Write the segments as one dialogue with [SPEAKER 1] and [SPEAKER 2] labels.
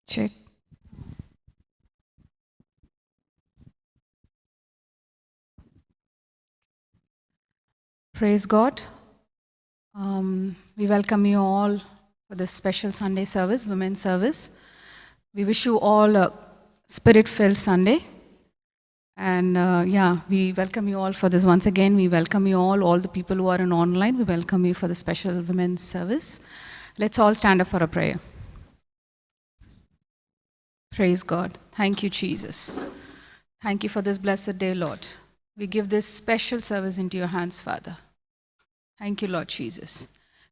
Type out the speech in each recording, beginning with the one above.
[SPEAKER 1] Check. Praise God. We welcome you all for this special Sunday service, women's service. We wish you all a spirit-filled Sunday. And we welcome you all for this once again. We welcome you all the people who are online. We welcome you for the special women's service. Let's all stand up for a prayer. Praise God. Thank you, Jesus. Thank you for this blessed day, Lord. We give this special service into your hands, Father. Thank you, Lord Jesus.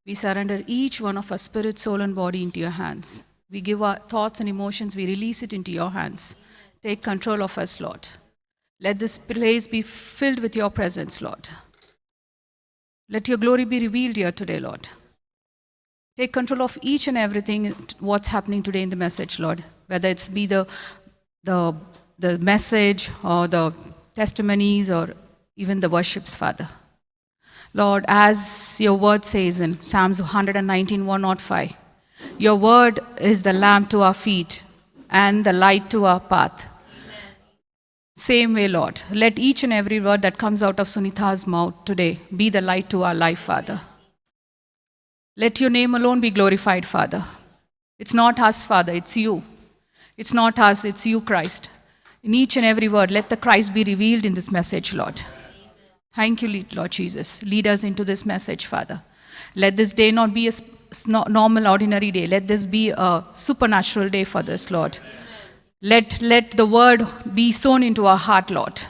[SPEAKER 1] We surrender each one of our spirit, soul, and body into your hands. We give our thoughts and emotions, we release it into your hands. Take control of us, Lord. Let this place be filled with your presence, Lord. Let your glory be revealed here today, Lord. Take control of each and everything, what's happening today in the message, Lord. Whether it's be the message or the testimonies or even the worships, Father. Lord, as your word says in Psalms 119, 105, your word is the lamp to our feet and the light to our path. Amen. Same way, Lord, let each and every word that comes out of Sunitha's mouth today be the light to our life, Father. Let your name alone be glorified, Father. It's not us, Father, it's you. It's not us, it's you, Christ. In each and every word, let the Christ be revealed in this message, Lord. Thank you, Lord Jesus. Lead us into this message, Father. Let this day not be a normal, ordinary day. Let this be a supernatural day for this, Lord. Let the word be sown into our heart, Lord.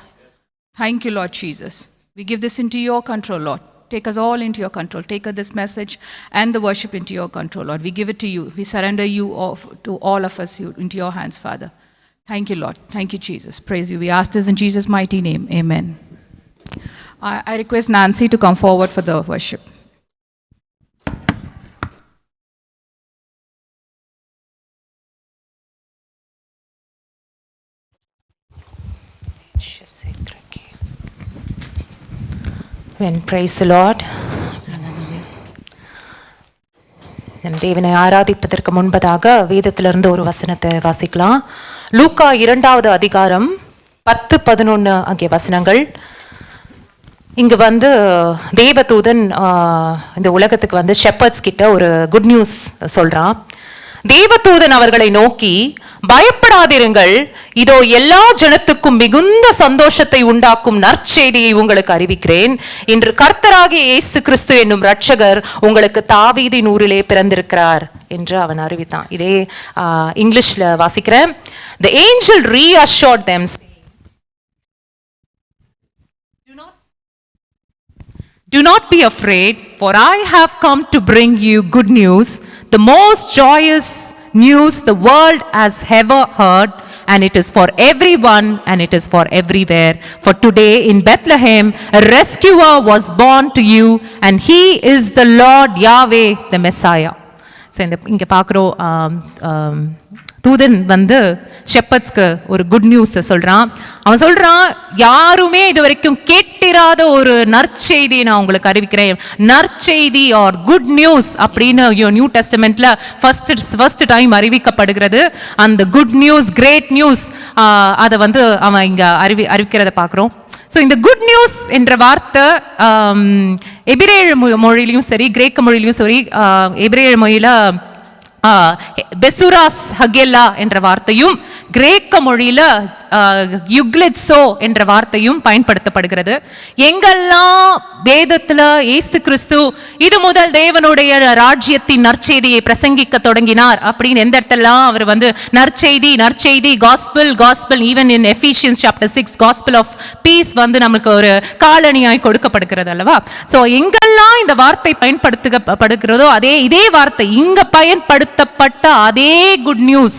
[SPEAKER 1] Thank you, Lord Jesus. We give this into your control, Lord. Take us all into your control. Take this message and the worship into your control, Lord. We give it to you. We surrender you to all of us into your hands, Father. Thank you, Lord. Thank you, Jesus. Praise you. We ask this in Jesus' mighty name. Amen. I request Nancy to come forward for the worship.
[SPEAKER 2] When praise the Lord. என் தேவனை ஆராதிப்பதற்கு முன்பதாக வேதத்திலிருந்து ஒரு வசனத்தை வாசிக்கலாம். லூக்கா 2வது அதிகாரம் 10-11 ஆகிய வசனங்கள். இங்கு தேவதூதன் இந்த உலகத்துக்கு ஷெப்பர்ட்ஸ் கிட்ட ஒரு குட் நியூஸ் சொல்றான். தேவதூதன் அவர்களை நோக்கி, பயப்படாதிருங்கள், இதோ எல்லா ஜனத்துக்கும் மிகுந்த சந்தோஷத்தை உண்டாக்கும் நற்செய்தியை உங்களுக்கு அறிவிக்கிறேன். இன்று கர்த்தராகிய இயேசு கிறிஸ்து என்னும் இரட்சகர் உங்களுக்கு தாவீதின் ஊரிலே பிறந்திருக்கிறார் என்று அவன் அறிவித்தான். இதே இங்கிலீஷ்ல வாசிக்கிறேன். The angel reassured them, do not be afraid, for I have come to bring you good news, the most joyous news the world has ever heard, and it is for everyone and it is for everywhere. For today in Bethlehem a rescuer was born to you, and he is the Lord Yahweh, the Messiah. So இங்க பார்க்குறோம், தூதன் ஷெப்பர்ட்ஸ்க்கு ஒரு good news சொல்றான். அவன் சொல்றான், யாருமே இது வரைக்கும் கேட்டிராத ஒரு நற்செய்தி நான் உங்களுக்கு அறிவிக்கிறேன். நற்செய்தி ஆர் குட் நியூஸ் அப்படின்னு நியூ டெஸ்டமெண்ட்ல ஃபர்ஸ்ட் டைம் அறிவிக்கப்படுகிறது. அந்த குட் நியூஸ், கிரேட் நியூஸ், அதை அவன் இங்க அறிவிக்கிறத பார்க்குறோம். ஸோ இந்த குட் நியூஸ் என்ற வார்த்தை எபிரேய மொழியிலையும் சரி, கிரேக்க மொழியிலையும் சரி, எபிரேய மொழியில பெசுராஸ் ஹகெல்லா என்ற வார்த்தையும், கிரேக்க மொழியில யுக்லெட்சோ என்ற வார்த்தையும் பயன்படுத்தப்படுகிறது. எங்கெல்லாம் வேதத்துல இயேசு கிறிஸ்து இது முதல் தேவனுடைய ராஜ்யத்தின் நற்செய்தியை பிரசங்கிக்க தொடங்கினார் அப்படின்னு எந்த இடத்தெல்லாம் அவர் நற்செய்தி நற்செய்தி gospel even in Ephesians chapter 6 gospel of peace நமக்கு ஒரு காலணியாய் கொடுக்கப்படுகிறது அல்லவா. ஸோ எங்கெல்லாம் இந்த வார்த்தை பயன்படுத்தப்படுகிறதோ இதே வார்த்தை இங்க பயன்படுத்தப்பட்ட அதே குட் நியூஸ்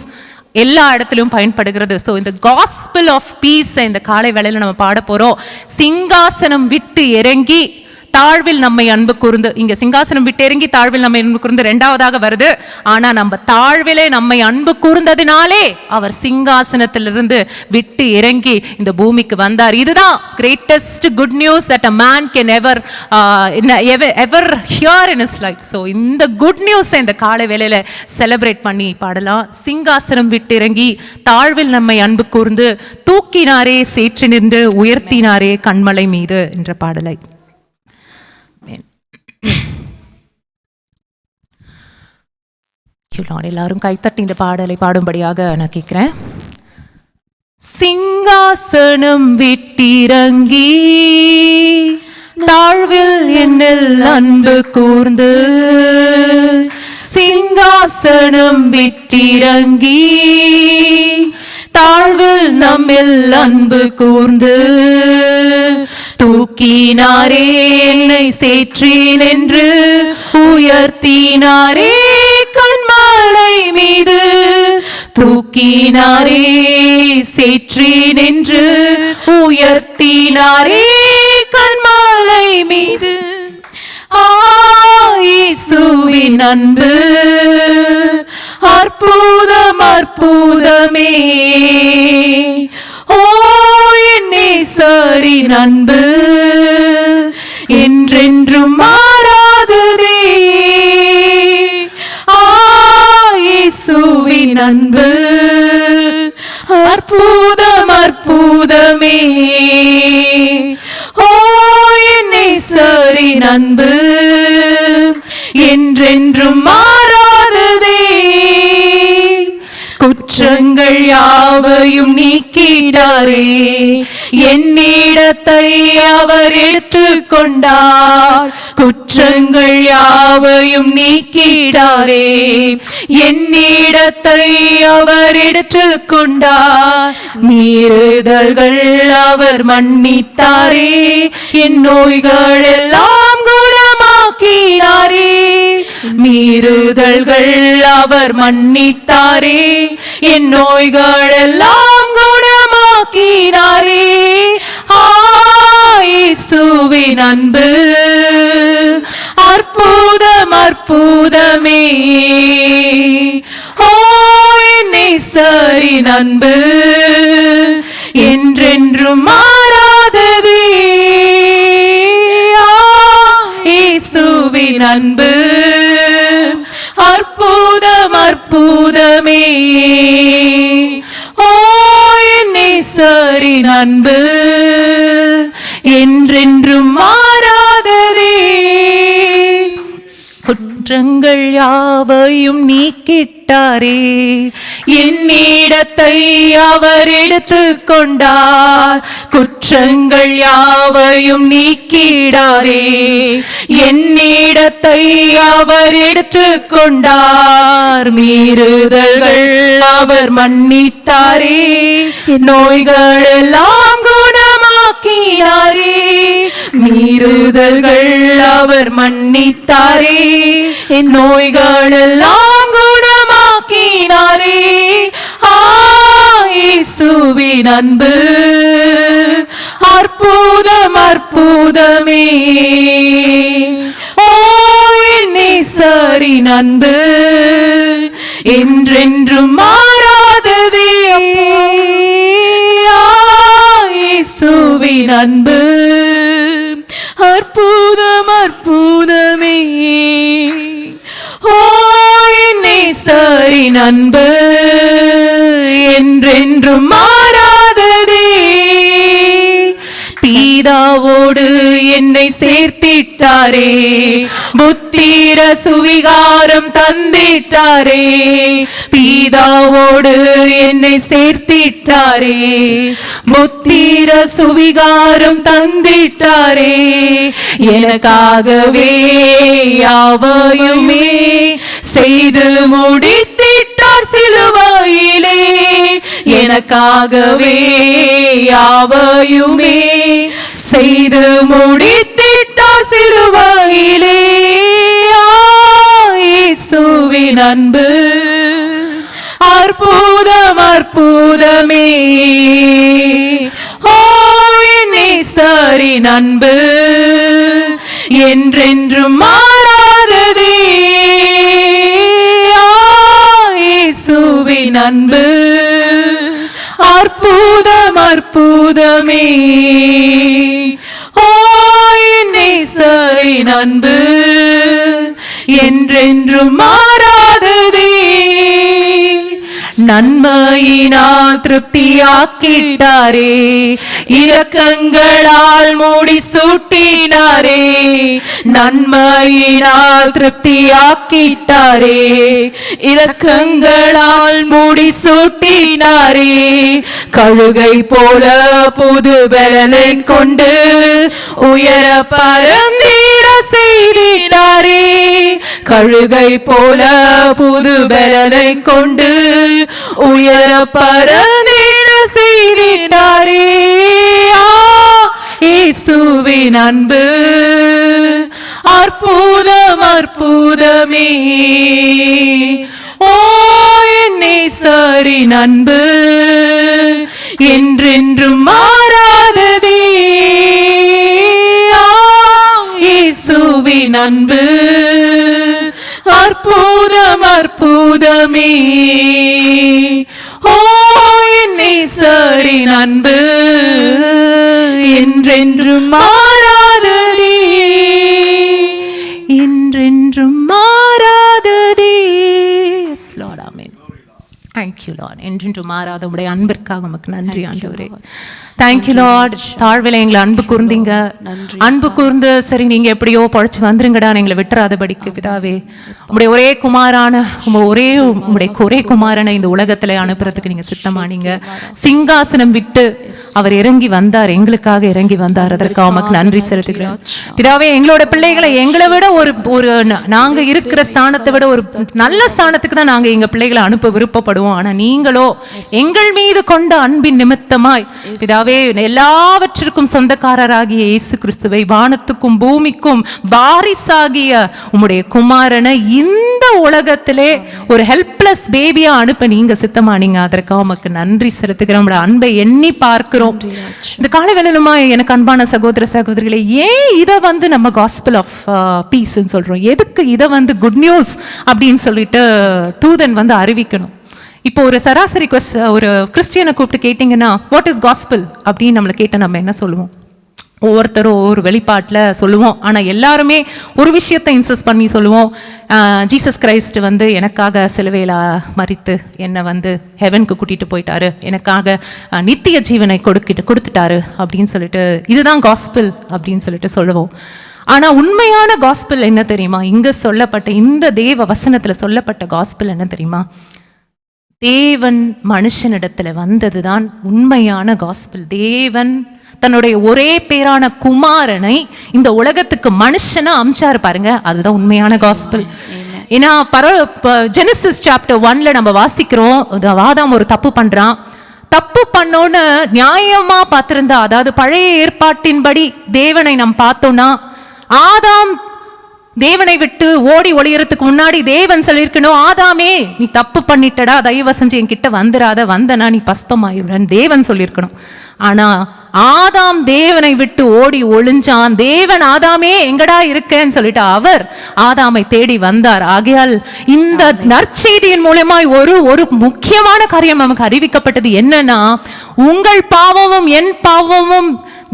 [SPEAKER 2] எல்லா இடத்திலும் பயன்படுகிறது. ஸோ இந்த காஸ்பல் ஆஃப் பீஸ் இந்த காலை வேளையில நம்ம பாட போறோம். சிங்காசனம் விட்டு இறங்கி தாழ்வில் நம்மை அன்பு கூர்ந்து, இங்க சிங்காசனம் விட்டு இறங்கி தாழ்வில் நம்மை அன்பு கூர்ந்து இரண்டாவதாக வருது. ஆனா நம்ம தாழ்விலே நம்மை அன்பு கூர்ந்ததினாலே அவர் சிங்காசனத்திலிருந்து விட்டு இறங்கி இந்த பூமிக்கு வந்தார். இதுதான் greatest good news that a man can ever hear in his life. So இந்த குட் நியூஸ் இந்த காலை வேளையில செலிப்ரேட் பண்ணி பாடலாம். சிங்காசனம் விட்டு இறங்கி தாழ்வில் நம்மை அன்பு கூர்ந்து தூக்கினாரே சேற்று நின்று உயர்த்தினாரே கண்மலை மீது என்ற பாடலை எல்லாரும் கைத்தட்டி இந்த பாடலை பாடும்படியாக நான் கேட்கிறேன். சிங்காசனம் விட்டிறங்கி தாழ்வில் என்னில் அன்பு கூர்ந்து, சிங்காசனம் விட்டிறங்கி தாழ்வில் நம்மில் அன்பு கூர்ந்து, தூக்கினாரே என்னை சேற்றி நின்று உயர்த்தினாரே கண்மலை மீது, தூக்கினாரே சேற்றி நின்று உயர்த்தினாரே கண்மலை மீது. இயேசுவின் அன்பு அற்புதம் அற்புதமே, ஓ என் நேசரின் அன்பு என்றென்றும் மாறாததே. இயேசுவின் அன்பு அற்புதம் அற்புதமே, ஓ என் நேசரின் அன்பு என்றென்றும் மாறாததே. குற்றங்கள் யாவையும் நீக்கிடாரே, என்னிடத்தை அவர் ஏற்றுக்கொண்டார். குற்றங்கள் யாவையும் நீக்கிடாரே, என்னிடத்தை அவர் எடுத்துக்கொண்டார். மீறுதல்கள் அவர் மன்னித்தாரே, என் நோய்கள் எல்லாம் குணமாக்கினாரே. மீறுதல்கள் அவர் மன்னித்தாரே, என் நோய்கள் எல்லாம் குணமாக்கினாரே. இயேசுவின் அன்பு அற்புதம் அற்புதமே, ஓ என் நேசரின் அன்பு என்றென்றும் மாறாததே. இயேசுவின் அன்பு அற்புதம் அற்புதமே, ஓ என் நேசரின் அன்பு என்றென்றும் மாறாததே. குற்றங்கள் யாவையும் நீக்கிட்டாரே, என்னிடத்தை அவர் எடுத்துக்கொண்டார். குற்றங்கள் யாவையும் நீக்கிடாரே, என்னிடத்தை அவர் எடுத்துக்கொண்டார். மீறுதல்கள் அவர் மன்னித்தாரே, நோய்கள் எல்லாம் குணமாக்கினாரே. மீறுதல்கள் அவர் மன்னித்தாரே, என் நோய்கள் எல்லாம் குணமாக்கினாரே. இயேசுவின் அன்பு அற்புதம் அற்புதமே, ஓ என் நேசரின் அன்பு என்றென்றும் மாறாததே. இயேசுவின் அன்பு அற்புதம் அற்புதமே, ஓ என் நேசரின் அன்பு என்றென்றும் மாறாததே. பிதாவோடு என்னை சேர்த்திட்டாரே, புத்திர சுவிகாரம் தந்திட்டாரே. பிதாவோடு என்னை சேர்த்திட்டாரே, புத்திர சுவிகாரம் தந்திட்டாரே. எனக்காகவே யாவையுமே செய்து முடித்திட்டார் சிலுவையிலே. எனக்காகவே யாவையுமே செய்து முடித்திட்டார் சிலுவையிலே. இயேசுவின் அன்பு அற்புதம் அற்புதமே, ஓ என் நேசரின் அன்பு என்றென்றும் மாறாததே. இயேசுவின் அன்பு அற்புதம் அற்புதமே. ஓ என் நேசரின் அன்பு என்றென்றும் மாறாததே. நன்மையினால் திருப்தியாக்கிட்டாரே, இரக்கங்களால் மூடி சூட்டினாரே. நன்மையினால் திருப்தியாக்கிட்டாரே, இரக்கங்களால் மூடி சூட்டினாரே. கழுகை போல புது பலனை கொண்டு உயர பறந்திட செய்தினாரே. கழுகை போல புது பலனை கொண்டு உயர பறந்திட செய்தினாரே. இயேசுவின் அன்பு அற்புதம் அற்புதமே. ஓ என் நேசரின் அன்பு என்றென்றும் மாறாததே. இயேசுவின் அன்பு அற்புதம் அற்புதமே. ஓ என் நேசரின் அன்பு என்றென்றும் மாறாததே. என்றென்றும் மாறாததே. Lord, amen. Thank you, Lord. என்றென்றும் மாறாத உடைய அன்பிற்காக உமக்கு நன்றி ஆண்டவரே. Thank you, Lord. தாழ்வில எங்களை அன்பு கூர்ந்தீங்க. அன்பு கூர்ந்து சரி நீங்க எப்படியோ பொழைச்சு வந்துருங்கடா எங்களை விட்டுறாதபடிக்கு பிதாவே உங்களுடைய ஒரே குமாரான உங்களுடைய ஒரே குமாரனை இந்த உலகத்துல அனுப்புறதுக்கு நீங்க சித்தமானீங்க. சிங்காசனம் விட்டு அவர் இறங்கி வந்தார், எங்களுக்காக இறங்கி வந்தார். அதற்காக உமக்கு நன்றி செலுத்துகிறேன் பிதாவே. எங்களோட பிள்ளைகளை எங்களை விட ஒரு நாங்க இருக்கிற ஸ்தானத்தை விட ஒரு நல்ல ஸ்தானத்துக்கு தான் நாங்க எங்க பிள்ளைகளை அனுப்ப விருப்பப்படுவோம். ஆனா நீங்களோ எங்கள் மீது கொண்ட அன்பின் நிமித்தமாய் பிதாவே எல்லாவற்றிற்கும் சொந்தக்காரராகிய இயேசு கிறிஸ்துவை, வானத்துக்கும் பூமிக்கும் வாரிசாகிய உம்முடைய குமாரனை இந்த உலகத்திலே ஒரு ஹெல்ப்லெஸ் பேபியா அனுப்ப நீங்க சித்தமானீங்க. அதற்காக உமக்கு நன்றி செலுத்துகிறோம். உங்களுடைய அன்பை எண்ணி பார்க்கிறோம். இந்த காலை வேளையிலுமா எனக்கு அன்பான சகோதர சகோதரிகளே, ஏன் இதை நம்ம காஸ்பல் ஆஃப் பீஸ் சொல்றோம்? எதுக்கு இதை குட் நியூஸ் அப்படின்னு சொல்லிட்டு தூதன் அறிவிக்கணும்? இப்போ ஒரு சராசரி ஒரு கிறிஸ்டியனை கூப்பிட்டு கேட்டிங்கன்னா வாட் இஸ் காஸ்பல் அப்படின்னு நம்மளை கேட்டால் நம்ம என்ன சொல்லுவோம்? ஒவ்வொருத்தரும் ஒரு வெளிப்பாட்டில் சொல்லுவோம். ஆனால் எல்லாருமே ஒரு விஷயத்தை இன்சிஸ்ட் பண்ணி சொல்லுவோம். ஜீசஸ் கிரைஸ்ட் எனக்காக சிலுவையில் மரித்து என்னை ஹெவனுக்கு கூட்டிகிட்டு போயிட்டாரு, எனக்காக நித்திய ஜீவனை கொடுத்துட்டாரு அப்படின்னு சொல்லிட்டு இதுதான் காஸ்பல் அப்படின்னு சொல்லிட்டு சொல்லுவோம். ஆனால் உண்மையான காஸ்பல் என்ன தெரியுமா? இங்கே சொல்லப்பட்ட இந்த தேவ வசனத்தில் சொல்லப்பட்ட காஸ்பல் என்ன தெரியுமா? தேவன் மனுஷனிடத்துல வந்ததுதான் உண்மையான காஸ்பல். தேவன் தன்னுடைய ஒரே பேரான குமாரனை இந்த உலகத்துக்கு மனுஷனா அம்சாரு பாருங்க, அதுதான் உண்மையான காஸ்பல். ஏன்னா ஜெனசிஸ் சாப்டர் 1ல நம்ம வாசிக்கிறோம், ஆதாம் ஒரு தப்பு பண்றான். தப்பு பண்ணோன்னு நியாயமா பார்த்திருந்தா, அதாவது பழைய ஏற்பாட்டின்படி தேவனை நாம் பார்த்தோம்னா, ஆதாம் தேவனை விட்டு ஓடி ஒளியறதுக்கு முன்னாடி தேவன் சொல்லியிருக்கணும், ஆதாமே நீ தப்பு பண்ணிட்டடா, தயவு செஞ்சு என்கிட்ட வந்துடாத, வந்தனா நீ பஸ்பமாயிருவன்னு தேவன் சொல்லியிருக்கணும். ஆனா ஆதாம் தேவனை விட்டு ஓடி ஒளிஞ்சான். தேவன் ஆதாமே எங்கடா இருக்கேன்னு சொல்லிட்டு அவர் ஆதாமை தேடி வந்தார். ஆகையால் இந்த நற்செய்தியின் மூலமாய் ஒரு முக்கியமான காரியம் நமக்கு அறிவிக்கப்பட்டது என்னன்னா, உங்கள் பாவமும் என் பாவமும்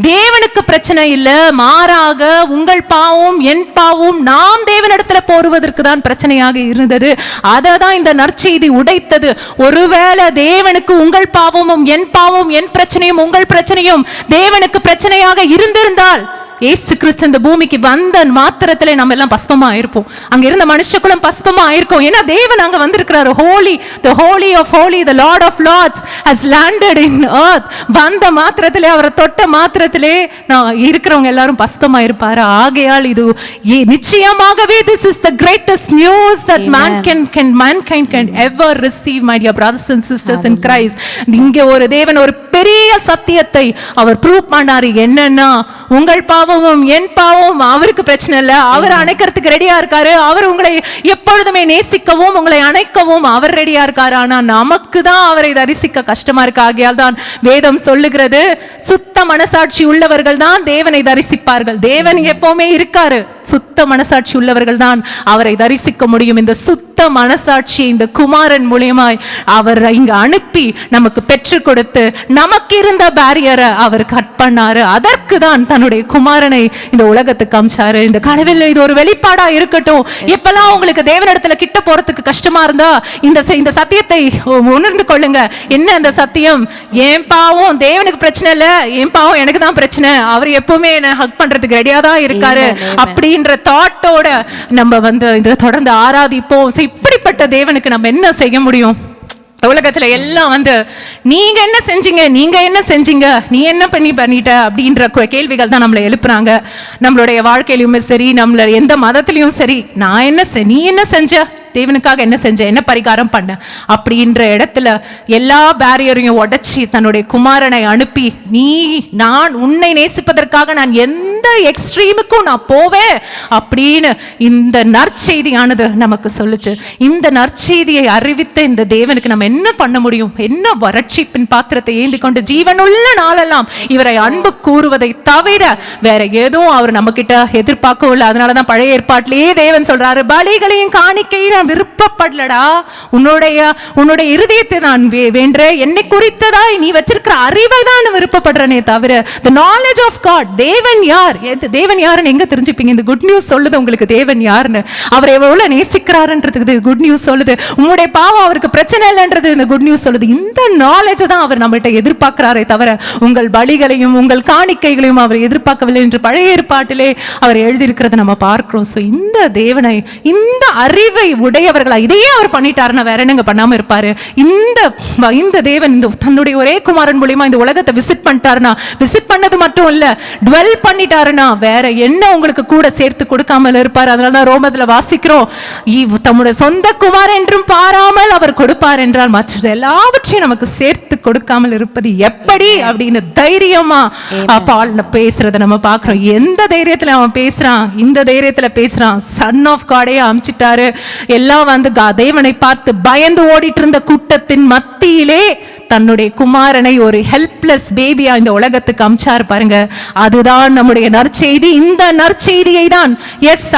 [SPEAKER 2] தேவனுக்கு பிரச்சனை இல்ல, மாறாக உங்கள் பாவம் என் பாவம் நாம் தேவனிடத்துல போருவதற்கு தான் பிரச்சனையாக இருந்தது. அதை தான் இந்த நற்செய்தி உடைத்தது. ஒருவேளை தேவனுக்கு உங்கள் பாவமும் என் பாவம் என் பிரச்சனையும் உங்கள் பிரச்சனையும் தேவனுக்கு பிரச்சனையாக இருந்திருந்தால் இயேசு கிறிஸ்து இந்த பூமிக்கு வந்த மாத்திரத்திலே நம்ம எல்லாம் பஸ்பமா ஆயிருப்போம். அங்க இருந்த மனுஷக்குலம் பஸ்பமா ஆயிருக்கும். ஏன்னா தேவன் அங்க வந்திருக்கிறாரு. Holi, the holy of holy, the lord of lords has landed in earth. வந்த மாத்திரத்திலே, அவரை தொட்ட மாத்திரத்திலே நான் இருக்கிறவங்க எல்லாரும் பஸ்பமா இருப்பாரு. ஆகையால் இது நிச்சயமாகவே this is the greatest news that mankind can ever receive, my dear brothers and sisters in Christ. இங்க ஒரு தேவன் ஒரு பெரிய சத்தியத்தை அவர் ப்ரூவ் பண்ணாரு. என்னன்னா, உங்கள் பாவமும் என் பாவம் அவருக்கு பிரச்சனை இல்லை, அவர் அணைக்கிறதுக்கு ரெடியா இருக்காரு. அவர் உங்களை எப்பொழுதுமே நேசிக்கவும் உங்களை அணைக்கவும் அவர் ரெடியா இருக்காரு. ஆனா நமக்கு தான் அவரை தரிசிக்க கஷ்டமா இருக்கு. ஆகையால் தான் வேதம் சொல்லுகிறது, சுத்த மனசாட்சி உள்ளவர்கள் தான் தேவனை தரிசிப்பார்கள். தேவன் எப்பவுமே இருக்காரு. சுத்த மனசாட்சி உள்ளவர்கள் தான் அவரை தரிசிக்க முடியும். இந்த சுத்த மனசாட்சியை இந்த குமாரன் மூலியமாய் அவர் இங்க அனுப்பி நமக்கு பெற்றுக் கொடுத்து நமக்கு இருந்த பேரியரை அவர் கட் பண்ணாரு. அதற்கு தான் தன்னுடைய குமாரனை இந்த உலகத்துக்கு அமிச்சாரு. இந்த கடவுள் இது ஒரு வெளிப்பாடா இருக்கட்டும். எப்பெல்லாம் உங்களுக்கு தேவனிடத்துல கிட்ட போறதுக்கு கஷ்டமா இருந்தா இந்த சத்தியத்தை உணர்ந்து கொள்ளுங்க. என்ன அந்த சத்தியம்? என் பாவம் தேவனுக்கு பிரச்சனை இல்ல, என் பாவம் எனக்கு தான் பிரச்சனை, அவர் எப்பவுமே என்ன ஹக் பண்றதுக்கு ரெடியா தான் இருக்காரு அப்படின்ற தாட்டோட நம்ம இதை தொடர்ந்து ஆராதிப்போம். இப்படிப்பட்ட தேவனுக்கு நம்ம என்ன செய்ய முடியும்? உலகத்துல எல்லாம் நீங்க என்ன செஞ்சீங்க, நீங்க என்ன செஞ்சீங்க, நீ என்ன பண்ணிட்ட அப்படின்ற கேள்விகள் தான் நம்மளை எழுப்புறாங்க. நம்மளுடைய வாழ்க்கையிலுமே சரி, நம்மள எந்த மதத்திலையும் சரி, நான் என்ன நீ என்ன செஞ்ச, தேவனுக்காக என்ன செஞ்ச, என்ன பரிகாரம் பண்ண அப்படின்ற இடத்துல எல்லா பேரியரையும் உடைச்சி தன்னுடைய குமாரனை அனுப்பி, நான் உன்னை நேசிப்பதற்காக நான் எந்த எக்ஸ்ட்ரீமுக்கும் நான் போவேன் அப்படின்னு இந்த நற்செய்தியானது நமக்கு சொல்லுச்சு. இந்த நற்செய்தியை அறிவித்த இந்த தேவனுக்கு நம்ம என்ன பண்ண முடியும்? என்ன வறட்சிப்பின் பாத்திரத்தை ஏந்தி கொண்டு ஜீவனுள்ள நாளெல்லாம் இவரை அன்பு கூறுவதை தவிர வேற எதுவும் அவர் நம்ம கிட்ட எதிர்பார்க்கவும் இல்லை. அதனாலதான் பழைய ஏற்பாட்டிலேயே தேவன் சொல்றாரு, பலிகளையும் காணிக்கையும் விருப்பப்படலடா, உன்னுடைய இருதயத்தை நான் வேண்டேன், என்னை குறித்ததாய் நீ வச்சிருக்கிற அறிவை தான் விருப்பப்படுறனே தவிர the knowledge of God. தேவன் யார், தேவன் யாருன்னு எங்க தெரிஞ்சுப்பீங்க? இந்த குட் நியூஸ் சொல்லுது உங்களுக்கு தேவன் யாருன்னு. அவர் எவ்வளவு நேசிக்கிறாருன்றதுக்கு குட் நியூஸ் சொல்லுது. உங்களுடைய பாவம் அவருக்கு பிரச்சனை இல்லைன்றது இந்த குட் நியூஸ் சொல்லுது. இந்த நாலேஜ் தான் அவர் நம்மகிட்ட எதிர்பார்க்கிறாரே தவிர உங்கள் பலிகளையும் உங்கள் காணிக்கைகளையும் அவர் எதிர்பார்க்கவில்லை என்று பழைய ஏற்பாட்டிலே அவர் எழுதியிருக்கிறத நம்ம பார்க்கிறோம். இந்த தேவனை, இந்த அறிவை உடையவர்களா இதையே அவர் பண்ணிட்டாருன்னா வேற என்னங்க பண்ணாம இருப்பாரு? இந்த தேவன் தன்னுடைய ஒரே குமாரன் மூலியமா இந்த உலகத்தை விசிட் பண்ணிட்டாருன்னா, விசிட் பண்ணது மட்டும் இல்ல, டுவெல் பண்ணிட்டாருன்னா வேற என்ன உங்களுக்கு கூட சேர்த்து கொடுக்காமல் இருப்பாரு? அதனால ரோமத்துல வாசிக்கிறோம், தம்முடைய சொந்த குமாரன் என்றும் பாராமல் அவர் கொடுப்பார் என்றால் மற்றது எல்லாவற்றையும் நமக்கு சேர்த்து கொடுக்காமல் இருப்பது எப்படி அப்படின்னு தைரியமா பால் பேசுறத நம்ம பாக்குறோம். எந்த தைரியத்துல அவன் பேசுறான்? இந்த தைரியத்துல பேசுறான். சன் ஆஃப் காடே அமிச்சிட்டாரு. எல்லாம் தேவனை பார்த்து பயந்து ஓடிட்டு இருந்த கூட்டத்தின் மத்தியிலே தன்னுடைய குமாரனை ஒரு ஹெல்ப்லெஸ் பேபியா இந்த உலகத்துக்கு அமிச்சார் பாருங்க. அதுதான் நம்முடைய நற்செய்தி. இந்த நற்செய்தியை தான்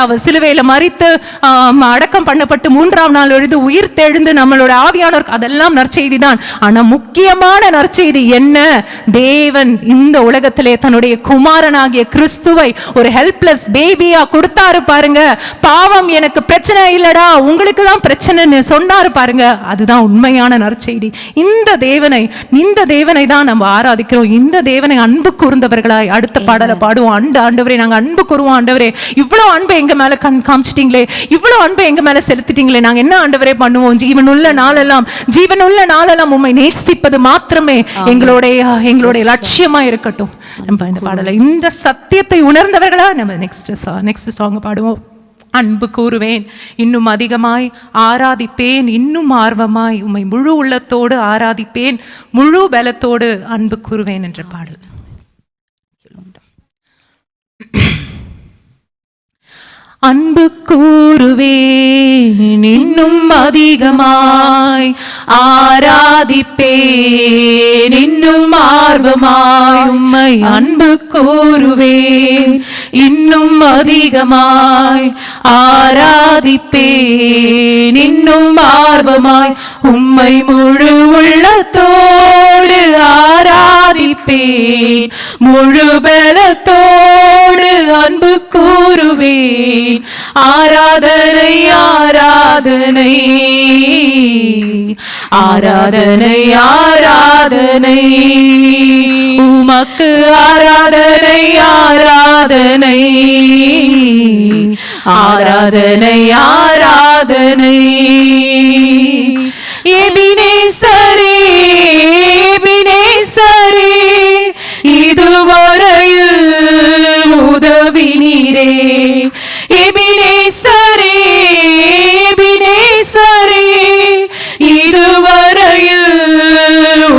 [SPEAKER 2] அவர் சிலுவையில மரித்து அடக்கம் பண்ணப்பட்டு 3ஆம் நாள் எழுந்து உயிர் தெழுந்து நம்மளோட ஆவியானவர், அதெல்லாம் நற்செய்தி தான். ஆனா முக்கியமான நற்செய்தி என்ன? தேவன் இந்த உலகத்திலே தன்னுடைய குமாரனாகிய கிறிஸ்துவை ஒரு ஹெல்ப்லெஸ் பேபியா கொடுத்தாரு பாருங்க. பாவம் எனக்கு பிரச்சனை இல்லடா, உங்களுக்கு தான் பிரச்சனைன்னு சொன்னாரு பாருங்க. அதுதான் உண்மையான நற்செய்தி. இந்த தேவனை தான் நம்ம ஆராதிக்கிறோம். இந்த தேவனை அன்பு கூர்ந்தவர்களாய் அடுத்த பாடலை பாடுவோம். ஆண்டவரே நாங்க அன்பு கூறுவோம். ஆண்டவரே இவ்வளவு அன்பை எங்க மேல காமிச்சிட்டீங்களே, இவ்வளவு அன்பை எங்க மேல செலுத்திட்டீங்களே, நாங்க என்ன ஆண்டவரே பண்ணுவோம்? ஜீவனுள்ள நாளெல்லாம் உம்மை நேசிப்பது மாத்திரமே எங்களுடைய லட்சியமா இருக்கட்டும். நம்ம இந்த பாடலை, இந்த சத்தியத்தை உணர்ந்தவர்களா நம்ம நெக்ஸ்ட் சாங் பாடுவோம். அன்பு கூறுவேன், இன்னும் அதிகமாய் ஆராதிப்பேன், இன்னும் ஆர்வமாய் உம்மை முழு உள்ளத்தோடு ஆராதிப்பேன், முழு பலத்தோடு அன்பு கூறுவேன் என்ற பாடல். அன்பு கூறுவேன், இன்னும் அதிகமாய் ஆராதிப்பேன், இன்னும் ஆர்வமாய் உம்மை அன்பு கூறுவேன், இன்னும் அதிகமாய் ஆராதிப்பேன், இன்னும் ஆர்வமாய் உம்மை முழு உள்ளத்தோடு ஆராதிப்பேன், முழு பலத்தோடு அன்பு கூறுவேன். ஆராதனை ஆராதனை ஆராதனை ஆராதனை உமக்கு ஆராதனை ஆராதனை ஆராதனை ஆராதனை. எபினேசரே எபினேசரே இதுவரையில் உதவி நீரே. எபினேசரே எபினேசரே இதுவரையில்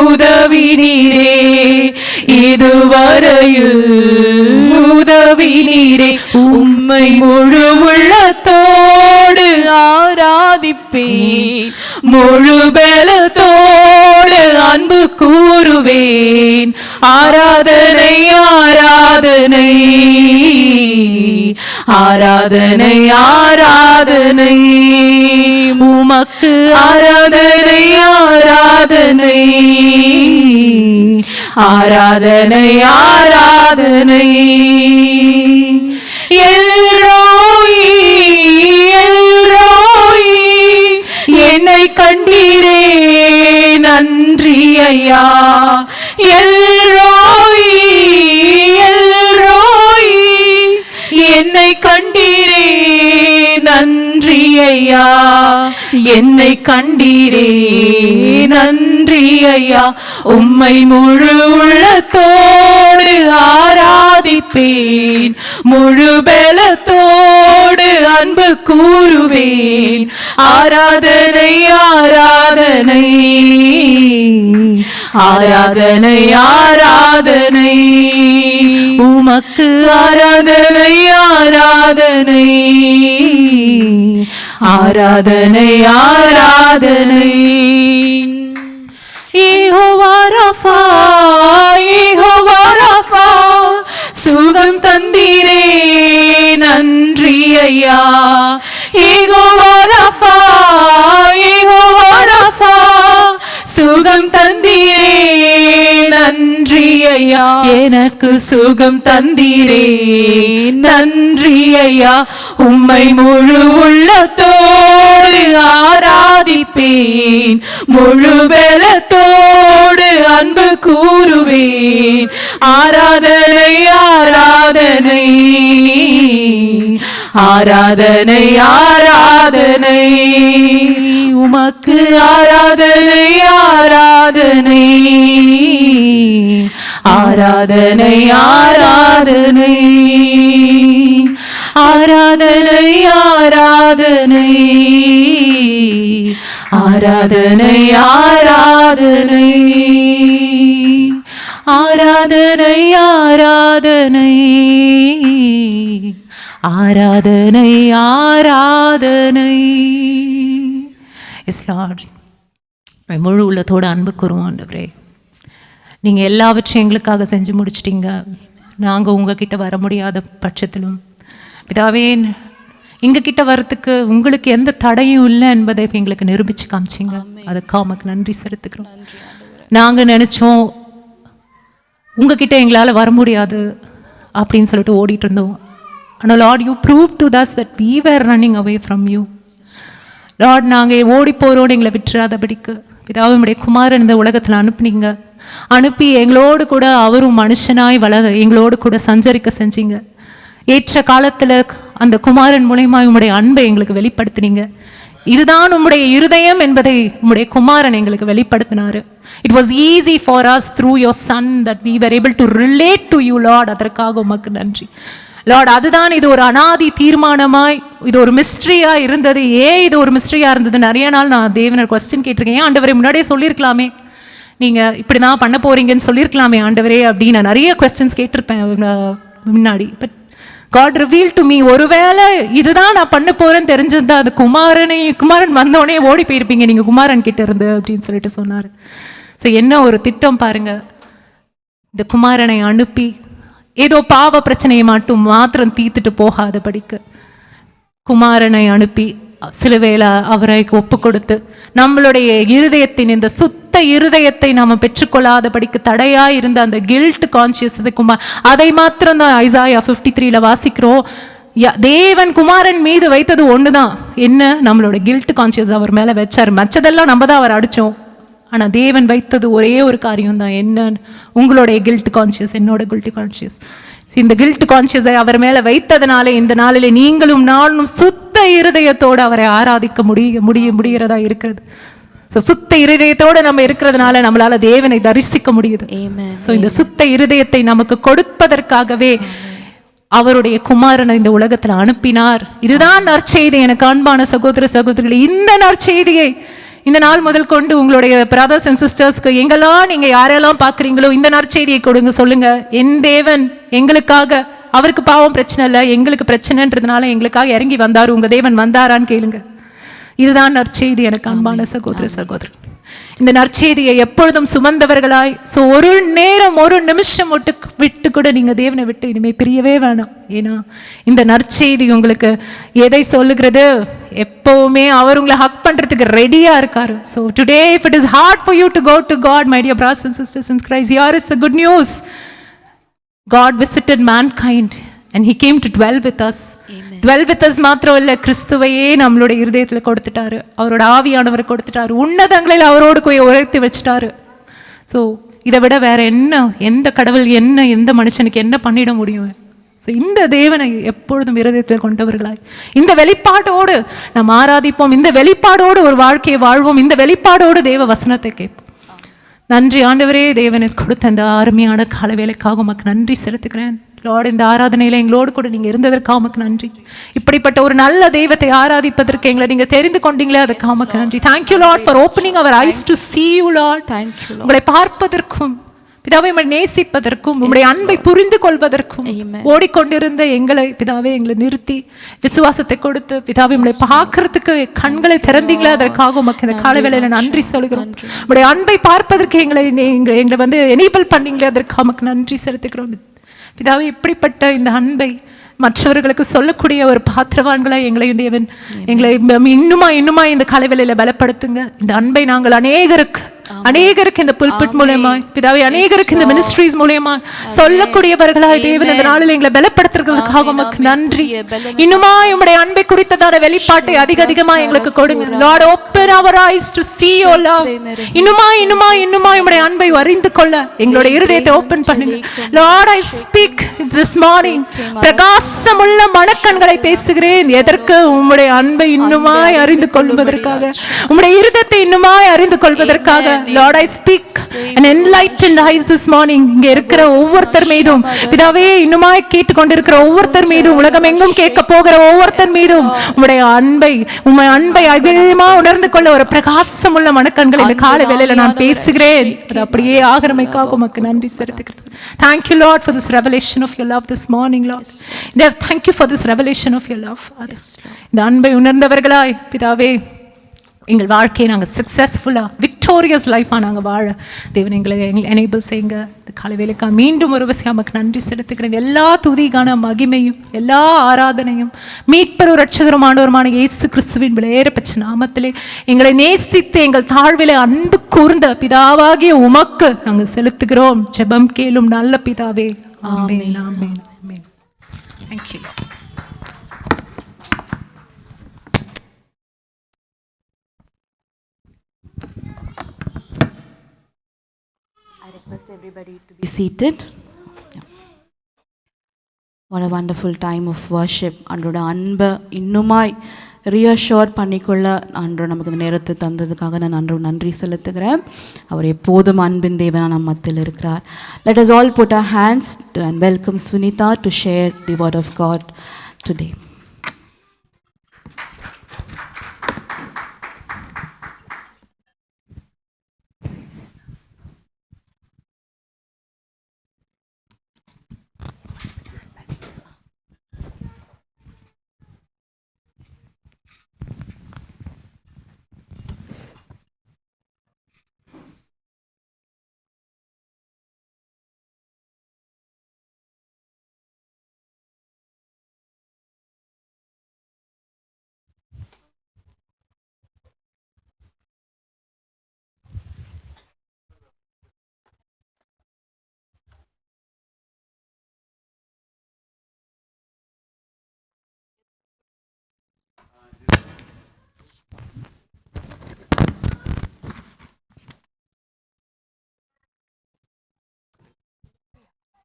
[SPEAKER 2] உதவி நீரே, இதுவரையில் உதவி நீரே. உம்மை முழு உள்ளத்தோடு ஆராதிப்பேன், முழு பலத்தோடு அன்பு கூறுவேன். ஆராதனை ஆராதனை
[SPEAKER 3] ஆராதனை ஆராதனை
[SPEAKER 2] உமக்கு
[SPEAKER 3] ஆராதனை ஆராதனை ஆராதனை ஆராதனை எல்ரோயி எல்ரோயி என்னை கண்டீரே நன்றி ஐயா எல்ரோயி எல்ரோயி என்னை கண்டீரே நன்றி ஐயா என்னை கண்டீரே நன்றி ஐயா உம்மை முழு உள்ளத்தோடு ஆராதிப்பேன் முழு பலத்தோடு அன்பு கூறுவேன் ஆராதனை ஆராதனை ஆராதனை ஆராதனை
[SPEAKER 2] உமக்கு
[SPEAKER 3] ஆராதனை ஆராதனை ஆராதனை ஆராதனை யெகோவா ரஃபா யெகோவா ரஃபா சுகம் தந்தீரே நன்றி ஐயா யெகோவா ரஃபா யெகோவா ரஃபா சுகம் தந்தீரே நன்றி ஐயா எனக்கு சுகம் தந்தீரே நன்றி ஐயா உம்மை முழு உள்ளத்தோடு ஆராதிப்பேன் முழு பலத்தோடு அன்பு கூறுவேன் ஆராதனை ஆராதனை ஆராதனை ஆராதனை
[SPEAKER 2] உமக்கு
[SPEAKER 3] ஆராதனை ஆராதனை ஆராதனை ஆராதனை ஆராதனை ஆராதனை ஆராதனை ஆராதனை ஆராதனை ஆராதனை ஆராதனை ஆராதனை
[SPEAKER 2] எஸ் லார்ட் முழு உள்ளத்தோடு அன்பு கூறுவோம் ஆண்டவரே. நீங்கள் எல்லாவற்றையும் எங்களுக்காக செஞ்சு முடிச்சிட்டீங்க. நாங்கள் உங்ககிட்ட வர முடியாத பட்சத்திலும் பிதாவே எங்ககிட்ட வர்றதுக்கு உங்களுக்கு எந்த தடையும் இல்லை என்பதை எங்களுக்கு நிரூபித்து காமிச்சிங்க. அதுக்காக உமக்கு நன்றி செலுத்துக்கிறோம். நாங்கள் நினச்சோம் உங்ககிட்ட எங்களால் வர முடியாது அப்படின்னு சொல்லிட்டு ஓடிட்டு இருந்தோம். ஆனால் Lord you prove to us that we were running away from you. Lord நாங்கள் ஓடி போகிறோன்னு எங்களை விட்டுறாதபடிக்கு பிதாவே உம்முடைய குமாரன் இந்த உலகத்தில் அனுப்புனீங்க. அனுப்பி எங்களோடு கூட அவரும் மனுஷனாய் எங்களோடு கூட சஞ்சரிக்க செஞ்சீங்க. ஏற்ற காலத்தில் அந்த குமாரன் மூலயமா உம்முடைய அன்பை எங்களுக்கு வெளிப்படுத்தினீங்க. இதுதான் உம்முடைய இருதயம் என்பதை உம்முடைய குமாரன் எங்களுக்கு வெளிப்படுத்தினார். It was easy for us through your Sun that we were able to relate to you Lord. அதற்காக உமக்கு நன்றி லார்ட். அதுதான் இது ஒரு அனாதி தீர்மானமாய் இது ஒரு மிஸ்ட்ரியாக இருந்தது. ஏன் இது ஒரு மிஸ்ட்ரியாக இருந்தது? நிறைய நாள் நான் தேவனை கொஸ்டின் கேட்டிருக்கேன். ஏன் ஆண்டவரே முன்னாடியே சொல்லியிருக்கலாமே, நீங்கள் இப்படி தான் பண்ண போகிறீங்கன்னு சொல்லியிருக்கலாமே ஆண்டவரே அப்படின்னு நான் நிறைய கொஸ்டின்ஸ் கேட்டிருப்பேன் முன்னாடி. But God reveal to me, ஒருவேளை இதுதான் நான் பண்ண போகிறேன்னு தெரிஞ்சிருந்தா அது குமாரன் வந்தோடனே ஓடி போயிருப்பீங்க நீங்கள் குமாரன் கிட்ட இருந்து அப்படின்னு சொல்லிட்டு சொன்னார். ஸோ என்ன ஒரு திட்டம் பாருங்கள். இந்த குமாரனை அனுப்பி ஏதோ பாவ பிரச்சனையை மாத்திரம் தீர்த்துட்டு போகாதபடிக்கு குமாரனை அனுப்பி சிலுவையில் அவரை ஒப்பு கொடுத்து நம்மளுடைய இருதயத்தின் இந்த சுத்த இருதயத்தை நாம் பெற்றுக்கொள்ளாதபடிக்கு தடையாக இருந்த அந்த கில்ட் கான்சியஸ் அதை மாத்திரம் தான் ஐசாயா 53 வாசிக்கிறோம். தேவன் குமாரன் மீது வைத்தது ஒன்று தான், என்ன? நம்மளோட கில்ட் கான்சியஸ் அவர் மேலே வச்சார். மற்றதெல்லாம் நம்ம தான் அவர் அடித்தோம். ஆனால் தேவன் வைத்தது ஒரே ஒரு காரியம் தான், என்ன? உங்களுடைய கில்ட் கான்சியஸ், என்னோட கில்ட் கான்சியஸ். இந்த கில்ட் கான்சியஸை அவர் மேலே வைத்ததுனால இந்த நாளில் நீங்களும் நானும் சுத்த இருதயத்தோடு அவரை ஆராதிக்க முடிகிறதா இருக்கிறது. ஸோ சுத்த இருதயத்தோடு நம்ம இருக்கிறதுனால நம்மளால தேவனை தரிசிக்க முடியுது. ஸோ இந்த சுத்த இருதயத்தை நமக்கு கொடுப்பதற்காகவே அவருடைய குமாரனை இந்த உலகத்தில் அனுப்பினார். இதுதான் நற்செய்தி. எனக்கு அன்பான சகோதர சகோதரிகளே, இந்த நற்செய்தியை இந்த நாள் முதல் கொண்டு உங்களுடைய பிரதர்ஸ் அண்ட் சிஸ்டர்ஸ்க்கு எங்கெல்லாம் நீங்கள் யாரெல்லாம் பார்க்குறீங்களோ இந்த நற்செய்தியை கொடுங்க. சொல்லுங்க, என் தேவன் எங்களுக்காக, அவருக்கு பாவம் பிரச்சனை இல்லை, எங்களுக்கு பிரச்சனைன்றதுனால எங்களுக்காக இறங்கி வந்தார். உங்கள் தேவன் வந்தாரான்னு கேளுங்க. இதுதான் நற்செய்தி எனக்கு அன்பான சகோதர சகோதரன்.
[SPEAKER 3] இந்த நற்செய்தியை எப்பொழுதும் சுமந்தவர்களாய், ஸோ ஒரு நேரம் ஒரு நிமிஷம் விட்டு கூட நீங்க தேவனை விட்டு இனிமே பிரியவே வேணாம். ஏன்னா இந்த நற்செய்தி உங்களுக்கு எதை சொல்லுகிறது? எப்பவுமே அவர் உங்களை ஹக் பண்றதுக்கு ரெடியா இருக்காரு. So today if it is hard for you to go to God, my dear brothers and sisters in Christ, here is the good news. God visited mankind and he came to dwell with us. dwell with us மாத்திரம் இல்ல, கிறிஸ்துவையே நம்மளுடைய இருதயத்துல கொடுத்துட்டாரு. அவரோட ஆவியானவரை கொடுத்துட்டாரு. உன்னதங்களில் அவரோடு போய் உயர்த்தி வச்சுட்டாரு. ஸோ இதை விட வேற என்ன, எந்த கடவுள் என்ன, எந்த மனுஷனுக்கு என்ன பண்ணிட முடியும்? ஸோ இந்த தேவனை எப்பொழுதும் இருதயத்தில் கொண்டவர்களாய் இந்த வெளிப்பாடோடு நாம் ஆராதிப்போம். இந்த வெளிப்பாடோடு ஒரு வாழ்க்கையை வாழ்வோம். இந்த வெளிப்பாடோடு தேவ வசனத்தை கேட்போம். நன்றி ஆண்டவரே, தேவனுக்கு கொடுத்த அந்த அருமையான கால வேலைக்காக உமக்கு நன்றி செலுத்துகிறேன். லார்ட், இந்த ஆராதனையில எங்களோடு கூட நீங்க இருந்ததற்காக உமக்கு நன்றி. இப்படிப்பட்ட ஒரு நல்ல தெய்வத்தை ஆராதிப்பதற்கு எங்களை நீங்க தெரிந்து கொண்டீங்களே, அதுக்காக உமக்கு நன்றி. Thank you Lord for opening our eyes to see you Lord. உங்களை பார்ப்பதற்கும் பிதாவை உம்மை நேசிப்பதற்கும் உம்முடைய அன்பை புரிந்து கொள்வதற்கும் ஓடிக்கொண்டிருந்த எங்களை பிதாவே எங்களை நிறுத்தி விசுவாசத்தை கொடுத்து பிதாவை உம்மை பார்க்கிறதுக்கு கண்களை திறந்தீங்களே, அதற்காக உமக்கு இந்த காலை வேளையில நன்றி சொல்கிறோம். உம்முடைய அன்பை பார்ப்பதற்கு எங்களை வந்து எனேபிள் பண்ணீங்களே, அதற்காக உமக்கு நன்றி செலுத்துகிறோம். பிதாவே, இப்படிப்பட்ட இந்த அன்பை மற்றவர்களுக்கு சொல்லக்கூடிய ஒரு பாத்திரவான்களை எங்களையும் தேவன் எங்களை இன்னுமா இந்த காலை வேளையில பலப்படுத்துங்க. இந்த அன்பை நாங்கள் அநேகருக்கு இந்த புல்பிட் மூலமா பிதாவே, அநேகருக்கு இந்த மினிஸ்ட்ரிஸ் மூலமா சொல்லக்கூடியவர்களாய் தேவன் இந்த நாளில் எங்களை பலப்படுத்துறதுக்காக உமக்கு நன்றி. இன்னுமா உம்முடைய அன்பை குறித்ததான வெளிப்பாட்டை அதிகமா எங்களுக்கு கொடுங்க. Lord, open our eyes to see your love. இன்னுமா உம்முடைய அன்பை அறிந்து கொள்ள எங்களுடைய இருதயத்தை ஓபன் பண்ணுங்க. Lord, I speak this morning. பிரகாசமுள்ள மனக்கண்களை பேசுகிறேன். எதற்கு? உம்முடைய அன்பை இன்னுமாய் அறிந்து கொள்வதற்காக, உம்முடைய இருதயத்தை இன்னுமாய் அறிந்து கொள்வதற்காக. Lord, I speak an enlightened eyes this morning. இங்க இருக்கிற ஒவ்வொருத்தர் மீதும் பிதாவே, இன்னுமாய் கேட்டுக்கொண்டிருக்கிற ஒவ்வொருத்தர் மீதும், உலகம் எங்கும் கேட்க போகிற ஒவ்வொருத்தர் மீதும் உம்முடைய அன்பை அதிகமா உணர்ந்து கொள்ள ஒரு பிரகாசமுள்ள மனக்கண்கள் இந்த காலை வேளையில நான் பேசுகிறேன். அது அப்படியே ஆகரமைக்காக உமக்கு நன்றி செலுத்துகிறேன். Thank you Lord for this revelation of your love this morning Lord. Thank you for this revelation of your love Father. இந்த அன்பை உணர்ந்தவர்களாய் பிதாவே, எங்கள் வாழ்க்கையை நாங்கள் சக்ஸஸ்ஃபுல்லாக விக்டோரியஸ் லைஃபாக நாங்கள் வாழ தேவன் எங்களை எனேபிள் செய்யுங்க. இந்த காலை வேளைக்காக மீண்டும் ஒரு விஷயம் நமக்கு நன்றி செலுத்துகிறேன். எல்லா துதிக்கான மகிமையும் எல்லா ஆராதனையும் மீட்பரும் இரட்சகருமானவருமான இயேசு கிறிஸ்துவின் விலையேறப்பெற்ற நாமத்திலே எங்களை நேசித்து எங்கள் தாழ்விலே அன்பு கூர்ந்த பிதாவாகிய உமக்கு நாங்கள் செலுத்துகிறோம். ஜெபம் கேளும் நல்ல பிதாவே. ஆமென், ஆமென், ஆமென். Thank you Lord.
[SPEAKER 4] Request everybody to be seated. What a wonderful time of worship. அன்றோட அன்பை இன்னுமாய் ரீஅஷோர் பண்ணிக்கொள்ள அன்றோ நமக்கு இந்த நேரத்தை தந்ததுக்காக நான் நன்றி செலுத்துகிறேன். அவர் எப்போதும் அன்பின் தேவனாக நம் மத்தியில் இருக்கிறார். Let us all put our hands and welcome Sunita to share the word of God today.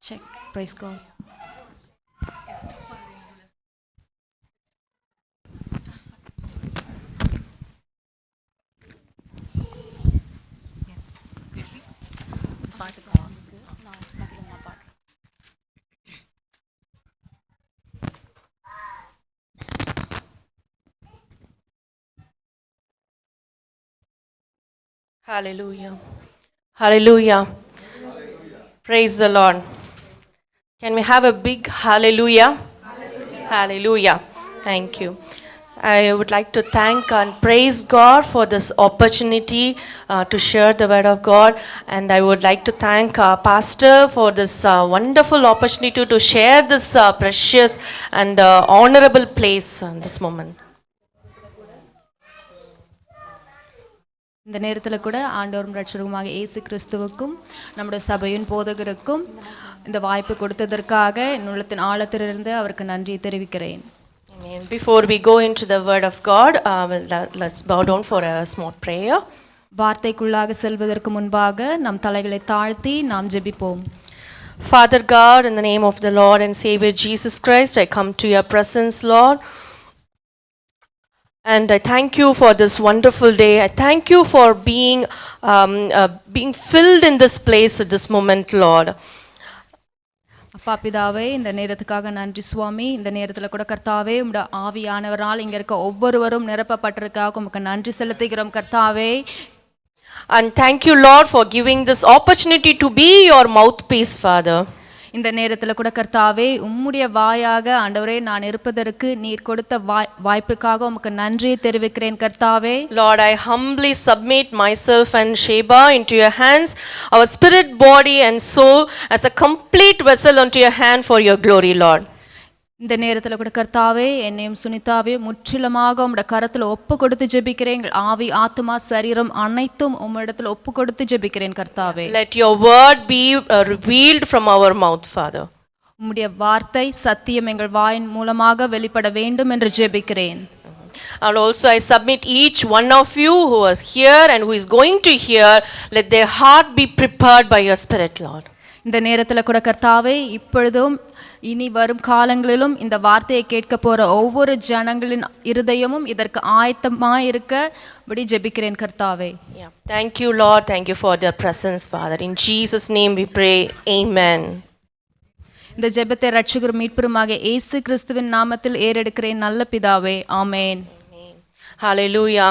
[SPEAKER 4] Check. Praise God.
[SPEAKER 5] Hallelujah. Hallelujah. Praise the Lord. Can we have a big hallelujah? Hallelujah. Hallelujah. Thank you. I would like to thank and praise God for this opportunity to share the word of God, and I would like to thank Pastor for this wonderful opportunity to share this precious and honorable place in this moment.
[SPEAKER 6] இந்த நேரத்தில் கூட ஆண்டவரும் ரட்சகருமாக இயேசு கிறிஸ்துவுக்கும் நம்முடைய சபையின் போதகருக்கும் இந்த வாய்ப்பு கொடுத்ததற்காக என்னுள்ளத்தின் ஆழத்திலிருந்து அவருக்கு நன்றி தெரிவிக்கிறேன்.
[SPEAKER 5] Amen. Before we go into the word of God, let's bow down for a small prayer.
[SPEAKER 6] வார்த்தைக்குள்ளாக செல்வதற்கு முன்பாக நம் தலைகளை தாழ்த்தி நாம் ஜெபிப்போம்.
[SPEAKER 5] Father God, in the name of the Lord and Savior Jesus Christ, I come to your presence, Lord. And I thank you for this wonderful day. I thank you for being filled in this place at this moment, Lord.
[SPEAKER 6] அப்பா பிதாவே, இந்த நேரத்துக்காக நன்றி சுவாமி. இந்த நேரத்தில் கூட கர்த்தாவே உம்முடைய ஆவியானவரால் இங்கே இருக்க ஒவ்வொருவரும் நிரப்பப்பட்டிருக்காக உமக்கு நன்றி செலுத்துகிறோம் கர்த்தாவே.
[SPEAKER 5] And thank you, Lord, for giving this opportunity to be your mouthpiece, Father.
[SPEAKER 6] இந்த நேரத்தில் கூட கர்த்தாவே உம்முடைய வாயாக ஆண்டவரே நான் இருப்பதற்கு நீர் கொடுத்த வாய்ப்புக்காக உமக்கு நன்றி தெரிவிக்கிறேன் கர்த்தாவே.
[SPEAKER 5] Lord, I humbly submit myself and Sheba into your hands, our spirit, body and soul as a complete vessel unto your hand for your glory, Lord.
[SPEAKER 6] இந்த நேரத்தில் கூட கர்த்தாவே என்னையும் சுனிதாவே முற்றிலுமாக உம்முடைய கரத்தில் ஒப்பு கொடுத்து ஜெபிக்கிறேன். ஆவி ஆத்மா சரீரம் அனைத்தும் உம்மிடத்தில் ஒப்பு கொடுத்து ஜெபிக்கிறேன் கர்த்தாவே.
[SPEAKER 5] Let your word be revealed from our mouth, Father.
[SPEAKER 6] உம்முடைய வார்த்தை சத்தியம் எங்கள் வாயின் மூலமாக வெளிப்பட வேண்டும் என்று ஜெபிக்கிறேன்.
[SPEAKER 5] And also I submit each one of you who is here and who is going to hear, let their heart be prepared by your spirit, Lord.
[SPEAKER 6] இந்த நேரத்தில் கூட கர்த்தாவே இப்பொழுதும் இனி வரும் காலங்களிலும் இந்த வார்த்தையை கேட்க போற ஒவ்வொரு ஜனங்களின் இருதயமும் இதற்கு ஆயத்தமாய் இருக்கபடி ஜெபிக்கிறேன் கர்த்தாவே.
[SPEAKER 5] Thank you, Lord. Thank you for their presence, Father. In Jesus' name we pray. Amen.
[SPEAKER 6] இந்த ஜெபத்தை ரட்சகரும் மீட்பருமாகிய இயேசு கிறிஸ்துவின் நாமத்தில் ஏறெடுக்கிறேன் நல்ல பிதாவே. ஆமென்.
[SPEAKER 5] Hallelujah.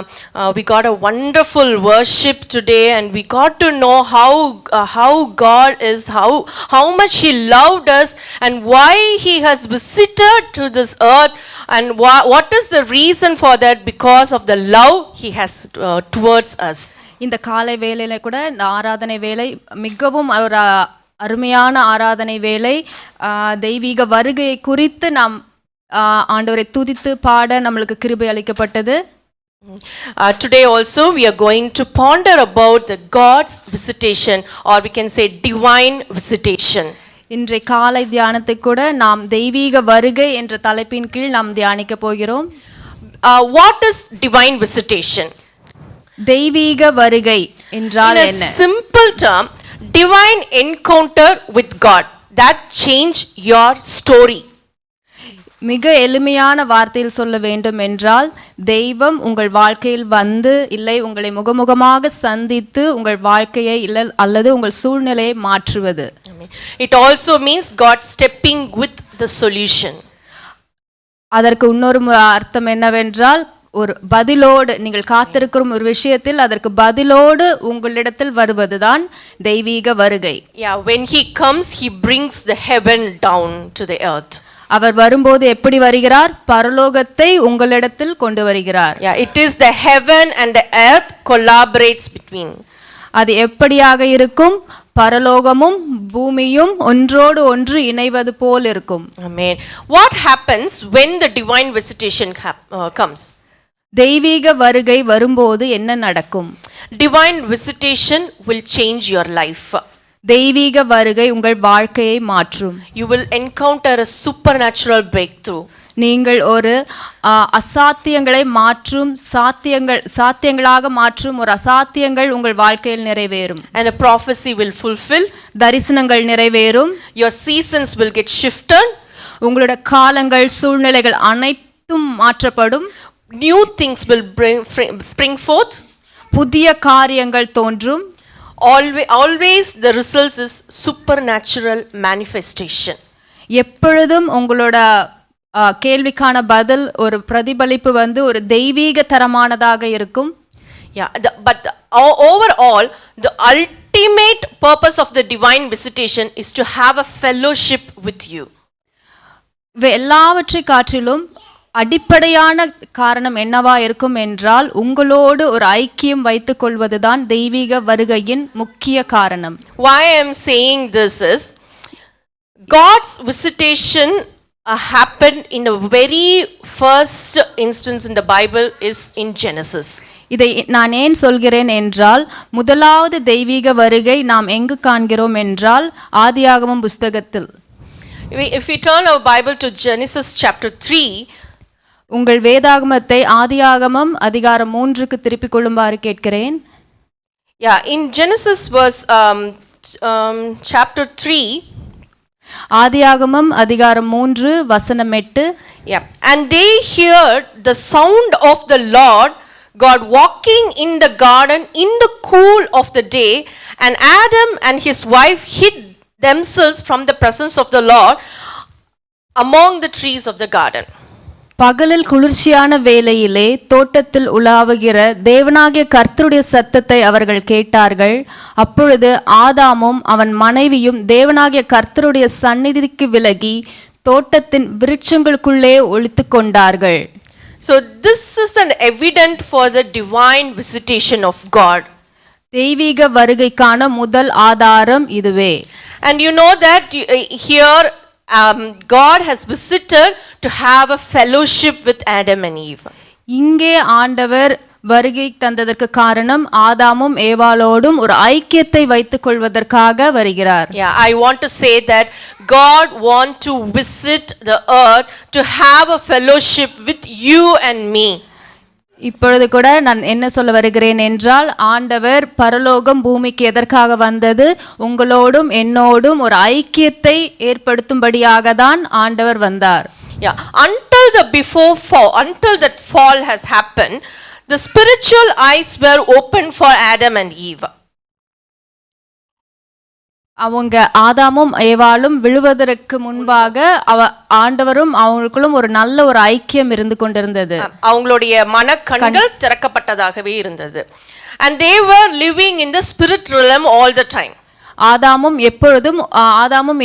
[SPEAKER 5] We got a wonderful worship today, and we got to know how God is, how much He loved us, and why He has visited to this earth, and what is the reason for that? Because of the love He has towards us.
[SPEAKER 6] இந்த காலை வேளையில கூட இந்த ஆராதனை வேளை மிகவும் ஒரு அருமையான ஆராதனை வேளை. தெய்வீக வருகையை குறித்து நாம் ஆண்டவரை துதித்து பாட நம்மளுக்கு கிருபை அளிக்கப்பட்டது.
[SPEAKER 5] Today also we are going to ponder about the God's visitation, or we can say divine visitation.
[SPEAKER 6] இன்றைய காலை தியானத்தை கூட நாம் தெய்வீக வருகை என்ற தலைப்பின் கீழ் நாம் தியானிக்க போகிறோம்.
[SPEAKER 5] What is divine visitation?
[SPEAKER 6] தெய்வீக வருகை என்றால் என்ன?
[SPEAKER 5] In a simple term, divine encounter with God that change your story.
[SPEAKER 6] மிக எளிமையான வார்த்தையில் சொல்ல வேண்டும் என்றால் தெய்வம் உங்கள் வாழ்க்கையில் வந்து இல்லை உங்களை முகமுகமாக சந்தித்து உங்கள் வாழ்க்கையை இல்லை அல்லது உங்கள் சூழ்நிலையை மாற்றுவது.
[SPEAKER 5] It also means God stepping with the solution.
[SPEAKER 6] அதற்கு இன்னொரு அர்த்தம் என்னவென்றால் ஒரு பதிலோடு நீங்கள் காத்திருக்கும் ஒரு விஷயத்தில் அதற்கு பதிலோடு உங்களிடத்தில் வருவதுதான் தெய்வீக வருகை.
[SPEAKER 5] Yeah, when He comes, He brings the heaven down to the earth.
[SPEAKER 6] அவர் வரும்போது எப்படி வருகிறார்? பரலோகத்தை உங்களிடத்தில் கொண்டு வருகிறார்.
[SPEAKER 5] Yeah, it is the heaven and the earth collaborates between.
[SPEAKER 6] அது எப்படியாக இருக்கும்? பரலோகமும் பூமியும் ஒன்றோடு ஒன்று இணைவது போல் இருக்கும்.
[SPEAKER 5] Amen. What happens when the divine visitation comes?
[SPEAKER 6] தெய்வீக வருகை வரும்போது என்ன நடக்கும்?
[SPEAKER 5] Divine visitation will change your life.
[SPEAKER 6] தெய்வீக வருகை உங்கள் வாழ்க்கையை மாற்றும்.
[SPEAKER 5] You will encounter a supernatural breakthrough.
[SPEAKER 6] நீங்கள் ஒரு அசாத்தியங்களை மாற்றும் சாத்தியங்களாக மாற்றும் ஒரு அசாத்தியங்கள் உங்கள் வாழ்க்கையில் நிறைவேறும்.
[SPEAKER 5] And a prophecy will fulfill.
[SPEAKER 6] தரிசனங்கள் நிறைவேறும்.
[SPEAKER 5] Your seasons will get shifted.
[SPEAKER 6] உங்களுடைய காலங்கள் சூழ்நிலைகள் அனைத்தும் மாற்றப்படும்.
[SPEAKER 5] New things will spring forth.
[SPEAKER 6] புதிய காரியங்கள் தோன்றும்.
[SPEAKER 5] Always the results is supernatural manifestation.
[SPEAKER 6] எப்பொழுதும் உங்களோட கேள்விக்கான பதில் ஒரு பிரதிபலிப்பு வந்து ஒரு தெய்வீக தரமானதாக இருக்கும்.
[SPEAKER 5] Yeah, but overall the ultimate purpose of the divine visitation is to have a fellowship with you.
[SPEAKER 6] எல்லாவற்றை காட்டிலும் அடிப்படையான காரணம் என்னவா இருக்கும் என்றால் உங்களோடு ஒரு ஐக்கியம் வைத்துக் கொள்வதுதான் தெய்வீக வருகையின் முக்கிய காரணம்.
[SPEAKER 5] Why I am saying this is God's visitation happened in the very first instance in the Bible is in Genesis.
[SPEAKER 6] இதை நான் ஏன் சொல்கிறேன் என்றால் முதலாவது தெய்வீக வருகை நாம் எங்கு காண்கிறோம் என்றால் ஆதியாகமம் புஸ்தகத்தில்.
[SPEAKER 5] If we turn our Bible to Genesis chapter 3,
[SPEAKER 6] உங்கள் வேதாகமத்தை ஆதியாகமம் அதிகாரம் 3க்கு திருப்பிக் கொள்ளுமாறு கேட்கிறேன்.
[SPEAKER 5] yeah, in Genesis verse chapter 3,
[SPEAKER 6] ஆதியாகமம் அதிகாரம் 3 வசனம் 8.
[SPEAKER 5] yeah, and they heard the sound of the Lord God walking in the garden in the cool of the day, and Adam and his wife hid themselves from the presence of the Lord among the trees of the garden.
[SPEAKER 6] பகலில் குளிர்ச்சியான வேளையிலே தோட்டத்தில் உலாவுகிற தேவனாகிய கர்த்தருடைய சத்தத்தை அவர்கள் கேட்டார்கள். அப்பொழுது ஆதாமும் அவன் மனைவியும் தேவனாகிய கர்த்தருடைய சந்நிதிக்கு விலகி தோட்டத்தின் விருட்சங்களுக்குள்ளே ஒளித்துக் கொண்டார்கள்.
[SPEAKER 5] So this is an evidence for the divine visitation of God.
[SPEAKER 6] தெய்வீக வருகைக்கான முதல் ஆதாரம் இதுவே.
[SPEAKER 5] And you know that here God has visited to have a fellowship with Adam and Eve.
[SPEAKER 6] இங்கே ஆண்டவர் வருகை தந்ததற்கு காரணம் ஆதாமும் ஏவாளோடும் ஒரு ஐக்கியத்தை வைத்துக் கொள்வதற்காக வருகிறார்.
[SPEAKER 5] Yeah, I want to say that God want to visit the earth to have a fellowship with you and me.
[SPEAKER 6] இப்பொழுது கூட நான் என்ன சொல்ல வருகிறேன் என்றால் ஆண்டவர் பரலோகம் பூமிக்கு எதற்காக வந்தது? உங்களோடும் என்னோடும் ஒரு ஐக்கியத்தை ஏற்படுத்தும்படியாக தான் ஆண்டவர் வந்தார்.
[SPEAKER 5] Yeah, until that fall has happened, the spiritual eyes were open for Adam and Eve.
[SPEAKER 6] அவங்க ஆதாமும் ஏவாளும் விழுவதற்கு முன்பாக ஆண்டவரும் அவங்களுக்குள்ளும் ஒரு நல்ல ஒரு ஐக்கியம் இருந்து கொண்டிருந்தது.
[SPEAKER 5] அவங்களுடைய மனக்கண்கள் திறக்கப்பட்டதாகவே இருந்தது. And they were living in the spirit realm all the time.
[SPEAKER 6] ஆதாமும்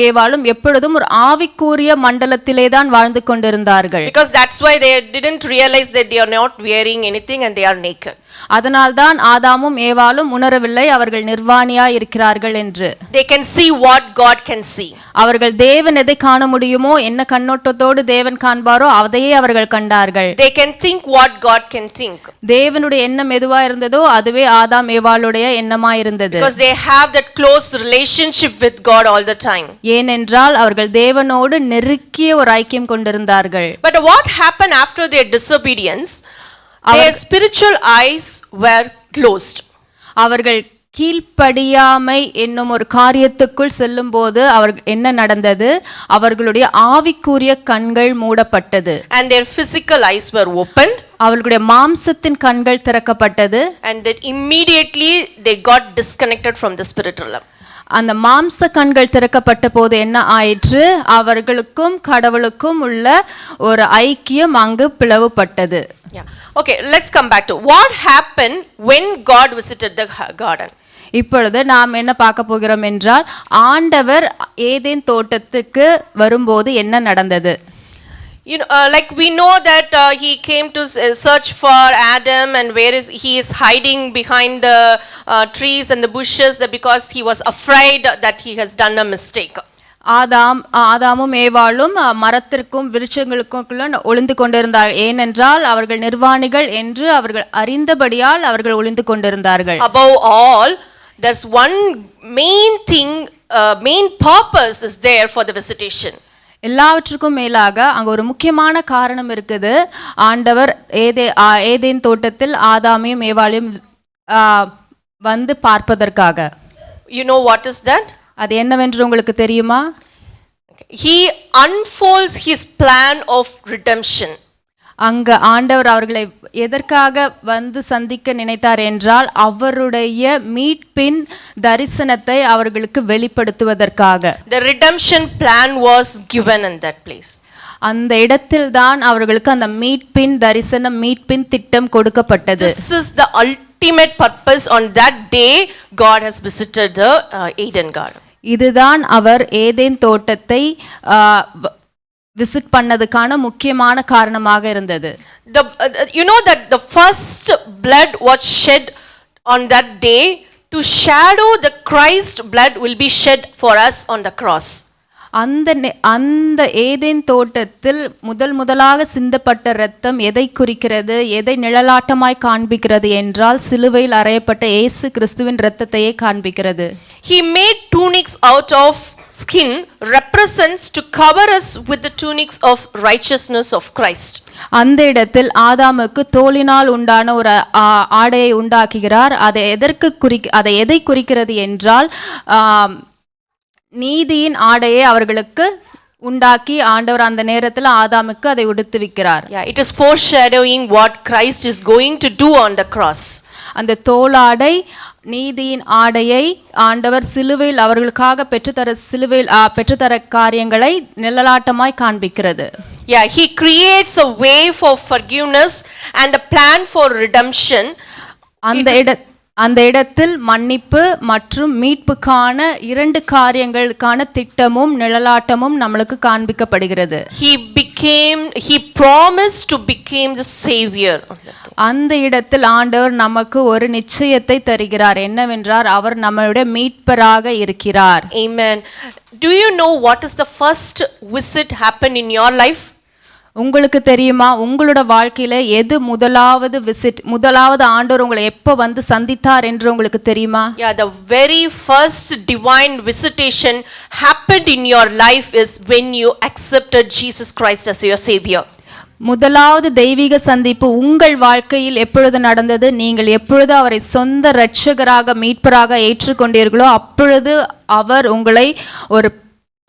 [SPEAKER 6] ஏவாளும் எப்பொழுதும் ஒரு ஆவிக்குரிய மண்டலத்திலே தான் வாழ்ந்து கொண்டிருந்தார்கள்.
[SPEAKER 5] Because that's why they didn't realize that they are not wearing anything and they are naked.
[SPEAKER 6] அதனால்தான் ஆதாமும் ஏவாளும் உணரவில்லை அவர்கள் நிர்வாணியாய் இருக்கிறார்கள் என்று.
[SPEAKER 5] They can see what God can see.
[SPEAKER 6] அவர்கள் தேவன் எதை காண முடியுமோ, என்ன கண்ணோட்டத்தோடு தேவன் காண்பாரோ அதையே அவர்கள் கண்டார்கள்.
[SPEAKER 5] They can think what God can think.
[SPEAKER 6] தேவனுடைய எண்ணம் எதுவா இருந்ததோ அதுவே ஆதாம் ஏவாளுடைய எண்ணமாய் இருந்தது.
[SPEAKER 5] Because they have that close relationship with God all the time.
[SPEAKER 6] ஏனென்றால் அவர்கள் தேவனோடு நெருக்கிய ஒரு ஐக்கியம் கொண்டிருந்தார்கள்.
[SPEAKER 5] But what happened after their disobedience? Their spiritual eyes were closed.
[SPEAKER 6] அவர்கள் கீழ்ப்படியாமை என்னும் ஒரு காரியத்துக்குள் செல்லும் போது என்ன நடந்தது? அவர்களுடைய ஆவிக்குரிய கண்கள் மூடப்பட்டது.
[SPEAKER 5] And their physical eyes were opened.
[SPEAKER 6] அவர்களுடைய மாம்சத்தின் கண்கள் திறக்கப்பட்டது.
[SPEAKER 5] And then immediately they got disconnected from the spiritual realm.
[SPEAKER 6] அந்த மாம்ச கண்கள் திறக்கப்பட்ட போது என்ன ஆயிற்று? அவர்களுக்கும் கடவுளுக்கும் உள்ள ஒரு ஐக்கியம் அங்கு பிளவுபட்டது.
[SPEAKER 5] Yeah. Okay, let's come back to what happened when God visited the garden.
[SPEAKER 6] இப்பொழுது நாம் என்ன பார்க்க போகிறோம் என்றால் ஆண்டவர் ஏதேன் தோட்டத்துக்கு வரும்போது என்ன நடந்தது?
[SPEAKER 5] You know, like we know that he came to search for Adam, and he is hiding behind the trees and the bushes because he was afraid that he has done a mistake.
[SPEAKER 6] ஆதாமும் ஏவாளும் மரத்திற்கும் விருட்சங்களுக்கும் ஒளிந்து கொண்டிருந்தார். ஏனென்றால் அவர்கள் நிர்வாணிகள் என்று அவர்கள் அறிந்தபடியால் அவர்கள் ஒளிந்து கொண்டிருந்தார்கள்.
[SPEAKER 5] Above all, there's one main thing, main purpose is there for the visitation.
[SPEAKER 6] எல்லாவற்றுக்கும் மேலாக அங்க ஒரு முக்கியமான காரணம் இருக்குது. ஆண்டவர் ஏதேன் தோட்டத்தில் ஆதாமையும் ஏவாளையும் வந்து பார்ப்பதற்காக.
[SPEAKER 5] You know what is that?
[SPEAKER 6] அது என்னவென்று உங்களுக்கு தெரியுமா?
[SPEAKER 5] He unfolds his plan of redemption.
[SPEAKER 6] அங்க ஆண்டவர் அவர்களை எதற்காக வந்து சந்திக்க நினைத்தார் என்றால் அவருடைய மீட்பின் தரிசனத்தை அவர்களுக்கு வெளிப்படுத்துவதற்காக.
[SPEAKER 5] The redemption plan was given in that place.
[SPEAKER 6] அந்த இடத்தில் தான் அவர்களுக்கு அந்த மீட்பின் தரிசனம், மீட்பின் திட்டம் கொடுக்கப்பட்டது.
[SPEAKER 5] This is the ultimate purpose. On that day God has visited the Eden garden.
[SPEAKER 6] இதுதான் அவர் ஏதேன் தோட்டத்தை விசிட் பண்ணதுக்கான முக்கியமான காரணமாக இருந்தது.
[SPEAKER 5] You know that the first blood was shed on that day to shadow the Christ blood will be shed for us on the cross.
[SPEAKER 6] அந்த Eden தோட்டத்தில் முதலாக சிந்தப்பட்ட இரத்தம் எதை குறிக்கிறது, எதை நிழலாட்டமாய் காண்பிக்கிறது என்றால் சிலுவையில் அறையப்பட்ட இயேசு கிறிஸ்துவின் இரத்தத்தையே காண்பிக்கிறது.
[SPEAKER 5] He made tunics out of skin represents to cover us with the tunics of righteousness of Christ.
[SPEAKER 6] அந்த இடத்தில் ஆதாமுக்கு தோலினால் உண்டான ஒரு ஆடையை உண்டாக்குகிறார். அதை எதை குறிக்கிறது என்றால் நீதியின் ஆடையை அவர்களுக்கு உண்டாக்கி ஆண்டவர் அந்த நேரத்தில் ஆதாமுக்கு அதை உடுத்துவிக்கிறார்.
[SPEAKER 5] Yeah, it is foreshadowing what Christ is going to do on the cross.
[SPEAKER 6] அந்த தோலாடை நீதியின் ஆடையை ஆண்டவர் சிலுவையில் அவர்களுக்காக பெற்றுத்தர காரியங்களை நிழலாட்டமாய் காண்பிக்கிறது.
[SPEAKER 5] Yeah, he creates a way for forgiveness and a plan for redemption.
[SPEAKER 6] அந்த இடத்தில் மன்னிப்பு மற்றும் மீட்புக்கான இரண்டு காரியங்களுக்கான திட்டமும் நிழலாட்டமும் நம்மளுக்கு காண்பிக்கப்படுகிறது.
[SPEAKER 5] He promised to become the savior.
[SPEAKER 6] அந்த இடத்தில் ஆண்டவர் நமக்கு ஒரு நிச்சயத்தை தருகிறார். என்னவென்றால் அவர் நம்மளுடைய மீட்பராக இருக்கிறார்.
[SPEAKER 5] Amen. Do you know what is the first visit happened in your life?
[SPEAKER 6] உங்களுக்கு தெரியுமா உங்களோட வாழ்க்கையில எது முதலாவது ஆண்டவர் உங்களை எப்ப வந்து சந்தித்தார் என்று உங்களுக்கு தெரியுமா?
[SPEAKER 5] Yeah, the very first divine visitation happened in your life is when you accepted Jesus Christ as your savior.
[SPEAKER 6] முதலாவது தெய்வீக சந்திப்பு உங்கள் வாழ்க்கையில் எப்பொழுது நடந்தது? நீங்கள் எப்பொழுது அவரை சொந்த இரட்சகராக மீட்பராக ஏற்றுக்கொண்டீர்களோ அப்பொழுது அவர் உங்களை ஒரு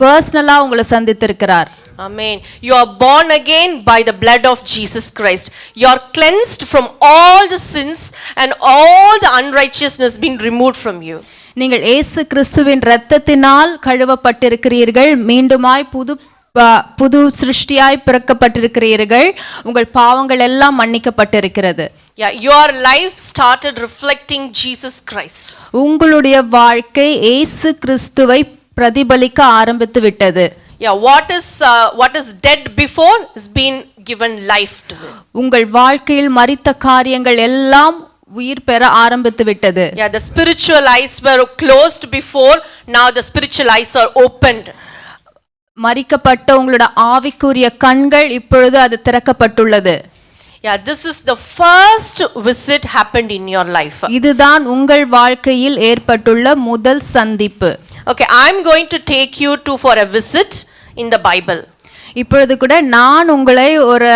[SPEAKER 6] பர்சனலா உங்களை சந்தித்திருக்கிறார்.
[SPEAKER 5] Amen. You are born again by the blood of Jesus Christ. You are cleansed from all the sins and all the unrighteousness been removed from you.
[SPEAKER 6] நீங்கள் இயேசு கிறிஸ்துவின் இரத்தத்தினால் கழுவப்பட்டிருக்கிறீர்கள். மீண்டுமாய் புது சிருஷ்டியாய் பிறக்கப்பட்டிருக்கிறீர்கள். உங்கள் பாவங்கள் எல்லாம் மன்னிக்கப்பட்டிருக்கிறது.
[SPEAKER 5] Yeah, your life started reflecting Jesus Christ.
[SPEAKER 6] உங்களுடைய வாழ்க்கை இயேசு கிறிஸ்துவை பிரதிபலிக்க ஆரம்பித்து விட்டது.
[SPEAKER 5] Yeah, what is dead before is been given life to it.
[SPEAKER 6] உங்கள் வாழ்க்கையில் மரித்த காரியங்கள் எல்லாம் உயிர் பெற ஆரம்பித்து விட்டது.
[SPEAKER 5] Yeah, the spiritual eyes were closed before, now the spiritual eyes are opened.
[SPEAKER 6] மரிக்கப்பட்ட உங்களுடைய ஆவிக்குரிய கண்கள் இப்பொழுது அது திறக்கப்பட்டுள்ளது.
[SPEAKER 5] Yeah, this is the first visit happened in your life.
[SPEAKER 6] இதுதான் உங்கள் வாழ்க்கையில் ஏற்பட்டுள்ள முதல் சந்திப்பு.
[SPEAKER 5] Okay, I'm going to take you for a visit in the Bible.
[SPEAKER 6] இப்பொழுது கூட நான் உங்களை ஒரு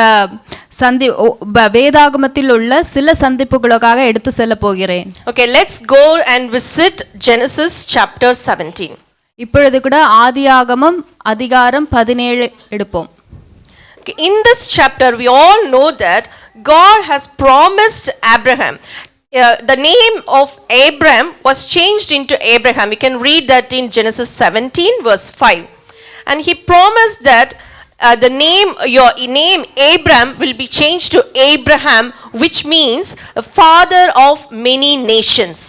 [SPEAKER 6] வேதாகமத்தில் உள்ள சில சந்திப்புகளுக்காக எடுத்து செல்ல போகிறேன்.
[SPEAKER 5] Okay, let's go and visit Genesis chapter 17.
[SPEAKER 6] இப்பொழுது கூட ஆதியாகமம் அதிகாரம் 17 எடுப்போம்.
[SPEAKER 5] Okay, in this chapter we all know that God has promised Abraham. The name of Abram was changed into Abraham. We can read that in Genesis 17 verse 5. And he promised that your name Abram will be changed to Abraham, which means father of many nations.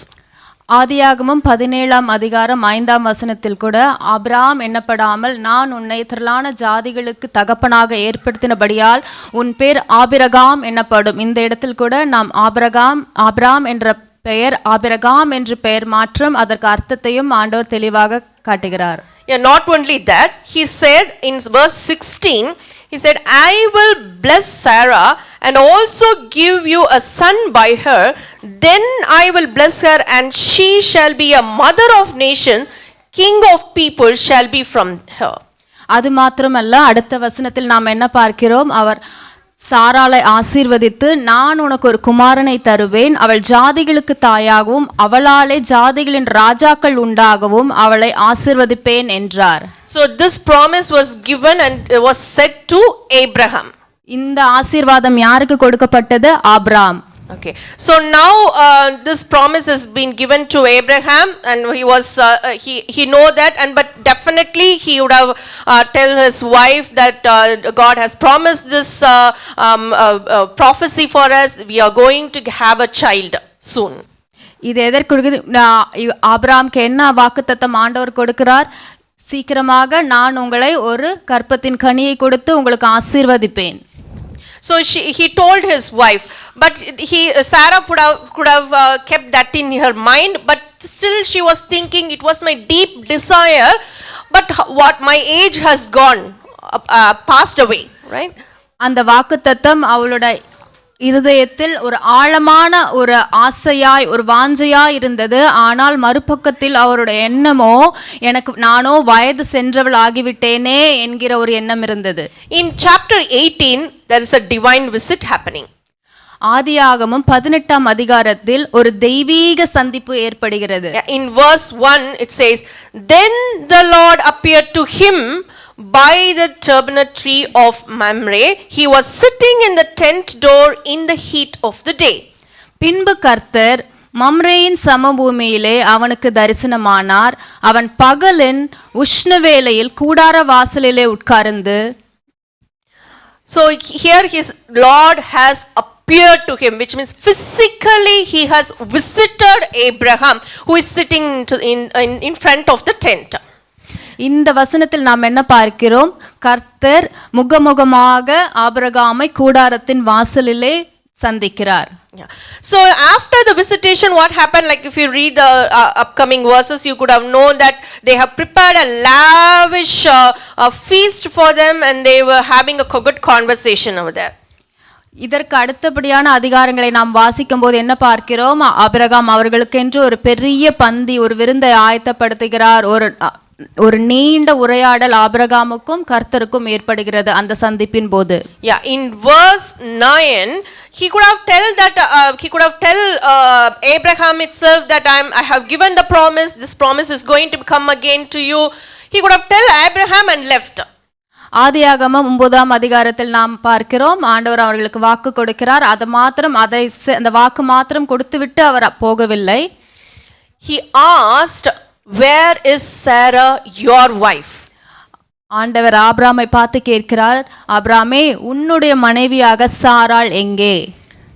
[SPEAKER 6] ஆதியாகமம் 17ஆம் அதிகாரம் 5ஆம் வசனத்தில் கூட Abraham என்னப்படாமல் நான் உன்னை திரளான ஜாதிகளுக்கு தகப்பனாக ஏற்படுத்தினபடியால் உன் பேர் ஆபிரகாம் என்னப்படும். இந்த இடத்தில் கூட நாம் ஆபிரகாம் என்ற பெயர் ஆபிரகாம் என்று பெயர் மாற்றம் அதற்கு அர்த்தத்தையும் ஆண்டவர் தெளிவாக காட்டுகிறார்.
[SPEAKER 5] Yeah, not only that, he said in verse 16, he said, I will bless Sarah and also give you a son by her. Then I will bless her and she shall be a mother of nations. King of people shall be from her.
[SPEAKER 6] அது மாத்திரமல்ல, அடுத்த வசனத்தில் நாம் என்ன பார்க்கிறோம்? அவர் சாராளை ஆசீர்வதித்து நான் உனக்கு ஒரு குமாரனை தருவேன், அவள் ஜாதிகளுக்கு தாயாகவும் அவளாலே ஜாதிகளின் ராஜாக்கள் உண்டாகவும் அவளை ஆசீர்வதிப்பேன் என்றார்.
[SPEAKER 5] So this promise was given and was said to Abraham.
[SPEAKER 6] இந்த ஆசீர்வாதம் யாருக்கு கொடுக்கப்பட்டது? Abraham.
[SPEAKER 5] Okay, so now this promise has been given to Abraham, and he know that, but definitely he would have tell his wife that God has promised this prophecy for us. We are going to have a child soon.
[SPEAKER 6] இது எதற்கு ஆபிரகாமுக்கு என்ன வாக்குத்தத்தம் ஆண்டவர் கொடுக்கிறார்? சீக்கிரமாக நான் உங்களை ஒரு கற்பத்தின் கனியை கொடுத்து உங்களுக்கு ஆசீர்வதிப்பேன்.
[SPEAKER 5] So he told his wife, but Sarah could have kept that in her mind, but still she was thinking it was my deep desire, but what my age has gone, passed away, right?
[SPEAKER 6] அந்த வாக்குத்தத்தம் அவளோட இருதயத்தில் ஒரு ஆழமான ஒரு ஆசையாய் ஒரு வாஞ்சையாய் இருந்தது. ஆனால் மறுபக்கத்தில் அவருடைய எண்ணமோ நானோ வயது சென்றவள் ஆகிவிட்டேனே என்கிற ஒரு எண்ணம் இருந்தது.
[SPEAKER 5] In chapter 18 there is a divine visit happening.
[SPEAKER 6] ஆதியாகமம் 18ஆம் அதிகாரத்தில் ஒரு தெய்வீக சந்திப்பு ஏற்படுகிறது.
[SPEAKER 5] In verse 1 it says, then the Lord appeared to him by the terebinth tree of Mamre. He was sitting in the tent door in the heat of the day.
[SPEAKER 6] பின்பு கர்த்தர் மம்ரேயின் சமபூமியிலே அவனுக்கு தரிசனமானார். அவன் பகலின் உஷ்ணவேளையில் கூடார வாசலிலே உட்கார்ந்து.
[SPEAKER 5] So here his Lord has appeared to him, which means physically he has visited Abraham, who is sitting in front of the tent.
[SPEAKER 6] இந்த வசனத்தில் நாம் என்ன பார்க்கிறோம்? கர்த்தர் முகமுகமாக ஆபிரகாமை கூடாரத்தின் வாசலிலே சந்திக்கிறார்.
[SPEAKER 5] So after the visitation, what happened? Like if you read the upcoming verses, you could have known that they have prepared a lavish feast for them, and they were having a good conversation over there.
[SPEAKER 6] இதற்கு அடுத்தபடியான அதிகாரங்களை நாம் வாசிக்கும் போது என்ன பார்க்கிறோம்? Abraham அவர்களுக்கென்று ஒரு பெரிய பந்தி, ஒரு விருந்தை ஆயத்தப்படுத்துகிறார். ஒரு நீண்ட உரையாடல் ஆபிரகாமுக்கும் கர்த்தருக்கும் ஏற்படுகிறது அந்த சந்திப்பின் போது.
[SPEAKER 5] In verse 9 he could have tell Abraham itself that I have given the promise, this promise is going to come again to you. He could have tell Abraham and left.
[SPEAKER 6] ஆதியாகமம் 9ஆம் அதிகாரத்தில் நாம் பார்க்கிறோம், ஆண்டவர் அவர்களுக்கு வாக்கு கொடுக்கிறார். அந்த வாக்கு மாத்திரம் கொடுத்துவிட்டு அவர் போகவில்லை.
[SPEAKER 5] He asked, where is Sarah your wife?
[SPEAKER 6] ஆண்டவர் ஆபிரகாமை பார்த்து கேட்கிறார், ஆபிரகாமே உன்னுடைய மனைவியாக சாராள் எங்கே?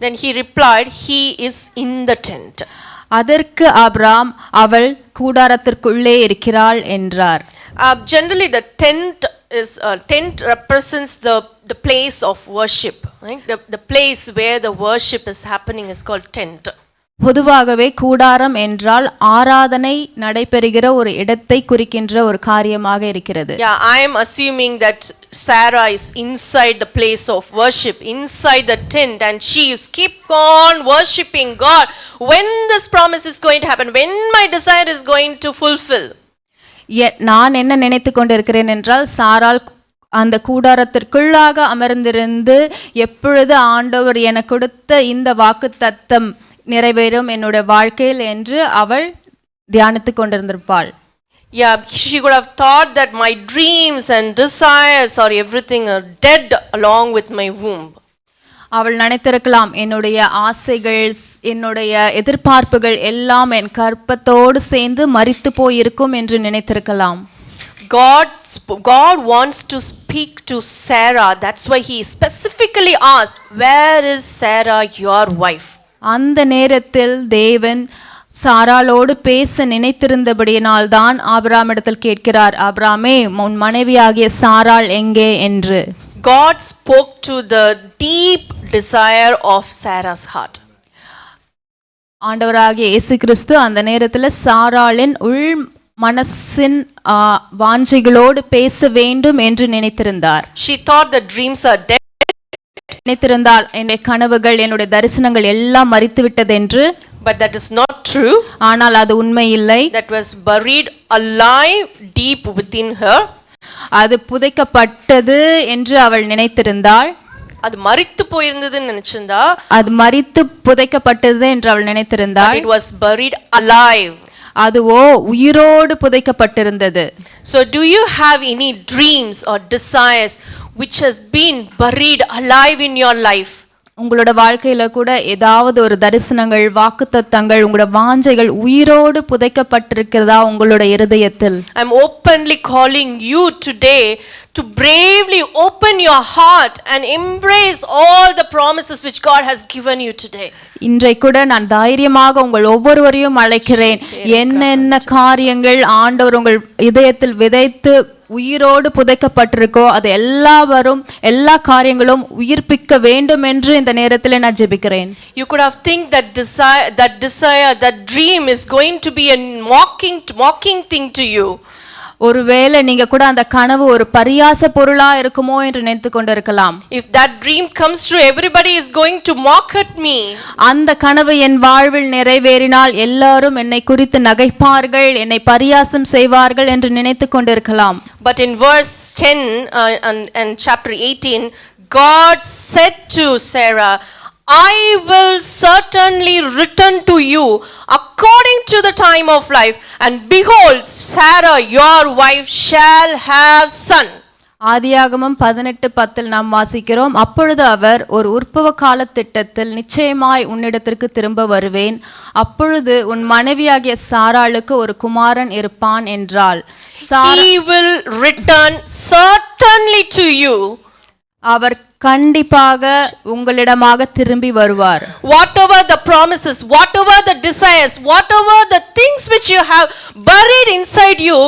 [SPEAKER 5] Then he replied, he is in the tent.
[SPEAKER 6] அதற்கு ஆபிரகாம் அவள் கூடாரத்திற்குள்ளே இருக்கிறாள் என்றார்.
[SPEAKER 5] Generally the tent represents the place of worship, right? The place where the worship is happening is called tent.
[SPEAKER 6] பொதுவாகவே கூடாரம் என்றால் ஆராதனை நடைபெறுகிற ஒரு இடத்தை குறிக்கின்ற ஒரு காரியமாக இருக்கிறது.
[SPEAKER 5] I am assuming that Sarah is inside the place of worship, inside the tent, and she is keep on worshiping God. When this promise is going to happen, when my desire is going to fulfill.
[SPEAKER 6] நான் என்ன நினைத்து கொண்டிருக்கிறேன் என்றால், சாராள் அந்த கூடாரத்திற்குள்ளாக அமர்ந்திருந்து எப்பொழுது ஆண்டவர் எனக்கு கொடுத்த இந்த வாக்குத்தத்தம் நிறைவேறும் என்னுடைய வாழ்க்கையில் என்று அவள் தியானித்துக் கொண்டிருந்திருப்பாள்.
[SPEAKER 5] She could have thought that my dreams and desires or everything are dead along with my womb.
[SPEAKER 6] அவள் நினைத்திருக்கலாம், என்னுடைய ஆசைகள், என்னுடைய எதிர்பார்ப்புகள் எல்லாம் என் கற்பத்தோடு சேர்ந்து மரித்து போயிருக்கும் என்று நினைத்திருக்கலாம்.
[SPEAKER 5] God wants to speak to Sarah. That's why he specifically asked, where is Sarah your wife?
[SPEAKER 6] அந்த நேரத்தில் தேவன் சாராளோடு பேச நினைத்திருந்தபடியினால் தான் ஆபிரகாமிடத்தில் கேட்கிறார், ஆபிரகாமே உன் மனைவியாகிய சாராள் எங்கே என்று.
[SPEAKER 5] God spoke to the deep desire of Sarah's heart.
[SPEAKER 6] ஆண்டவராகிய இயேசு கிறிஸ்து அந்த நேரத்தில் சாராளின் உள் மனசின் வாஞ்சைகளோடு பேச வேண்டும் என்று நினைத்திருந்தார்.
[SPEAKER 5] She thought the dreams are dead.
[SPEAKER 6] நினைத்திருந்தால் என்னுடைய கனவுகள், என்னுடைய தரிசனங்கள் எல்லாம் மரித்து விட்டது என்று.
[SPEAKER 5] But that is not true.
[SPEAKER 6] ஆனால் அது உண்மை இல்லை.
[SPEAKER 5] That was buried alive deep within her.
[SPEAKER 6] அது புதைக்கப்பட்டது என்று அவள் நினைத்திருந்தாள்.
[SPEAKER 5] அது மரித்து போயிருந்ததுன்னு நினைச்சிருந்தா.
[SPEAKER 6] அது மரித்து புதைக்கப்பட்டது என்று அவள் நினைத்திருந்தாள்.
[SPEAKER 5] It was buried alive.
[SPEAKER 6] அதுவோ உயிரோடு புதைக்கப்பட்டிருந்தது.
[SPEAKER 5] So do you have any dreams or desires which has been buried alive in your life?
[SPEAKER 6] உங்களோட வாழ்க்கையில கூட ஏதாவது ஒரு தரிசனங்கள், வாக்குத்தத்தங்கள், உங்களோட வாஞ்சைகள் உயிரோடு புதைக்கப்பட்டிருக்கிறதா உங்களோட இருதயத்தில்?
[SPEAKER 5] I'm openly calling you today to bravely open your heart and embrace all the promises which God has given you today.
[SPEAKER 6] இன்றைக்கு கூட நான் தைரியமாக உங்கள் ஒவ்வொருவரையும் அழைக்கிறேன். என்னென்ன காரியங்கள் ஆண்டவர் உங்கள் இதயத்தில் விதைத்து உயிரோடு புதைக்கப்பட்டிருக்கோ அது எல்லா காரியங்களும் உயிர்ப்பிக்க வேண்டும் என்று இந்த நேரத்தில் நான் ஜெபிக்கிறேன்.
[SPEAKER 5] You could have think that desire, that dream is going to be a mocking thing to you.
[SPEAKER 6] ஒருவேளை நீங்க கூட அந்த கனவு ஒரு பரியாச பொருளா இருக்குமோ என்று நினைத்து கொண்டிருக்கலாம்.
[SPEAKER 5] If that dream comes true, everybody is going to mock at me.
[SPEAKER 6] அந்த கனவு என் வாழ்வில் நிறைவேறினால் எல்லாரும் என்னை குறித்து நகைப்பார்கள், என்னை பரியாசம் செய்வார்கள் என்று நினைத்து கொண்டிருக்கலாம்.
[SPEAKER 5] But in verse 10 and chapter 18, God said to Sarah, I will certainly return to you according to the time of life, and behold, Sarah your wife shall have son.
[SPEAKER 6] ஆதியாகமம் 18:10 நாம் வாசிக்கிறோம். அப்பொழுது அவர், ஒரு உற்பவ கால திட்டத்தில் நிச்சயமாய் உன்னிடத்திற்கு திரும்ப வருவேன், அப்பொழுது உன் மனைவியாகிய சாராளுக்கு ஒரு குமாரன் இருப்பான் என்றாள்.
[SPEAKER 5] He will return certainly to you.
[SPEAKER 6] அவர் கண்டிப்பாக உங்களிடமாக திரும்பி வருவார்.
[SPEAKER 5] Whatever the promises, whatever the desires, whatever the things which you have buried inside you,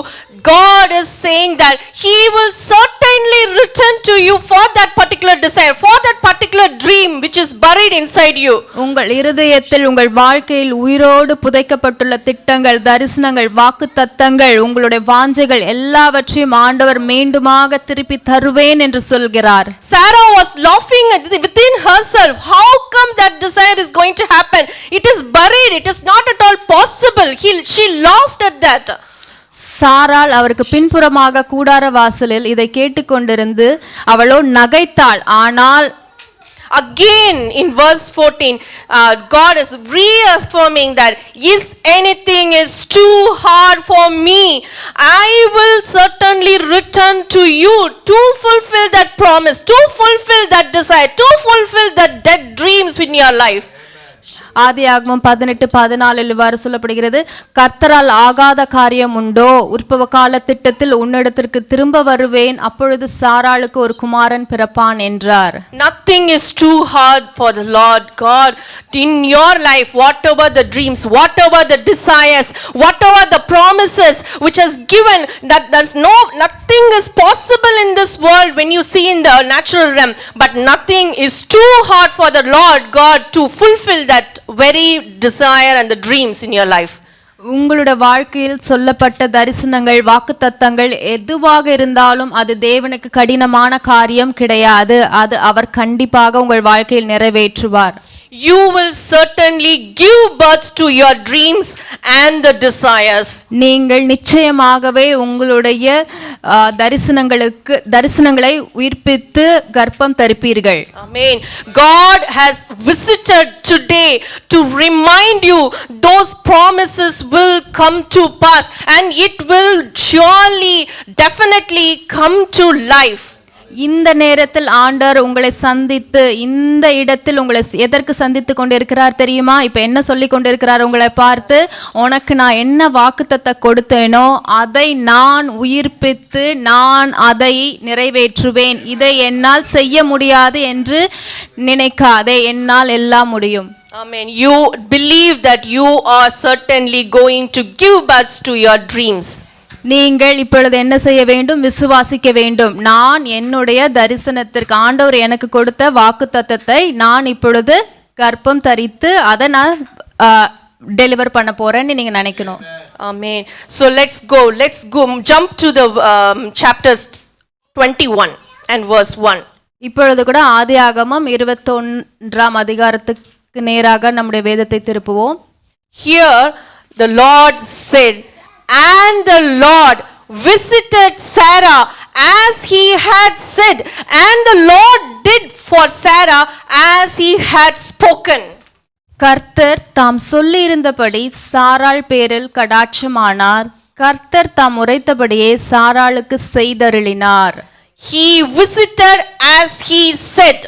[SPEAKER 5] God is saying that He will certainly return to you for that particular desire, for that particular dream which is buried inside you.
[SPEAKER 6] உங்கள் இருதயத்தில், உங்கள் வாழ்க்கையில் உயிரோடு புதைக்கப்பட்டுள்ள திட்டங்கள், தரிசனங்கள், வாக்குத்தத்தங்கள், உங்களுடைய வாஞ்சைகள் எல்லாவற்றையும் ஆண்டவர் மீண்டுமாக திருப்பி தருவேன் என்று சொல்கிறார்.
[SPEAKER 5] Sarah was laughing within herself. How come that desire is going to happen? It is buried. It is not at all possible. She laughed at that.
[SPEAKER 6] சாராள் அவருக்கு பின்புறமாக கூடார வாசலில் இதை கேட்டுக்கொண்டிருந்து அவளோ நகைத்தாள். ஆனால்
[SPEAKER 5] again in verse 14, God is reaffirming that is anything is too hard for me, I will certainly return to you to fulfill that promise, to fulfill that desire, to fulfill that dead dreams in your life.
[SPEAKER 6] ஆதியாகமம் 18:14 இவ்வாறு சொல்லப்படுகிறது, கர்த்தரால் ஆகாத காரியம் உண்டோ, உற்பவ கால திட்டத்தில் உன்னிடத்திற்கு திரும்ப வருவேன், அப்பொழுது சாராளுக்கு ஒரு குமாரன் பிறப்பான் என்றார்.
[SPEAKER 5] Nothing is too hard for the Lord God in your life. Whatever the dreams, whatever the desires, whatever the promises which has given, that there's nothing is possible in this world when you see in the natural realm, but nothing is too hard for the Lord God to fulfill that very desire and the dreams in your life.
[SPEAKER 6] உங்களுடைய வாழ்க்கையில் சொல்லப்பட்ட தரிசனங்கள், வாக்குத்தத்தங்கள் எதுவாக இருந்தாலும் அது தேவனுக்கு கடினமான காரியம் கிடையாது. அது அவர் கண்டிப்பாக உங்கள் வாழ்க்கையில் நிறைவேற்றுவார்.
[SPEAKER 5] You will certainly give birth to your dreams and the desires.
[SPEAKER 6] நீங்கள் நிச்சயமாகவே உங்களுடைய தரிசனங்களை உயிர்ப்பித்து கர்ப்பம் தரிப்பீர்கள்.
[SPEAKER 5] Amen. God has visited today to remind you those promises will come to pass, and it will surely, definitely come to life.
[SPEAKER 6] இந்த நேரத்தில் ஆண்டவர் உங்களை சந்தித்து, இந்த இடத்தில் உங்களை எதற்கு சந்தித்து கொண்டிருக்கிறார் தெரியுமா? இப்ப என்ன சொல்லி கொண்டிருக்கிறார் உங்களை பார்த்து? உனக்கு நான் என்ன வாக்குத்தத்தை கொடுத்தேனோ அதை நான் உயிர்ப்பித்து நான் அதை நிறைவேற்றுவேன். இதை என்னால் செய்ய முடியாது என்று நினைக்காதே, என்னால் எல்லாம் முடியும்.
[SPEAKER 5] Amen. You believe that you are certainly going to give birth to your dreams.
[SPEAKER 6] நீங்கள் இப்பொழுது என்ன செய்ய வேண்டும்? விசுவாசிக்க வேண்டும். நான் என்னுடைய தரிசனத்திற்கு, ஆண்டவர் எனக்கு கொடுத்த வாக்குத்தத்தத்தை நான் இப்பொழுது கர்ப்பம் தரித்து அதை நான் டெலிவர் பண்ண போறேன்னு நீங்க நினைக்கணும்.
[SPEAKER 5] Amen. So let's go jump to the chapters 21 and verse 1.
[SPEAKER 6] இப்பொழுது கூட ஆதியாகமம் 21ஆம் அதிகாரத்துக்கு நேராக நம்முடைய வேதத்தை திருப்புவோம்.
[SPEAKER 5] Here the Lord said, and the Lord visited Sarah as he had said, and the Lord did for Sarah as he had spoken.
[SPEAKER 6] கர்த்தர் தாம் சொல்லி இருந்தபடி சாராள் பேரில் கடாட்சமானார். கர்த்தர் தாம் உரைத்தபடியே சாராளுக்கு செய்தருளினார்.
[SPEAKER 5] He visited as he said.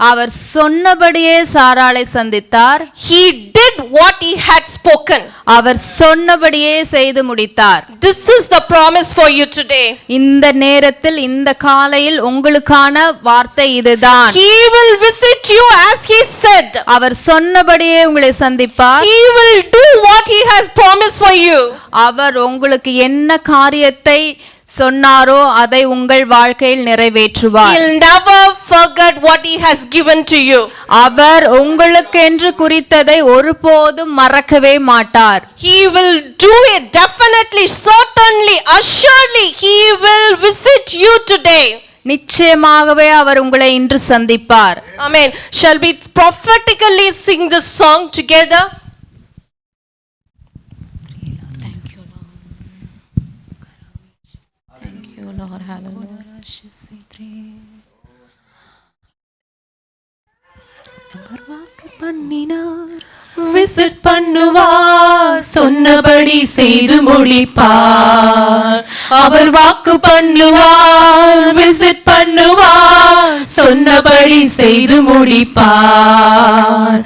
[SPEAKER 6] அவர் சொன்னபடியே சாராளை சந்தித்தார்.
[SPEAKER 5] He did what he had spoken.
[SPEAKER 6] அவர் சொன்னபடியே செய்து முடித்தார்.
[SPEAKER 5] This is the promise for you today.
[SPEAKER 6] இந்த நேரத்தில் இந்த காலையில் உங்களுக்கான வார்த்தை இதுதான்.
[SPEAKER 5] He will visit you as he said.
[SPEAKER 6] அவர் சொன்னபடியே உங்களை சந்திப்பார்.
[SPEAKER 5] He will do what he has promised for you.
[SPEAKER 6] அவர் உங்களுக்கு என்ன காரியத்தை சொன்னாரோ அதை உங்கள் வாழ்க்கையில் நிறைவேற்றுவார்.
[SPEAKER 5] He'll never forget what he has given to you.
[SPEAKER 6] அவர் உங்களுக்கென்று குறித்ததை ஒருபோதும் மறக்கவே மாட்டார்.
[SPEAKER 5] He will do it definitely, certainly, assuredly. He will visit you today.
[SPEAKER 6] நிச்சயமாகவே அவர் உங்களை இன்று சந்திப்பார்.
[SPEAKER 5] Amen. Shall we prophetically sing this song together?
[SPEAKER 4] Lord, hallelujah.
[SPEAKER 3] Visit பண்ணுவார், சொன்னபடி செய்து முடிப்பார். அவர் வாக்கு பண்ணுவார், விசிட் பண்ணுவார், சொன்னபடி செய்து முடிப்பார்.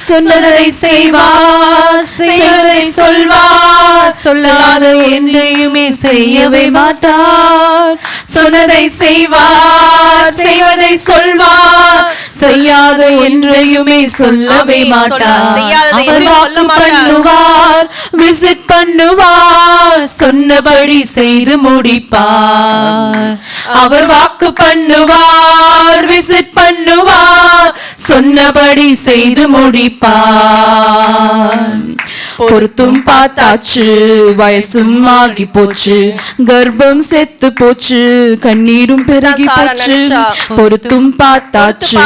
[SPEAKER 3] சொன்னதை செய்வார், செய்வதை சொல்வார், சொல்லாத எதையுமே செய்யவே மாட்டார். சொன்னதை செய்வார், செய்வதை சொல்வார், செய்யாத ஒன்றையுமே சொல்லவே மாட்டார். அவர் வாக்கு பண்ணுவார், விசிட் பண்ணுவார், சொன்னபடி செய்து முடிப்பார். அவர் வாக்கு பண்ணுவார், விசிட் பண்ணுவார், சொன்னபடி செய்து முடிப்பார். பொருத்தும் பார்த்தாச்சு, வயசும் ஆகி போச்சு, கர்ப்பம் செத்து போச்சு, கண்ணீரும் பெருகி போச்சு. பொருத்தும் பார்த்தாச்சு,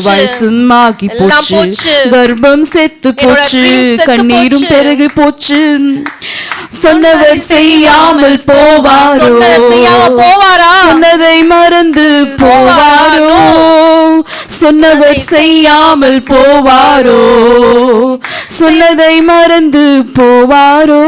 [SPEAKER 3] வயசும் ஆகி போச்சு, கர்ப்பம் செத்து போச்சு, கண்ணீரும் பெருகி போச்சு. சொன்னவர் செய்யாமல் போவாரோ? சொன்னதை மறந்து போவாரோ? சொன்னவர் செய்யாமல் போவாரோ? சொன்னதை மறந்து போவாரோ?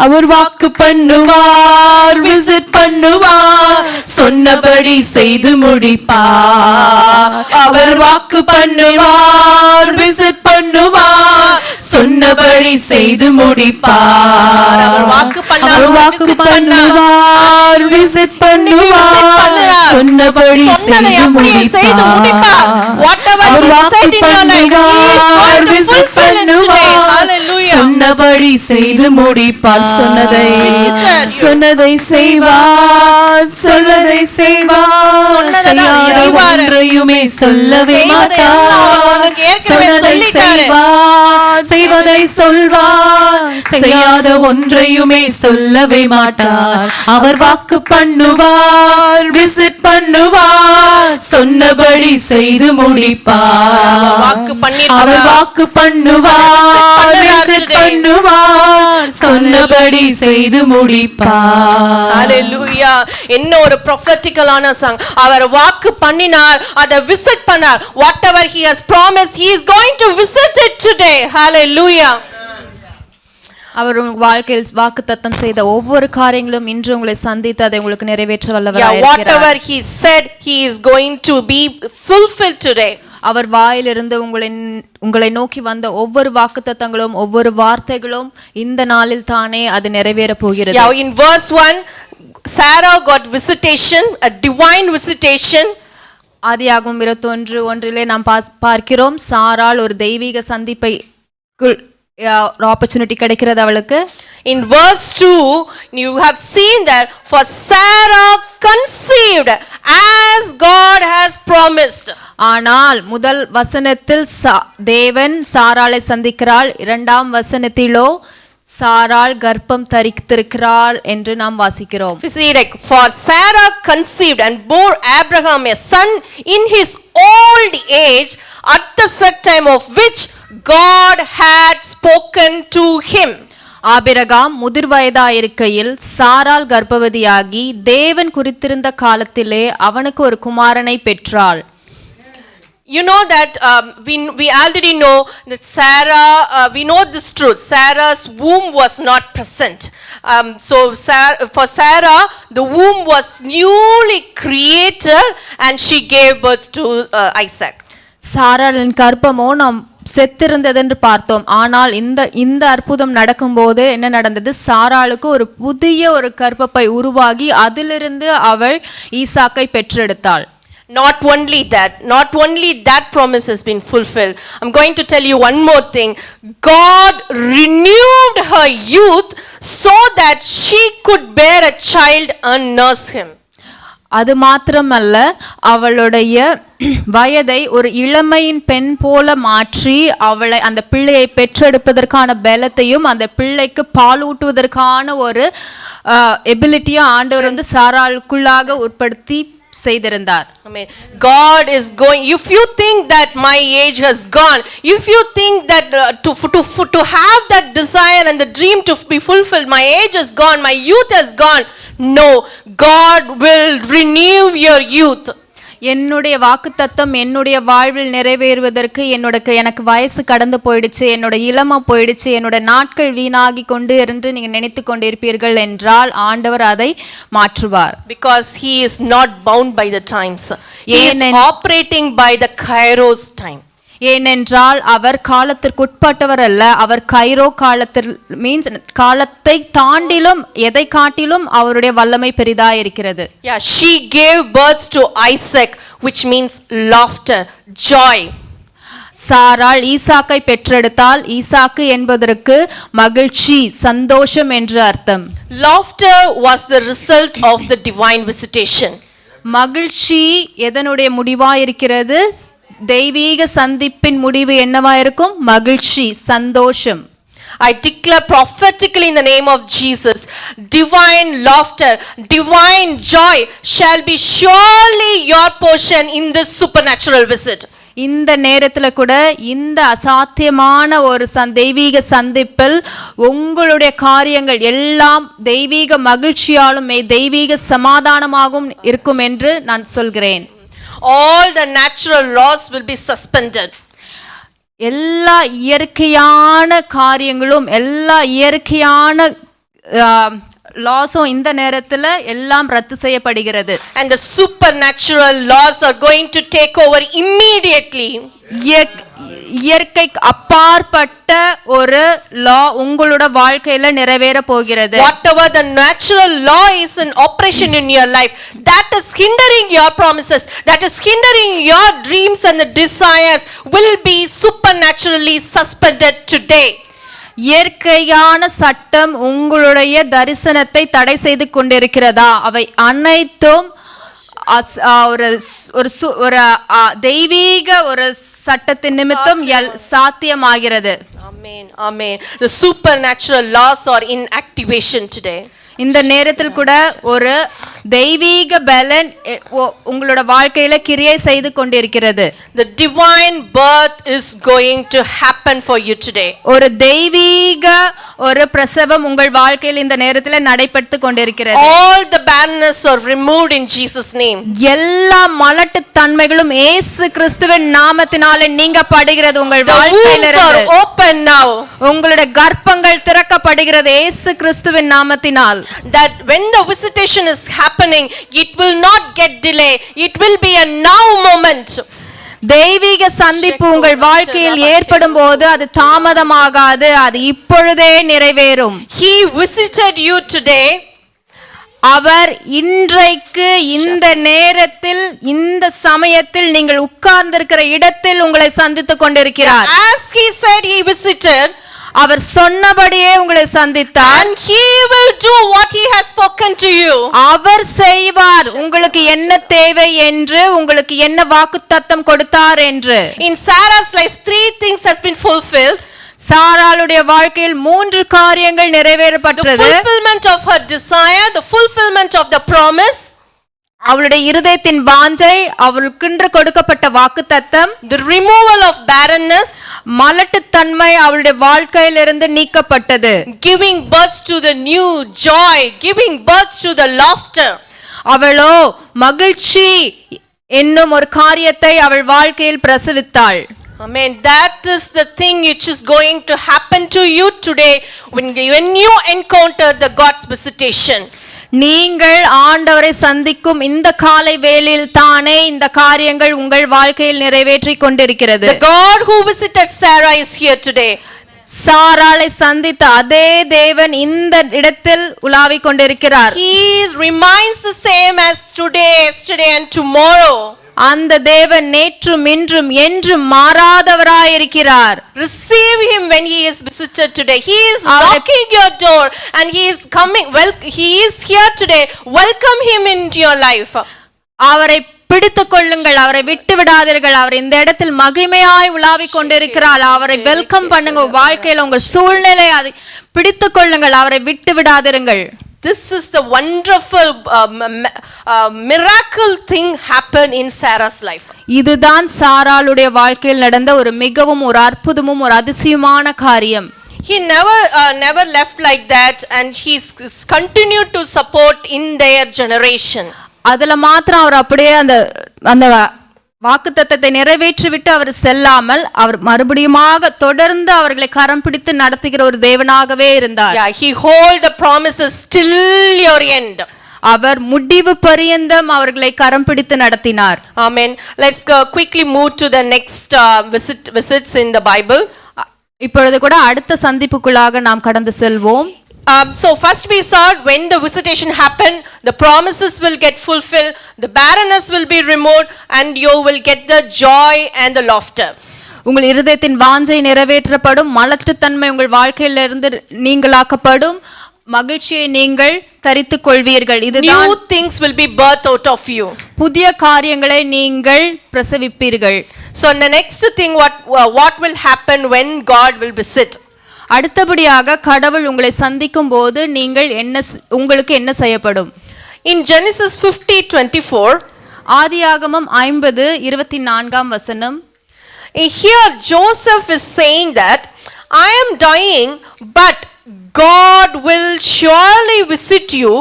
[SPEAKER 3] அவர் வாக்கு பண்ணுவார், விசிட் பண்ணுவார், சொன்னபடி செய்து முடிப்பார். அவர் வாக்கு பண்ணுவார், விசிட் பண்ணுவார், சொன்னபடி செய்து முடிப்பார். அவர் வாக்கு பண்ணுவார், விசிட் பண்ணுவார், சொன்னபடி செய்து முடிப்பார். அவர் வாக்கு பண்ணுவார், விசிட் பண்ணுவார், சொன்னபடி செய்து முடிப்பார். சொன்னதை செய்வார், சொல்வதை செய்வார், செய்யாத ஒன்றையுமே சொல்லவே மாட்டார். சொன்னதை செய்வார், செய்வதை சொல்வார், செய்யாத ஒன்றையுமே சொல்லவே மாட்டார். அவர் வாக்கு பண்ணுவார், விசிட் பண்ணுவார், சொன்னபடி செய்து முடிப்பார். அவர் வாக்கு பண்ணுவார், விசிட் பண்ணுவார், சொன்னபடி செய்து முடிப்பார்.
[SPEAKER 5] Hallelujah. என்ன ஒரு prophetical-ஆன song. அவர் வாக்கு பண்ணினார், அதை விசிட் பண்ணார். Whatever he has promised, he is going to visit it today. Hallelujah.
[SPEAKER 6] அவர் உங்கள் வாழ்க்கையில் வாக்குத்தத்தம் செய்த ஒவ்வொரு காரியங்களும் இன்று உங்களை சந்தித்து அதை உங்களுக்கு நிறைவேற்ற வல்லவராய் இருக்கிறார்.
[SPEAKER 5] Whatever he said, he is going to be fulfilled today.
[SPEAKER 6] அவர் வாயிலிருந்து உங்களை நோக்கி வந்த ஒவ்வொரு வாக்குத்தத்தங்களும் ஒவ்வொரு வார்த்தைகளும் இந்த நாளில் தானே அது நிறைவேற போகிறது.
[SPEAKER 5] In verse 1, Sarah got visitation, a divine visitation.
[SPEAKER 6] ஆதியாகமம் 21:1 நாம் பார்க்கிறோம், சாராள் ஒரு தெய்வீக சந்திப்பை ஆப்பர்ச்சுனிட்டி கிடைக்கிறது அவளுக்கு.
[SPEAKER 5] In verse 2, you have seen that for Sarah conceived as God has promised.
[SPEAKER 6] ஆனால் முதல் வசனத்தில் தேவன் சாராளை சந்திக்கிறாள், இரண்டாம் வசனத்திலோ சாராள் கர்ப்பம் தரித்திருக்கிறாள் என்று நாம் வாசிக்கிறோம்.
[SPEAKER 5] For Sarah conceived and bore Abraham a son in his old age at the set time of which God had spoken to him.
[SPEAKER 6] Abraham முதிர் வயதாயிருக்கையில் சாராள் கர்ப்பவதியாகி தேவன் குறித்திருந்த காலத்திலே அவனுக்கு ஒரு குமாரனை பெற்றாள்.
[SPEAKER 5] You know that we already know that Sarah, we know this truth. Sarah's womb was not present. So for Sarah, the womb was newly created and she gave birth to Isaac.
[SPEAKER 6] சாராளின் கர்ப்பமோ நாம் செத்திருந்ததென்று பார்த்தோம். ஆனால் இந்த அற்புதம் நடக்கும்போது என்ன நடந்தது? சாராளுக்கு ஒரு புதிய ஒரு கர்ப்பப்பை உருவாகி அதிலிருந்து அவள் ஈசாக்கை பெற்றெடுத்தாள்.
[SPEAKER 5] Not only that promise has been fulfilled. I'm going to tell you one more thing. God renewed her youth so that she could bear a child and nurse him.
[SPEAKER 6] அது மாத்திரமல்ல, அவளுடைய வயதை ஒரு இளமையின் பெண் போல மாற்றி அவளை அந்த பிள்ளையை பெற்றெடுப்பதற்கான பலத்தையும் அந்த பிள்ளைக்கு பாலூட்டுவதற்கான ஒரு எபிலிட்டியும் ஆண்டவர் வந்து சாராளுக்குள்ளாக உட்படுத்தி செய்திருந்தார்.
[SPEAKER 5] Amen. God is going. If you think that my age has gone, if you think that to have that desire and the dream to be fulfilled, my age has gone, my youth has gone. No, God will renew your youth.
[SPEAKER 6] என்னுடைய வாக்குத்தத்தம் என்னுடைய வாழ்வில் நிறைவேறுவதற்கு எனக்கு வயசு கடந்து போயிடுச்சு, என்னோட இளமை போயிடுச்சு, என்னோட நாட்கள் வீணாகி கொண்டு என்று நீங்க நினைத்து கொண்டிருப்பீர்கள் என்றால் ஆண்டவர் அதை மாற்றுவார்.
[SPEAKER 5] Because he is not bound by the times. He is operating by the Kairos time.
[SPEAKER 6] ஏனென்றால் அவர் காலத்திற்குட்பட்டவர் அல்ல, அவர் கைரோ காலத்தில் மீன்ஸ் காலத்தை தாண்டிலும் எதை காட்டிலும் அவருடைய வல்லமை பெரிதாக இருக்கிறது.
[SPEAKER 5] Yeah, she gave birth to Isaac, which means laughter, joy.
[SPEAKER 6] சாராள் ஈசாக்கை பெற்றெடுத்தால். ஈசாக்கு என்பதற்கு மகிழ்ச்சி, சந்தோஷம் என்று அர்த்தம்.
[SPEAKER 5] Laughter was the result of the divine visitation.
[SPEAKER 6] மகிழ்ச்சி எதனுடைய முடிவாயிருக்கிறது? தெய்வீக சந்திப்பின் முடிவு என்னவாயிருக்கும்? மகிழ்ச்சி, சந்தோஷம்.
[SPEAKER 5] I declare prophetically in the name of Jesus, divine laughter, divine joy shall be surely your portion in this supernatural visit.
[SPEAKER 6] இந்த நேரத்துல கூட இந்த அசாத்தியமான ஒரு தெய்வீக சந்திப்பில் உங்களுடைய காரியங்கள் எல்லாம் தெய்வீக மகிழ்ச்சியாலும் தெய்வீக சமாதானமாகவும் இருக்கும் என்று நான் சொல்கிறேன்.
[SPEAKER 5] All the natural laws will be suspended.
[SPEAKER 6] எல்லா இயற்கையான காரியங்களும் எல்லா இயற்கையான லாஸும் இந்த நேரத்துல எல்லாம் ரத்து செய்யப்படுகிறது.
[SPEAKER 5] And the supernatural laws are going to take over immediately.
[SPEAKER 6] இயற்கைக்கு அப்பாற்பட்ட ஒரு லா உங்களோட வாழ்க்கையில நிறைவேற போகிறது.
[SPEAKER 5] Whatever the natural law is in operation in your life, that is hindering your promises, that is hindering your dreams and the desires, will be supernaturally suspended today.
[SPEAKER 6] இயற்கையான சட்டம் உங்களுடைய தரிசனத்தை தடை செய்து கொண்டிருக்கிறதா? அவை அனைத்தும் ஒரு தெய்வீக ஒரு சட்டத்தின் நிமித்தம் சாத்தியமாகிறது.
[SPEAKER 5] Amen. Amen. The supernatural laws are in activation today.
[SPEAKER 6] இந்த நேரத்தில் கூட ஒரு தெய்வீக பலன் உங்களோட வாழ்க்கையில கிரியை செய்து கொண்டிருக்கிறது.
[SPEAKER 5] The divine birth is going to happen for you today.
[SPEAKER 6] ஒரு தெய்வீக ஒரு பிரசவம் உங்கள் வாழ்க்கையில் இந்த நேரத்தில் நடைபெற்று கொண்டிருக்கிறது.
[SPEAKER 5] All the barrenness are removed in Jesus name.
[SPEAKER 6] எல்லா மலட்டு தன்மைகளும் இயேசு கிறிஸ்துவின் நாமத்தினாலே நீங்கப்படுகிறது உங்கள் வாழ்க்கையிலிருந்து.
[SPEAKER 5] The wombs are open now.
[SPEAKER 6] உங்களுடைய கர்ப்பங்கள் திறக்கப்படுகிறது இயேசு கிறிஸ்துவின் நாமத்தினால்.
[SPEAKER 5] That when the visitation is happening, it will not get delay, it will be a now moment.
[SPEAKER 6] தெய்வீக சந்திப்பு உங்கள் வாழ்க்கையில் ஏற்படும் போது அது தாமதமாகாது, அது இப்பொழுதே நிறைவேறும்.
[SPEAKER 5] He visited you today.
[SPEAKER 6] அவர் இன்றைக்கு இந்த நேரத்தில் இந்த சமயத்தில் நீங்கள் உட்கார்ந்திருக்கிற இடத்தில் உங்களை சந்தித்துக் கொண்டிருக்கிறார்.
[SPEAKER 5] As he said, he visited.
[SPEAKER 6] அவர் சொன்னபடியே உங்களை சந்தித்தார்.
[SPEAKER 5] And he will do what he has spoken to you.
[SPEAKER 6] அவர் செய்வார் உங்களுக்கு என்ன தேவை என்று, உங்களுக்கு என்ன வாக்குத்தத்தம் கொடுத்தார் என்று.
[SPEAKER 5] In Sarah's life, 3 things has been fulfilled.
[SPEAKER 6] சாராளுடைய வாழ்க்கையில் 3 காரியங்கள் நிறைவேறப்பட்டது.
[SPEAKER 5] The fulfillment of her desire, the fulfillment of the promise,
[SPEAKER 6] அவளுடைய இருதயத்தின் வாஞ்சை, அவளுக்கென்று கொடுக்கப்பட்ட வாக்குத்தத்தம்,
[SPEAKER 5] the removal of barrenness,
[SPEAKER 6] மலட்டுத்தன்மை அவளுடைய வாழ்க்கையிலிருந்து நீக்கப்பட்டது,
[SPEAKER 5] giving birth to the new joy, giving birth to the laughter.
[SPEAKER 6] அவளோ மகிழ்ச்சி என்னும் ஒரு காரியத்தை அவள் வாழ்க்கையில் பிரசவித்தாள்.
[SPEAKER 5] Amen. That is the thing which is going to happen to you today when you encounter the God's visitation.
[SPEAKER 6] நீங்கள் ஆண்டவரை சந்திக்கும் இந்த காலை வேளையில் தானே இந்த காரியங்கள் உங்கள் வாழ்க்கையில் நிறைவேற்றிக் கொண்டிருக்கிறது.
[SPEAKER 5] The God who visited Sarah is here today.
[SPEAKER 6] சாராளை சந்தித்த அதே தேவன் இந்த இடத்தில் உலாவிக் கொண்டிருக்கிறார்.
[SPEAKER 5] He remains the same as today, yesterday and tomorrow.
[SPEAKER 6] அந்த தேவன் நேற்றும் இன்றும் என்றும் மாறாதவராயிருக்கிறார்.
[SPEAKER 5] Receive him when he is visited today. He is knocking your door and he is coming. Well, he is here today. Welcome him into your life.
[SPEAKER 6] அவரை பிடித்துக் கொள்ளுங்கள், அவரை விட்டு விடாதீர்கள். அவர் இந்த இடத்தில் மகிமையாய் உலாவிக் கொண்டிருக்கிறார். அவரை வெல்கம் பண்ணுங்க. வாழ்க்கையில உங்க சூழ்நிலை அதை பிடித்துக் கொள்ளுங்கள், அவரை விட்டு விடாதிருங்கள்.
[SPEAKER 5] This is the wonderful miracle thing happened in Sarah's life.
[SPEAKER 6] இதுதான் சாராளுடைய வாழ்க்கையில் நடந்த ஒரு மிகவும் ஒரு அற்புதமும் ஒரு அதிசயமான காரியம்.
[SPEAKER 5] He never left like that, and he's continued to support in their generation.
[SPEAKER 6] அதுல மாத்திரம் அவர் அப்படியே அந்த வாக்குத்தத்தத்தை நிறைவேற்றிவிட்டு அவர் செல்லாமல் அவர் மறுபடியுமாக தொடர்ந்து அவர்களை கரம் பிடித்து நடத்துகிற ஒரு தேவனாகவே இருந்தார்.
[SPEAKER 5] Yeah, he hold the promises till your end.
[SPEAKER 6] அவர் முடிவு பரியந்தம் அவர்களை கரம் பிடித்து நடத்தினார்.
[SPEAKER 5] Amen. Let's quickly move to the next visits in the Bible.
[SPEAKER 6] இப்பொழுது கூட அடுத்த சந்திப்புக்குள்ளாக நாம் கடந்து செல்வோம்.
[SPEAKER 5] So first we saw when the visitation happened, the promises will get fulfilled, the barrenness will be removed, and you will get the joy and the laughter.
[SPEAKER 6] உங்கள் இருதயத்தின் வாஞ்சை நிறைவேற்றப்படும், மலட்டுத்தன்மை உங்கள் வாழ்க்கையிலிருந்து நீங்களாக்கப்படும், மகிழ்ச்சியை நீங்கள் தரித்துக் கொள்வீர்கள். இதுதான்
[SPEAKER 5] New things will be birthed out of you.
[SPEAKER 6] புதிய காரியங்களை நீங்கள் பிரசவிப்பீர்கள்.
[SPEAKER 5] So the next thing, what will happen when God will visit?
[SPEAKER 6] அடுத்தபடியாக கடவுள் உங்களை சந்திக்கும் போது நீங்கள் உங்களுக்கு என்ன செய்யப்படும்?
[SPEAKER 5] In Genesis 50:24,
[SPEAKER 6] ஆதியாகமம் 50:24
[SPEAKER 5] here Joseph is saying that I am dying, but God will surely visit you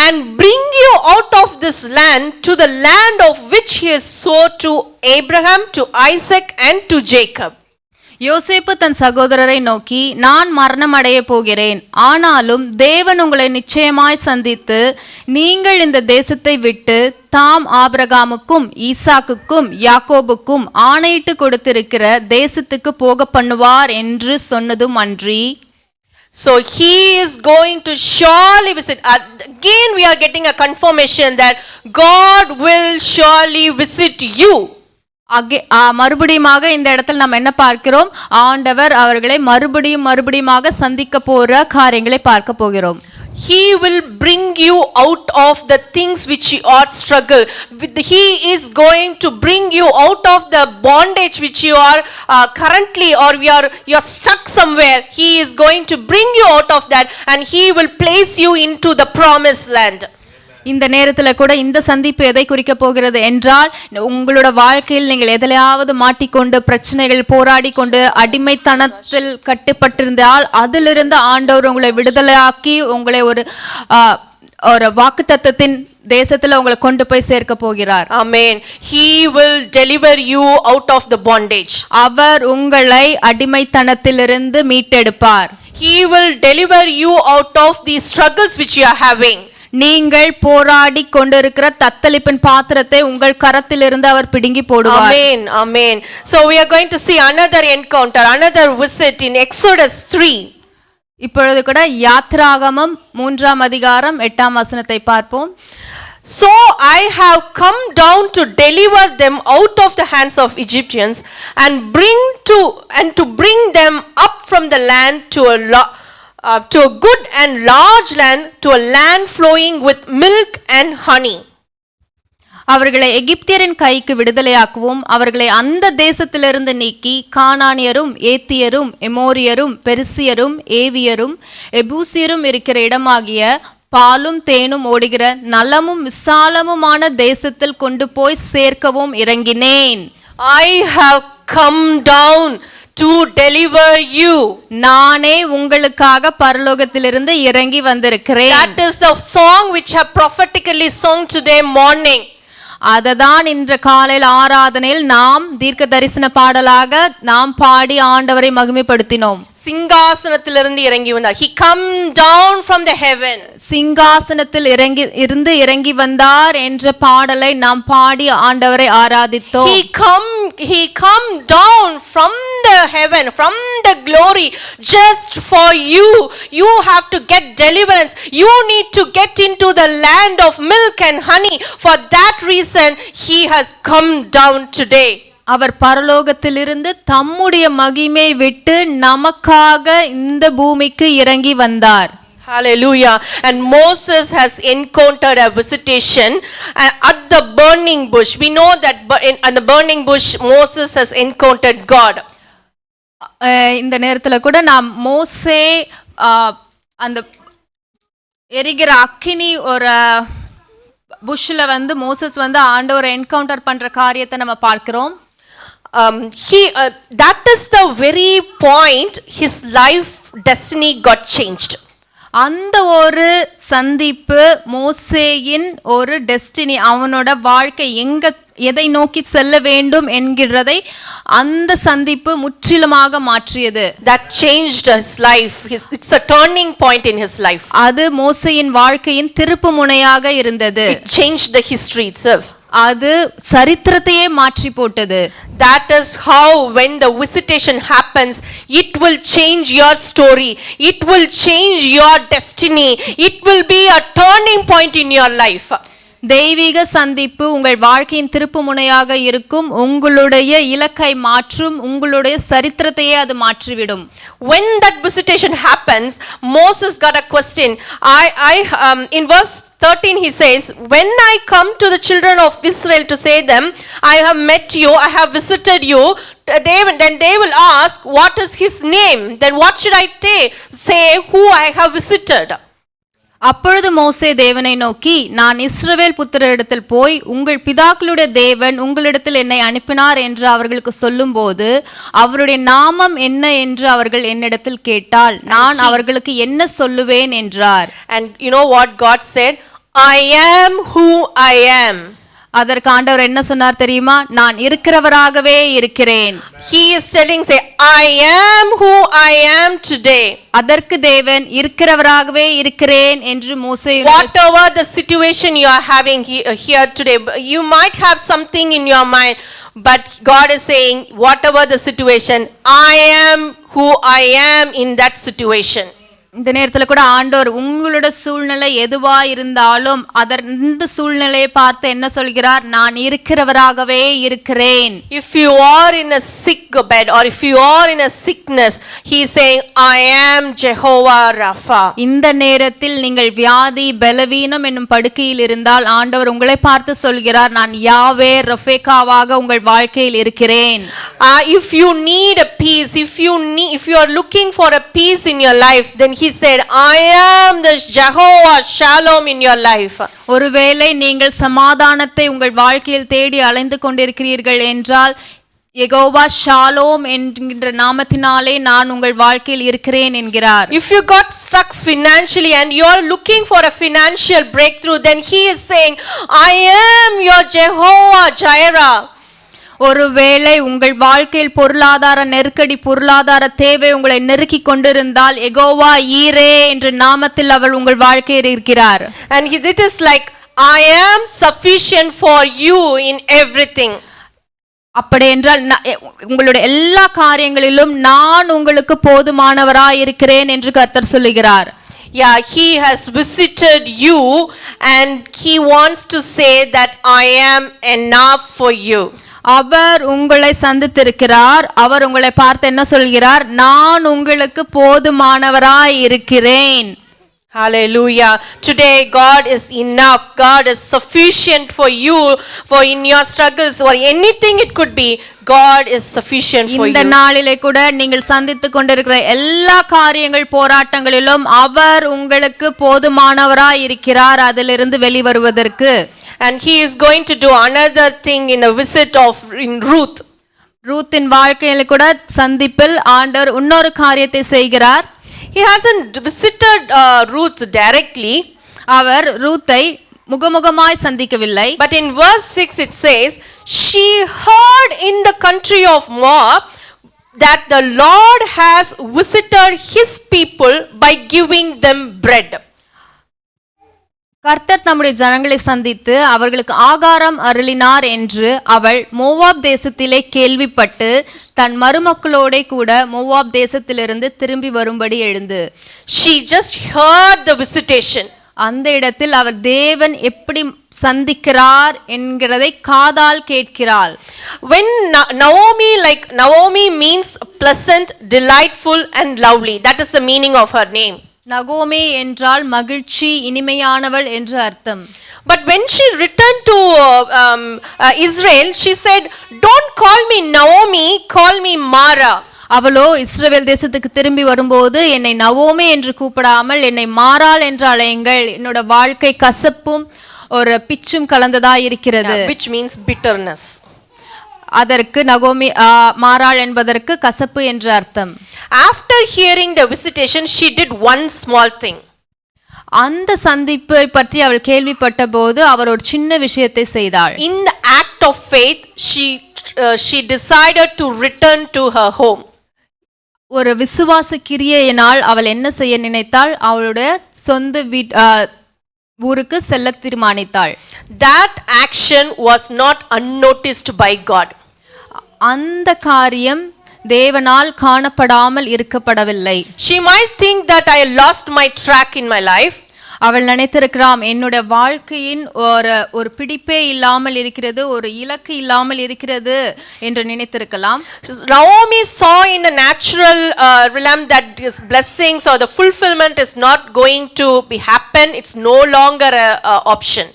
[SPEAKER 5] and bring you out of this land to the land of which he has sworn to Abraham, to Isaac and to Jacob.
[SPEAKER 6] யோசேப்பு தன் சகோதரரை நோக்கி, நான் மரணம் அடைய போகிறேன், ஆனாலும் தேவன் உங்களை நிச்சயமாய் சந்தித்து நீங்கள் இந்த தேசத்தை விட்டு தாம் ஆபிரகாமுக்கும் ஈசாக்குக்கும் யாக்கோபுக்கும் ஆணையிட்டு கொடுத்திருக்கிற தேசத்துக்கு போக பண்ணுவார் என்று சொன்னதும் அன்றி.
[SPEAKER 5] So he is going to surely visit. Again we are getting a confirmation that God will surely visit you.
[SPEAKER 6] மறுபடியுமாக இந்த இடத்தில் நாம் என்ன பார்க்கிறோம்? ஆண்டவர் அவர்களை மறுபடியுமாக சந்திக்க போற காரியங்களை பார்க்க போகிறோம்.
[SPEAKER 5] He will bring you out of the things which you are struggle with. He is going to bring you out of the bondage which you are currently, or you are stuck somewhere. He is going to bring you out of that, and he will place you into the promised land.
[SPEAKER 6] இந்த நேரத்தில் கூட இந்த சந்திப்பு எதை குறிக்க போகிறது என்றால், உங்களோட வாழ்க்கையில் நீங்கள் எதிலையாவது மாட்டிக்கொண்டு பிரச்சனைகள் போராடி கொண்டு அடிமைத்தனத்தில் கட்டுப்பட்டிருந்தால் அதிலிருந்து ஆண்டவர் உங்களை விடுதலையாக்கி உங்களை ஒரு வாக்குத்தத்தத்தின் தேசத்துல உங்களை கொண்டு போய் சேர்க்க போகிறார்.
[SPEAKER 5] Amen. He will deliver you out of the bondage.
[SPEAKER 6] அவர் உங்களை அடிமைத்தனத்திலிருந்து மீட்டெடுப்பார்.
[SPEAKER 5] He will deliver you out of the struggles which you are having.
[SPEAKER 6] நீங்கள் போராடி கொண்டிருக்கிற தத்தளிப்பின் பாத்திரத்தை உங்கள் கரத்திலிருந்து அவர் பிடுங்கி போடுவார்.
[SPEAKER 5] Amen. Amen. So we are going to see another encounter, another visit in Exodus 3.
[SPEAKER 6] இப்பொழுது கூட யாத்ராகமம் 3:8 பார்ப்போம்.
[SPEAKER 5] So I have come down to deliver them out of the hands of Egyptians and to bring them up from the land to a good and large land, to a land flowing with milk and honey.
[SPEAKER 6] அவர்களை எகிப்தியரின் கைக்கு விடுதலையாக்குவோம், அவர்களை அந்த தேசத்திலிருந்து நீக்கி கானானியரும் ஏத்தியரும் எமோரியரும் பெரிசியரும் ஏவியரும் எபூசியரும் இருக்கிற இடமாகிய பாலும் தேனும் ஓடுகிற நலமும் விசாலமுமான தேசத்தில் கொண்டு போய் சேர்க்கவும் இறங்கினேன்.
[SPEAKER 5] I have come down to deliver you.
[SPEAKER 6] நானே உங்களுக்காக பரலோகத்திலிருந்து இறங்கி வந்திருக்கிறேன்.
[SPEAKER 5] That is the song which I prophetically sung today morning.
[SPEAKER 6] அததான் இன்று காலையில் ஆராதனையில் நாம் தீர்க்க தரிசன பாடலாக நாம் பாடி ஆண்டவரை மகிமைப்படுத்தினோம்.
[SPEAKER 5] சிங்காசனத்திலிருந்து இறங்கி வந்தார். He come down from the heaven.
[SPEAKER 6] சிங்காசனத்தில் இறங்கி வந்தார் என்ற பாடலை நாம் பாடி ஆண்டவரை ஆராதித்தோம்.
[SPEAKER 5] He come down from the heaven, from the glory, just for you. You have to get deliverance. You need to get into the land of milk and honey. For that reason, he has come down today.
[SPEAKER 6] அவர் பரலோகத்திலிருந்து தம்முடைய மகிமை விட்டு நமக்காக இந்த பூமிக்கு இறங்கி வந்தார்.
[SPEAKER 5] Hallelujah. And Moses has encountered a visitation at the burning bush. We know that at the burning bush Moses has encountered God.
[SPEAKER 6] இந்த நேரத்துல கூட நாம் மோசே அந்த எரிகிற அக்கினி ஒரு புஷ்ல வந்து மோசஸ் வந்து ஆண்டவரை என்கவுண்டர் பண்ற காரியத்தை நம்ம பார்க்கிறோம்.
[SPEAKER 5] That is the very point his life destiny got changed.
[SPEAKER 6] அந்த ஒரு சந்திப்பு மோசேயின் ஒரு டெஸ்டினி, அவனோட வாழ்க்கை எதை நோக்கி செல்ல வேண்டும் என்கிறதை அந்த சந்திப்பு முற்றிலுமாக மாற்றியது.
[SPEAKER 5] That changed his life. It's a turning point in his life.
[SPEAKER 6] அது மோசேயின் வாழ்க்கையின் திருப்பு முனையாக இருந்தது.
[SPEAKER 5] It changed the history itself.
[SPEAKER 6] அது சரித்திரத்தையே மாற்றி போட்டது.
[SPEAKER 5] That is how when the visitation happens, it will change your story. It will change your destiny. It will be a turning point in your life.
[SPEAKER 6] தெய்வீக சந்திப்பு உங்கள் வாழ்க்கையின் திருப்பு முனையாக இருக்கும். உங்களுடைய இலக்கை மாற்றும், உங்களுடைய சரித்திரத்தையே அது மாற்றிவிடும்.
[SPEAKER 5] When that visitation happens, Moses got a question. In verse 13 he says, when I come to the children of Israel to say them, I have met you, I have visited you, then they will ask, what is his name? Then what should I say who I have visited?
[SPEAKER 6] அப்பொழுது மோசே தேவனை நோக்கி, நான் இஸ்ரவேல் புத்திரரிடத்தில் போய் உங்கள் பிதாக்களுடைய தேவன் உங்களிடத்தில் என்னை அனுப்பினார் என்று அவர்களுக்கு சொல்லும்போது அவருடைய நாமம் என்ன என்று அவர்கள் என்னிடத்தில் கேட்டால் நான் அவர்களுக்கு என்ன சொல்லுவேன் என்றார்.
[SPEAKER 5] And you know what God said? I am who I am.
[SPEAKER 6] அதற்கு ஆண்டவர் என்ன சொன்னார் தெரியுமா? நான் இருக்கிறவராகவே இருக்கிறேன்.
[SPEAKER 5] He is telling, say, I am who I am today.
[SPEAKER 6] அதற்கு தேவன் இருக்கிறவராகவே இருக்கிறேன் என்று மோசே,
[SPEAKER 5] whatever the situation you are having here today, you might have something in your mind, but God is saying, whatever the situation, I am who I am in that situation.
[SPEAKER 6] இந்த நேரத்துல கூட ஆண்டவர் உங்களோட சூழ்நிலை எதுவா இருந்தாலும் இந்த சூழ்நிலையை பார்த்து என்ன சொல்கிறார்? நான் இருக்கிறவராகவே இருக்கிறேன்.
[SPEAKER 5] If you are in a sick bed or if you are in a sickness, he is saying, I am Jehovah Rapha.
[SPEAKER 6] இந்த நேரத்தில் நீங்கள் வியாதி பலவீனம் என்னும் படுக்கையில் இருந்தால் ஆண்டவர் உங்களை பார்த்து சொல்கிறார், நான் யாவே ரஃபேக்காவாக உங்கள் வாழ்க்கையில் இருக்கிறேன்.
[SPEAKER 5] If you need a peace, if you are looking for a peace in your life, then he said, I am the Jehovah Shalom in your life.
[SPEAKER 6] ஒருவேளை நீங்கள் சமாதானத்தை உங்கள் வாழ்க்கையில் தேடி அலைந்து கொண்டிருக்கிறீர்கள் என்றால் யெகோவா ஷாலோம் என்கின்ற நாமத்தினாலே நான் உங்கள் வாழ்க்கையில் இருக்கிறேன் என்கிறார்.
[SPEAKER 5] If you got stuck financially and you are looking for a financial breakthrough, then he is saying, I am your Jehovah Jireh.
[SPEAKER 6] ஒருவேளை உங்கள் வாழ்க்கையில் பொருளாதார நெருக்கடி, பொருளாதார தேவை உங்களை நெருக்கி கொண்டிருந்தால் யெகோவா ஈரே என்ற நாமத்தில் அவர் உங்கள் வாழ்க்கையில் இருக்கிறார்.
[SPEAKER 5] And it is like, I am sufficient for you in everything.
[SPEAKER 6] அப்படி என்றால் உங்களுடைய எல்லா காரியங்களிலும் நான் உங்களுக்கு போதுமானவராய் இருக்கிறேன் என்று கர்த்தர் சொல்லுகிறார்.
[SPEAKER 5] Yeah, he has visited you and he wants to say that I am enough for you.
[SPEAKER 6] அவர் உங்களை சந்தித்திருக்கிறார். அவர் உங்களை பார்த்து என்ன சொல்கிறார்? நான் உங்களுக்கு போதுமானவராய் இருக்கிறேன்.
[SPEAKER 5] Hallelujah. Today God is enough. God is sufficient for you, for in your struggles or anything it could be. God is sufficient for you.
[SPEAKER 6] இந்த நாளிலே கூட நீங்கள் சந்தித்துக் கொண்டிருக்கிற எல்லா காரியங்கள் போராட்டங்களிலும் அவர் உங்களுக்கு போதுமானவராய் இருக்கிறார் அதிலிருந்து வெளிவருவதற்கு.
[SPEAKER 5] And he is going to do another thing in a visit in Ruth.
[SPEAKER 6] ரூத்தின் வாழ்க்கையில கூட சந்திப்பில் ஆண்டவர் இன்னொரு காரியத்தை செய்கிறார்.
[SPEAKER 5] He hasn't visited Ruth directly.
[SPEAKER 6] அவர் ரூத்தை முகமுகமாய் சந்திக்கவில்லை.
[SPEAKER 5] But in verse 6 it says, she heard in the country of Moab that the Lord has visited his people by giving them bread.
[SPEAKER 6] கர்த்தர் தம்முடைய ஜனங்களை சந்தித்து அவர்களுக்கு ஆகாரம் அருளினார் என்று அவள் மோவாப் தேசத்திலே கேள்விப்பட்டு தன் மருமக்களோட கூட மோவாப் தேசத்திலிருந்து திரும்பி வரும்படி எழுந்து.
[SPEAKER 5] She just heard the visitation.
[SPEAKER 6] அந்த இடத்தில் அவர் தேவன் எப்படி சந்திக்கிறார் என்கிறதை காதால் கேட்கிறாள்.
[SPEAKER 5] When Naomi means pleasant, delightful and lovely. That is the meaning of her name.
[SPEAKER 6] நகோமி என்றால் மகிழ்ச்சி, இனிமையானவள் என்று அர்த்தம்.
[SPEAKER 5] But when she returned to Israel, she said, "Don't call me Naomi, call me Mara."
[SPEAKER 6] அவளோ இஸ்ரவேல் தேசத்துக்கு திரும்பி வரும்போது என்னை நவோமி என்று கூப்பிடாமல் என்னை மாறாள் என்று அழையுங்கள், என்னோட வாழ்க்கை கசப்பும் ஒரு பிச்சும் கலந்ததா இருக்கிறது.
[SPEAKER 5] Which means bitterness.
[SPEAKER 6] அதற்கு நகோமி மாறாள் என்பதற்கு கசப்பு என்று அர்த்தம்.
[SPEAKER 5] After hearing the visitation, she did one small thing.
[SPEAKER 6] அந்த சந்திப்பை பற்றி அவள் கேள்விப்பட்ட போது அவர் ஒரு சின்ன விஷயத்தை செய்தாள்.
[SPEAKER 5] In the act of faith, she decided to return to her home.
[SPEAKER 6] ஒரு விசுவாச கிரியையினால் அவள் என்ன செய்ய நினைத்தாள்? அவளுடைய சொந்த ஊருக்கு செல்ல தீர்மானித்தாள்.
[SPEAKER 5] That action was not unnoticed by God.
[SPEAKER 6] அந்த காரியம் தேவனால் காணப்படாமல் இருக்கப்படவில்லை.
[SPEAKER 5] She might think that I lost my track in my life.
[SPEAKER 6] அவள் நினைத்திருக்கிறாம், என்னுடைய வாழ்க்கையின் ஒரு பிடிப்பே இல்லாமல் இருக்கிறது, ஒரு இலக்கு இல்லாமல் இருக்கிறது என்று நினைத்திருக்கலாம்.
[SPEAKER 5] Naomi saw in the natural realm that his blessings or the fulfillment is not going to be happen. It's no longer a option.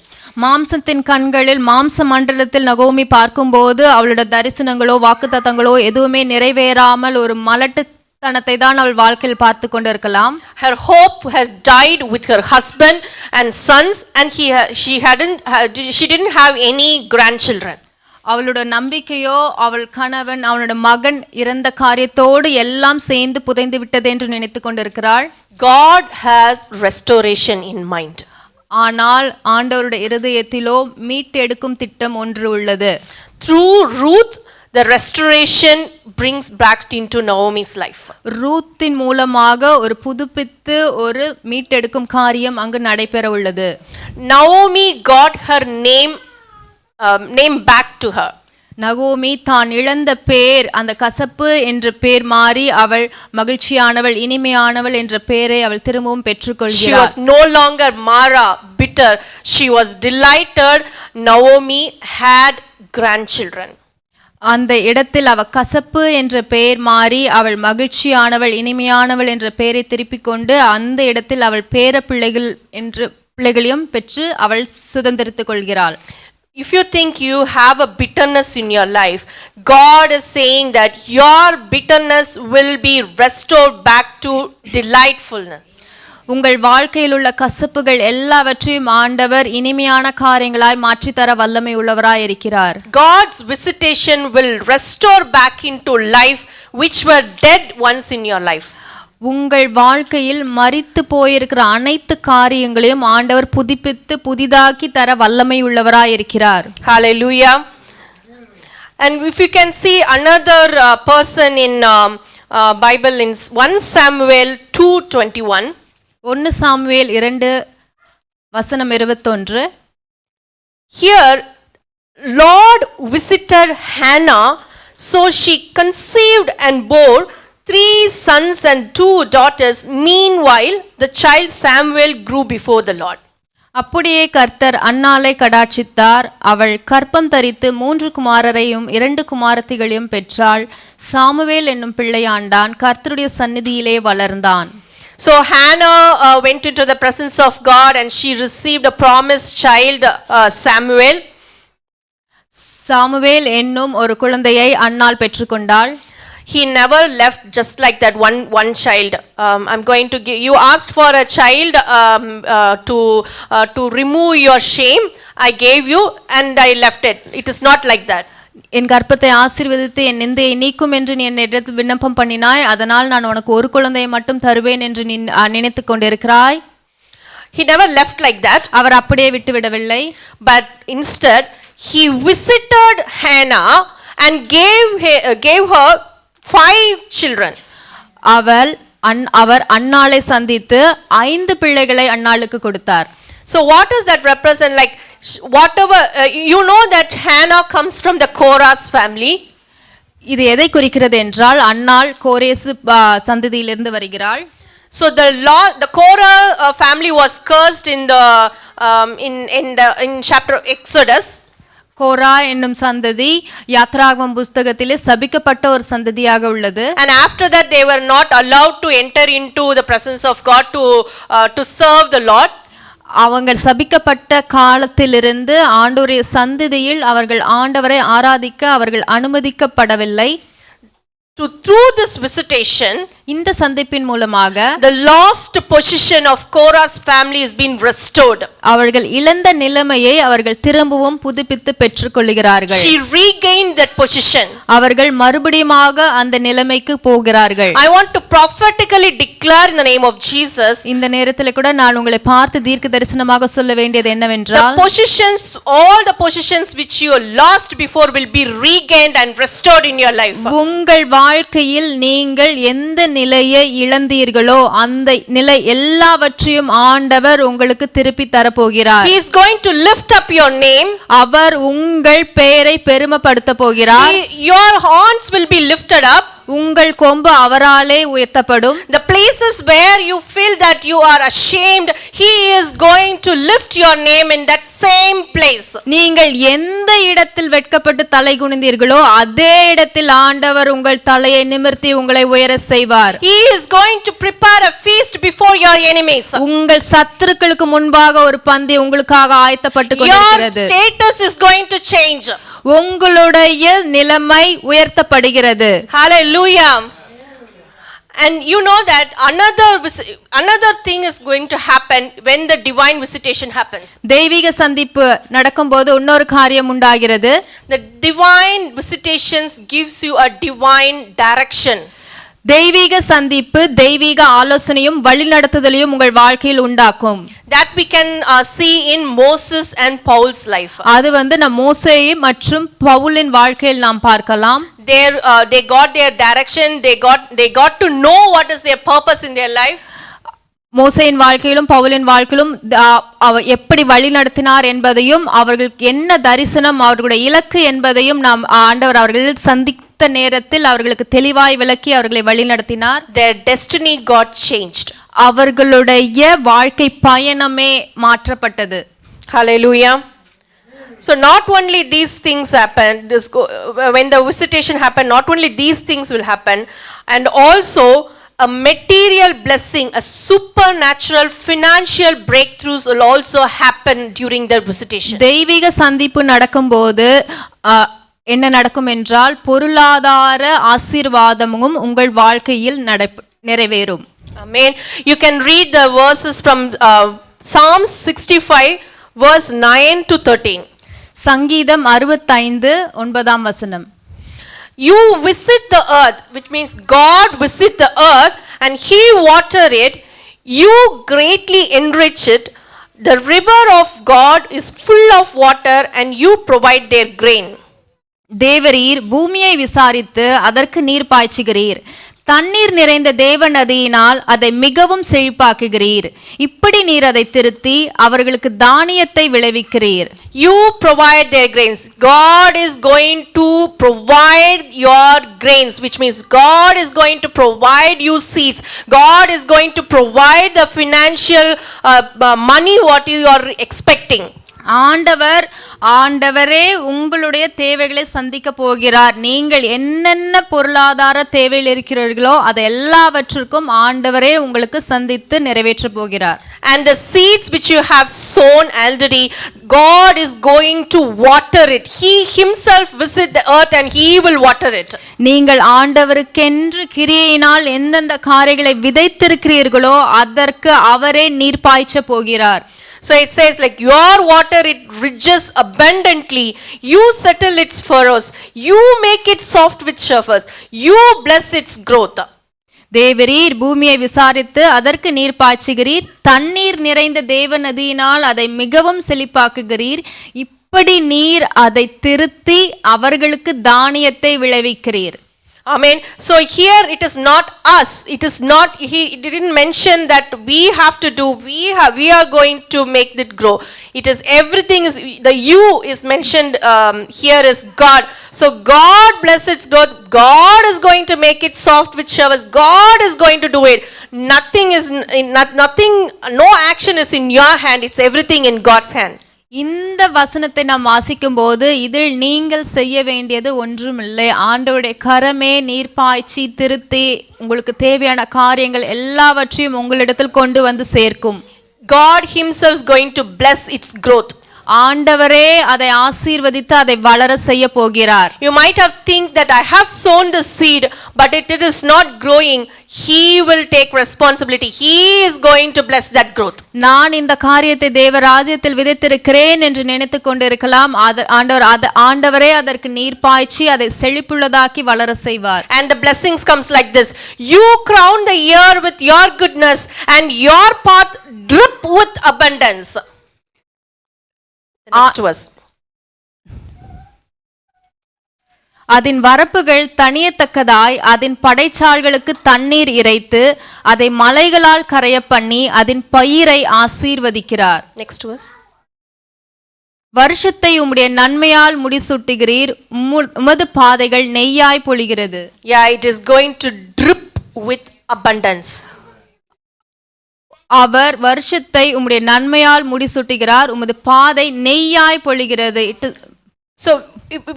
[SPEAKER 6] மாம்சத்தின் கண்களில் மாம்ச மண்டலத்தில் நகோமி பார்க்கும்போது அவளுடைய தரிசனங்களோ வாக்குத்தத்தங்களோ எதுவுமே நிறைவேறாமல் ஒரு மலட்டுத்தனத்தை தான் அவள் வாழ்க்கையில் பார்த்து கொண்டிருக்கலாம்.
[SPEAKER 5] Her hope has died with her husband and sons, and she didn't have any grandchildren.
[SPEAKER 6] அவளோட நம்பிக்கையோ அவள் கணவன் அவனோட மகன் இறந்த காரியத்தோடு எல்லாம் சேர்ந்து புதைந்து விட்டது என்று நினைத்து கொண்டிருக்கிறாள்.
[SPEAKER 5] God has restoration in mind.
[SPEAKER 6] ஆனால் ஆண்டவருடைய இருதயத்திலோ மீட்டெடுக்கும் திட்டம் ஒன்று உள்ளது.
[SPEAKER 5] Through Ruth, the restoration brings back into Naomi's life.
[SPEAKER 6] ரூத்தின் மூலமாக ஒரு புதுப்பித்து ஒரு மீட்டெடுக்கும் காரியம் அங்கு நடைபெற உள்ளது.
[SPEAKER 5] Naomi got her name back to her.
[SPEAKER 6] நகோமி தான் இழந்த பேர், அந்த கசப்பு என்ற பேர் மாறி அவள் மகிழ்ச்சியானவள், இனிமையானவள் என்ற பெயரை அவள் திரும்பவும் பெற்றுக்கொள்கிறாள்.
[SPEAKER 5] She was no longer Mara, bitter. She was delighted. Naomi had grandchildren.
[SPEAKER 6] அந்த இடத்தில் அவள் கசப்பு என்ற பெயர் மாறி அவள் மகிழ்ச்சியானவள், இனிமையானவள் என்ற பெயரை திருப்பிக் கொண்டு அந்த இடத்தில் அவள் பேர பிள்ளைகளையும் பெற்று அவள் சுதந்திரித்துக் கொள்கிறாள்.
[SPEAKER 5] If you think you have a bitterness in your life, God is saying that your bitterness will be restored back to delightfulness.
[SPEAKER 6] உங்கள் வாழ்க்கையில் உள்ள கசப்புகள் எல்லாவற்றையும் ஆண்டவர் இனிமையான காரியங்களாய் மாற்றித்தர வல்லமை உள்ளவராய் இருக்கிறார்.
[SPEAKER 5] God's visitation will restore back into life which were dead once in your life.
[SPEAKER 6] உங்கள் வாழ்க்கையில் மரித்து போயிருக்கிற அனைத்து காரியங்களையும் ஆண்டவர் புதுப்பித்து புதிதாக்கி தர வல்லமை உள்ளவராய் இருக்கிறார்.
[SPEAKER 5] Hallelujah. And if you can see another person in Bible in 1 Samuel 2:21.
[SPEAKER 6] 1 Samuel 2:21.
[SPEAKER 5] Here Lord visited Hannah, so she conceived and bore 3 sons and 2 daughters. Meanwhile, the child Samuel grew before the Lord.
[SPEAKER 6] அப்படியே கர்த்தர் அன்னாளை கடாட்சித்தார். அவள் கற்பம் தரித்து 3 குமாரரையும் 2 குமாரத்திகளையும் பெற்றாள். Samuel என்னும் பிள்ளையாண்டான், கர்த்தருடைய சந்நிதியிலே வளர்ந்தான்.
[SPEAKER 5] So Hannah went into the presence of God and she received a promised child, Samuel.
[SPEAKER 6] Samuel என்னும் ஒரு குழந்தையை அன்னாள் பெற்றுக்கொண்டாள்.
[SPEAKER 5] He never left just like that one child. I'm going to give you asked for a child to remove your shame. I gave you and I left it. It is not like that.
[SPEAKER 6] என் கர்ப்பத்தை ஆசீர்வதித்து என் நிந்தையை நீக்கும் என்று நீ என்னிடத்தில் விண்ணப்பம் பண்ணினாய், அதனால் நான் உனக்கு ஒரு குழந்தையை மட்டும் தருவேன் என்று நீ நினைத்துக் கொண்டிருக்கிறாய்.
[SPEAKER 5] he never left like that,
[SPEAKER 6] அவர் அப்படியே விட்டுவிடவில்லை.
[SPEAKER 5] but instead he visited Hannah and gave her 5 children.
[SPEAKER 6] அவர் அன்னாளை சந்தித்து 5 பிள்ளைகளை அன்னாளுக்கு கொடுத்தார்.
[SPEAKER 5] So what does that represent? Like whatever you know that Hannah comes from the Korah's family.
[SPEAKER 6] இது எதை குறிக்கிறது என்றால் அன்னாள் கோரேசு சந்ததியிலிருந்து வருகிறாள்.
[SPEAKER 5] So the Korah family was cursed in the in chapter Exodus.
[SPEAKER 6] கோரா என்னும் சந்ததி யாத்ராகமம் புஸ்தகத்திலே சபிக்கப்பட்ட ஒரு சந்ததியாக உள்ளது.
[SPEAKER 5] And after that they were not allowed to enter into the presence of God to serve the Lord.
[SPEAKER 6] அவங்கள் சபிக்கப்பட்ட காலத்திலிருந்து ஆண்டவருடைய சந்ததியில் அவர்கள் ஆண்டவரை ஆராதிக்க அவர்கள் அனுமதிக்கப்படவில்லை.
[SPEAKER 5] Through this visitation,
[SPEAKER 6] இந்த சந்திப்பின் மூலமாக
[SPEAKER 5] the lost position of Korah's family is being restored.
[SPEAKER 6] அவர்கள் இழந்த நிலைமையை அவர்கள் திரும்பவும் புதுப்பித்து பெற்றுக்கொள்கிறார்கள்.
[SPEAKER 5] She regained that position.
[SPEAKER 6] அவர்கள் மறுபடியுமாக அந்த நிலைமைக்கு போகிறார்கள்.
[SPEAKER 5] I want to prophetically declare in the name of Jesus.
[SPEAKER 6] இந்த நேரத்தில் கூட நான் உங்களை பார்த்து தீர்க்க தரிசனமாக சொல்ல வேண்டியது என்னவென்றால்
[SPEAKER 5] all the positions which you lost before will be regained and restored in your life.
[SPEAKER 6] உங்கள் வாழ்க்கையில் நீங்கள் எந்த நிலையை இழந்தீர்களோ அந்த நிலை எல்லாவற்றையும் ஆண்டவர் உங்களுக்கு திருப்பி தரப்போகிறார்.
[SPEAKER 5] He is going to lift up your name.
[SPEAKER 6] அவர் உங்கள் பெயரை பெருமைப்படுத்த போகிறார்.
[SPEAKER 5] Your horns will be lifted up.
[SPEAKER 6] உங்கள் கொம்பு அவராலே உயர்த்தப்படும்.
[SPEAKER 5] The places where you feel that you are ashamed, he is going to lift your name in that same place.
[SPEAKER 6] நீங்கள் எந்த இடத்தில் வெட்கப்பட்டு தலை குனிந்தீர்களோ அதே இடத்தில் ஆண்டவர் உங்கள் தலையை நிமிர்த்தி உங்களை உயர செய்வார்.
[SPEAKER 5] He is going to prepare a feast before your enemies.
[SPEAKER 6] உங்கள் சத்துருக்களுக்கு முன்பாக ஒரு பந்தி உங்களுக்காக ஆயத்தப்பட்டு கொண்டிருக்கிறது.
[SPEAKER 5] Your status is going to change.
[SPEAKER 6] உங்களுடைய நிலைமை உயர்த்தப்படுகிறது.
[SPEAKER 5] Hallelujah. And you know that another thing is going to happen when the divine visitation happens.
[SPEAKER 6] தெய்வீக சந்திப்பு நடக்கும்போது இன்னொரு காரியம் உண்டாகிறது.
[SPEAKER 5] The divine visitations gives you a divine direction.
[SPEAKER 6] தெய்வீக சந்திப்பு தெய்வீக ஆலோசனையும் வழிநடத்துதலையும் உங்கள் வாழ்க்கையில் உண்டாக்கும்.
[SPEAKER 5] That we can see in Moses and Paul's life.
[SPEAKER 6] அது நம் மோசே மற்றும் பவுலின் வாழ்க்கையில் நாம் பார்க்கலாம்.
[SPEAKER 5] They got their direction. They got to know what is their purpose in their life.
[SPEAKER 6] மோசேயின் வாழ்க்கையிலும் பவுலின் வாழ்க்கையிலும் எப்படி வழி நடத்தினார் என்பதையும் அவர்களுக்கு என்ன தரிசனம் அவர்களுடைய இலக்கு என்பதையும் நாம் ஆண்டவர் அவர்கள் சந்தித்த நேரத்தில் அவர்களுக்கு தெளிவாய் விளக்கி அவர்களை வழி நடத்தினார்.
[SPEAKER 5] Their destiny got changed.
[SPEAKER 6] அவர்களுடைய வாழ்க்கை பயணமே மாற்றப்பட்டது.
[SPEAKER 5] Hallelujah. So not only these things happen, when the visitation happened, not only these things will happen, and also a material blessing, a supernatural financial breakthroughs will also happen during the visitation.
[SPEAKER 6] தெய்வீக சந்திப்பு நடக்கும்போது என்ன நடக்கும் என்றால் பொருளாதார ஆசீர்வாதமும் உங்கள் வாழ்க்கையில் நிறைவேறும்.
[SPEAKER 5] Amen. You can read the verses from Psalms 65 verse 9 to 13.
[SPEAKER 6] சங்கீதம் 65:9.
[SPEAKER 5] You visit the earth, which means God visit the earth and he water it, you greatly enrich it. The river of God is full of water and you provide their grain.
[SPEAKER 6] தேவரீர் பூமியை விசாரித்து அதற்கு நீர் பாய்ச்சுகிறீர். தண்ணீர் நிறைந்த தேவ நதியினால் அதை மிகவும் செழிப்பாக்குகிறீர். இப்படி நீர் அதை திருத்தி அவர்களுக்கு தானியத்தை விளைவிக்கிறீர்.
[SPEAKER 5] You provide their grains. God is going to provide your grains, which means God is going to provide you seeds. God is going to provide the financial money what you are expecting.
[SPEAKER 6] ஆண்டவரே உங்களுடைய தேவைகளை சந்திக்க போகிறார். நீங்கள் என்னென்ன பொருளாதார தேவையில் இருக்கிறீர்களோ அதை எல்லாவற்றிற்கும் ஆண்டவரே உங்களுக்கு சந்தித்து நிறைவேற்ற போகிறார்.
[SPEAKER 5] And the seeds which you have sown already, God is going to water it. He himself visit the earth and he will water it.
[SPEAKER 6] நீங்கள் ஆண்டவருக்கென்று கிரியையினால் எந்தெந்த காரியங்களை விதைத்திருக்கிறீர்களோ அதற்கு அவரே நீர் பாய்ச்ச போகிறார்.
[SPEAKER 5] So it says like your water it ridges abundantly, you settle its furrows, you make it soft with shepherds, you bless its growth.
[SPEAKER 6] தேவரீர் பூமியை விசாரித்து அதற்கு நீர் பாய்ச்சுகிறீர், தண்ணீர் நிறைந்த தேவ நதியினால் அதை மிகவும் செழிப்பாக்குகிறீர். இப்படி நீர் அதை திருத்தி அவர்களுக்கு தானியத்தை விளைவிக்கிறீர்.
[SPEAKER 5] Amen. So here it is not us. It is not, he didn't mention that we have to do, we are going to make it grow. It is everything is, the you is mentioned here is God. So God bless its growth. God is going to make it soft with showers. God is going to do it. Nothing, no action is in your hand. It's everything in God's hand.
[SPEAKER 6] இந்த வசனத்தை நாம் வாசிக்கும் போது இதில் நீங்கள் செய்ய வேண்டியது ஒன்றுமில்லை. ஆண்டவருடைய கரமே நீர் பாய்ச்சி திருத்தி உங்களுக்கு தேவையான காரியங்கள் எல்லாவற்றையும் உங்களிடத்தில் கொண்டு வந்து சேர்க்கும்.
[SPEAKER 5] God himself is going to bless its growth.
[SPEAKER 6] ஆண்டவரே அதை ஆசீர்வதித்து அதை வளர செய்ய போகிறார்.
[SPEAKER 5] You might have think that I have sown the seed but it is not growing. He will take responsibility. He is going to bless that growth.
[SPEAKER 6] நான் இந்த காரியத்தை தேவ ராஜ்யத்தில் விதைத்திருக்கிறேன் என்று நினைத்து கொண்டிருக்கலாம். ஆண்டவரே அதற்கு நீர் பாய்ச்சி அதை செழிப்புள்ளதாக்கி வளர செய்வார்.
[SPEAKER 5] And the blessings comes like this. You crown the year with your goodness and your path drip with abundance. The next verse.
[SPEAKER 6] அதன் வரப்புகள் தனியத்தக்கதாய் அதன் படைச்சால்களுக்கு தண்ணீர் இறைத்து அதை மலைகளால் கரைய பண்ணி அதன் பயிரை ஆசீர்வதிக்கிறார்.
[SPEAKER 5] Next verse.
[SPEAKER 6] வருஷத்தை உம்முடைய நன்மையால் முடிசூட்டுகிறீர், உமது பாதைகள் நெய்யாய் பொழிகிறது.
[SPEAKER 5] Yeah, it is going to drip with abundance.
[SPEAKER 6] அவர் வருஷத்தை உம்முடைய நன்மையால் முடிசூட்டுகிறார், உமது பாதை நெய்யாய் பொழிகிறது.
[SPEAKER 5] So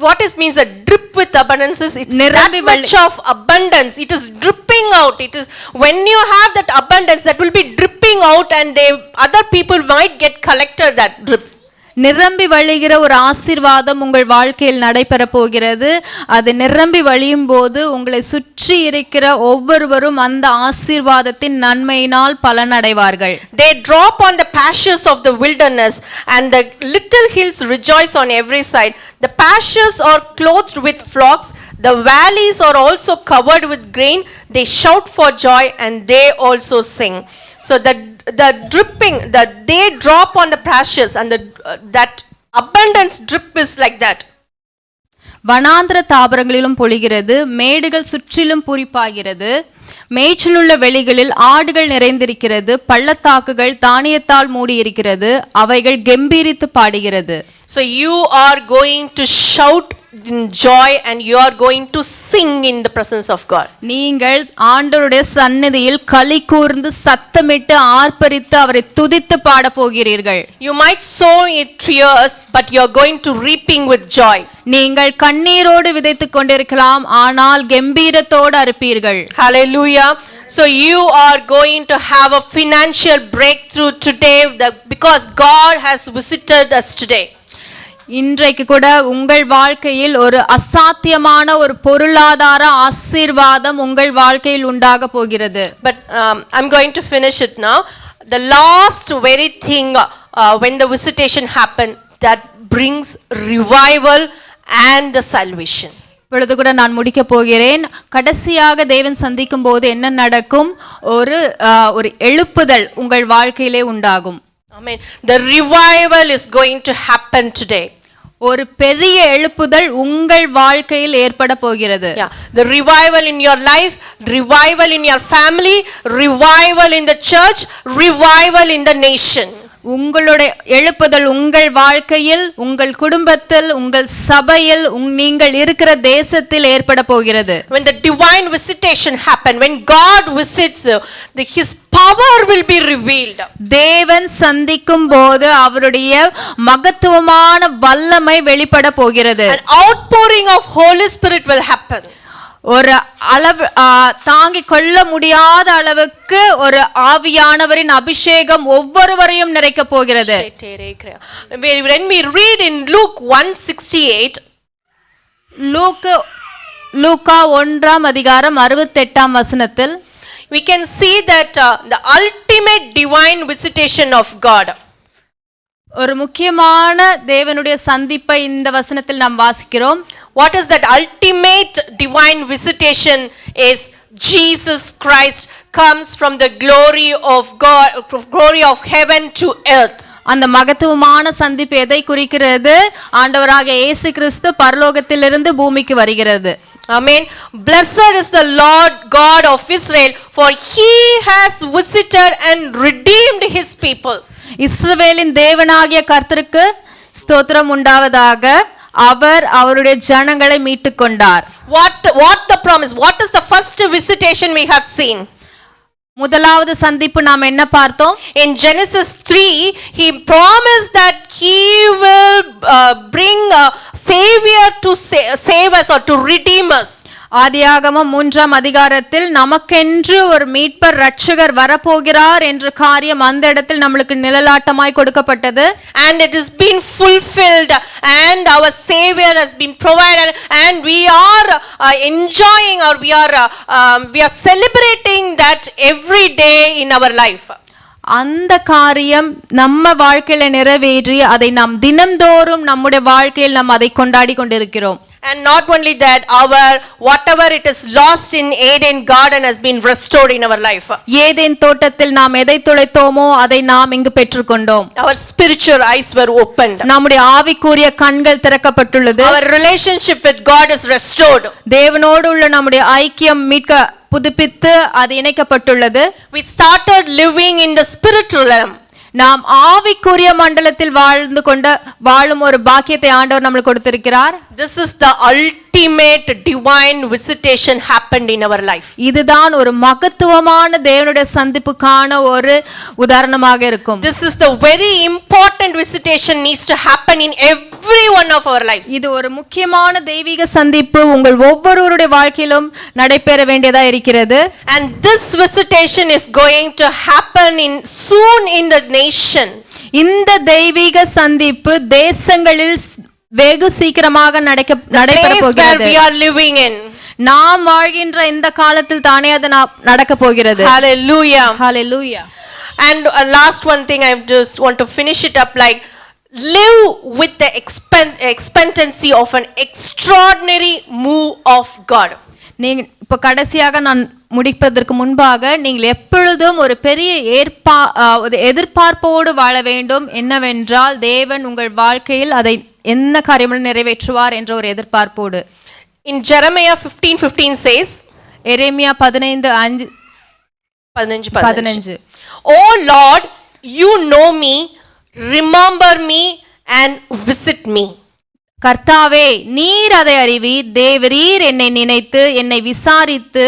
[SPEAKER 5] what is means a drip with abundance is it's that much of abundance. It is dripping out. It is when you have that abundance that will be dripping out and other people might get collected that drip.
[SPEAKER 6] நிரம்பி வழிகிற ஒரு ஆசீர்வாதம் உங்கள் வாழ்க்கையில் நடைபெற போகிறது. அது நிரம்பி வழியும் போது உங்களை சுற்றி இருக்கிற ஒவ்வொருவரும் அந்த ஆசீர்வாதத்தின் நன்மையினால் பலனடைவார்கள்.
[SPEAKER 5] They drop on the pastures of the wilderness and the little hills rejoice on every side. The pastures are clothed with flocks. The valleys are also covered with grain. They shout for joy and they also sing. So the dripping that they drop on the pastures and that abundance drip is like that.
[SPEAKER 6] வனாந்திர தாவரங்களிலும் பொழிகிறது, மேடுகள் சுற்றிலும் பூரிப்பாகிறது, மேய்ச்சலுள்ள வெளிகளில் ஆடுகள் நிறைந்திருக்கிறது, பள்ளத்தாக்குகள் தானியத்தால் மூடியிருக்கிறது, அவைகள் கெம்பீரித்து பாடுகிறது.
[SPEAKER 5] So you are going to shout in joy and you are going to sing in the presence of God.
[SPEAKER 6] நீங்கள் ஆண்டவருடைய சந்நிதியில் களி கூர்ந்து சத்தமிட்டு ஆர்ப்பரித்து அவரை துதித்து பாட போகிறீர்கள்.
[SPEAKER 5] You might sow in tears but you are going to reaping with joy.
[SPEAKER 6] நீங்கள் கண்ணீரோடு விதைத்துக் கொண்டிருக்கலாம், ஆனால் கம்பீரத்தோடு அறுப்பீர்கள்.
[SPEAKER 5] Hallelujah. So you are going to have a financial breakthrough today because God has visited us today.
[SPEAKER 6] இன்றைக்கு கூட உங்கள் வாழ்க்கையில் ஒரு அசாத்தியமான ஒரு பொருளாதார ஆசீர்வாதம் உங்கள் வாழ்க்கையில் உண்டாக போகிறது.
[SPEAKER 5] But I'm going to finish it now. The last very thing when the visitation happened that brings revival and the salvation.
[SPEAKER 6] இப்பொழுது கூட நான் முடிக்க போகிறேன். கடைசியாக தேவன் சந்திக்கும் போது என்ன நடக்கும்? ஒரு எழுப்புதல் உங்கள் வாழ்க்கையிலே உண்டாகும்.
[SPEAKER 5] Amen. The revival is going to happen today.
[SPEAKER 6] ஒரு பெரிய எழுப்புதல் உங்கள் வாழ்க்கையில் ஏற்பட போகிறது.
[SPEAKER 5] Yeah, the revival in your life, revival in your family, revival in the church, revival in the nation.
[SPEAKER 6] உங்களுடைய எழுப்புதல் உங்கள் வாழ்க்கையில், உங்கள் குடும்பத்தில், உங்கள் சபையில், நீங்கள் இருக்கிற தேசத்தில் ஏற்பட போகிறது.
[SPEAKER 5] When the divine visitation happen, when God visits you, his power will be revealed.
[SPEAKER 6] தேவன் சந்திக்கும் போது அவருடைய மகத்துவமான வல்லமை வெளிப்பட போகிறது.
[SPEAKER 5] An outpouring of Holy Spirit will happen.
[SPEAKER 6] ஒரு அளவு தாங்கிக் கொள்ள முடியாத அளவுக்கு ஒரு ஆவியானவரின் அபிஷேகம் ஒவ்வொருவரையும் நிறைக்க போகிறது.
[SPEAKER 5] When we read in Luke 1:68,
[SPEAKER 6] Luca 1:68
[SPEAKER 5] we can see that the ultimate divine visitation of God.
[SPEAKER 6] ஒரு முக்கியமான தேவனுடைய சந்திப்பை இந்த வசனத்தில் நாம் வாசிக்கிறோம்.
[SPEAKER 5] What is that ultimate divine visitation is Jesus Christ comes from the glory of God, glory of heaven to earth.
[SPEAKER 6] அந்த மகத்துவமான சந்திப்பு எதை குறிக்கிறது? ஆண்டவராகிய இயேசு கிறிஸ்து பரலோகத்திலிருந்து பூமிக்கு வருகிறது.
[SPEAKER 5] Amen. Blessed is the Lord God of Israel, for he has visited and redeemed his people.
[SPEAKER 6] இஸ்ரவேலின் தேவனாகிய கர்த்தருக்கு ஸ்தோத்திரம் உண்டாவதாக. அவர் அவருடைய ஜனங்களை மீட்டுக் கொண்டார்.
[SPEAKER 5] What the promise? What is the first visitation we have seen?
[SPEAKER 6] முதலாவது சந்திப்பு நாம் என்ன பார்த்தோம்?
[SPEAKER 5] In Genesis 3, he promised that he will bring a savior to save us or to redeem us.
[SPEAKER 6] ஆதியாகமம் 3ஆம் அதிகாரத்தில் நமக்கென்று ஒரு மீட்பர் ரட்சகர் வரப்போகிறார் என்ற காரியம் அந்த இடத்தில் நம்மளுக்கு நிழலாட்டமாய் கொடுக்கப்பட்டது.
[SPEAKER 5] And it has been fulfilled and our savior has been provided and we are enjoying or we are celebrating that every day in our life.
[SPEAKER 6] அந்த காரியம் நம்ம வாழ்க்கையில நிறைவேறி அதை நாம் தினம்தோறும் நம்முடைய வாழ்க்கையில் நாம் அதை கொண்டாடி கொண்டிருக்கிறோம்.
[SPEAKER 5] And not only that, our whatever it is lost in Eden garden has been restored in our life.
[SPEAKER 6] Eden தோட்டத்தில் நாம் எதை துளைத்தோமோ அதை நாம் இங்கு பெற்றுக்கொண்டோம்.
[SPEAKER 5] Our spiritual eyes were opened.
[SPEAKER 6] நம்முடைய ஆவிக்குரிய கண்கள் திறக்கப்பட்டுள்ளது.
[SPEAKER 5] Our relationship with God is restored.
[SPEAKER 6] தேவனோடு உள்ள நம்முடைய ஐக்கியம் மீட்க புதுப்பித்து அது இணைக்கப்பட்டுள்ளது.
[SPEAKER 5] We started living in the spiritual realm.
[SPEAKER 6] நாம் ஆவிக்குரிய மண்டலத்தில் வாழும் ஒரு பாக்கியத்தை ஆண்டவர் நம்மளுக்கு கொடுத்திருக்கிறார்.
[SPEAKER 5] This is the ultimate divine visitation happened in our life.
[SPEAKER 6] இதுதான் ஒரு மகத்துவமான தேவனுடைய சந்திப்புக்கான ஒரு உதாரணமாக இருக்கும்.
[SPEAKER 5] This is the very important visitation needs to happen in every one of our lives.
[SPEAKER 6] இது ஒரு முக்கியமான தெய்வீக சந்திப்பு உங்கள் ஒவ்வொருவருடைய வாழ்க்கையிலும் நடைபெற வேண்டியதா இருக்கிறது.
[SPEAKER 5] And this visitation is going to happen soon in the nation.
[SPEAKER 6] இந்த தெய்வீக சந்திப்பு தேசங்களில் வெகு சீக்கிரமாக நடைபெற போகிறது.
[SPEAKER 5] We are living in.
[SPEAKER 6] நாம் வாழ்கின்ற இந்த காலத்தில் தானே அது நடக்க போகிறது.
[SPEAKER 5] Hallelujah.
[SPEAKER 6] Hallelujah.
[SPEAKER 5] And last one thing, I just want to finish it up, like live with the expectancy of an extraordinary move of God.
[SPEAKER 6] நீங்க இப்ப கடைசியாக நான் முடிப்பதற்கு முன்பாக நீங்கள் எப்பொழுதும் ஒரு பெரிய எதிர்பார்ப்போடு வாழ வேண்டும். என்னவென்றால் தேவன் உங்கள் வாழ்க்கையில் அதை என்ன காரியமும் நிறைவேற்றுவார் என்ற ஒரு எதிர்பார்ப்போடு.
[SPEAKER 5] In Jeremiah 15:15 says,
[SPEAKER 6] Jeremiah 15:15
[SPEAKER 5] Oh Lord, you know me, remember me and visit me.
[SPEAKER 6] கர்த்தாவே நீர் அதை அறிவீர், தேவரீர் என்னை நினைத்து என்னை விசாரித்து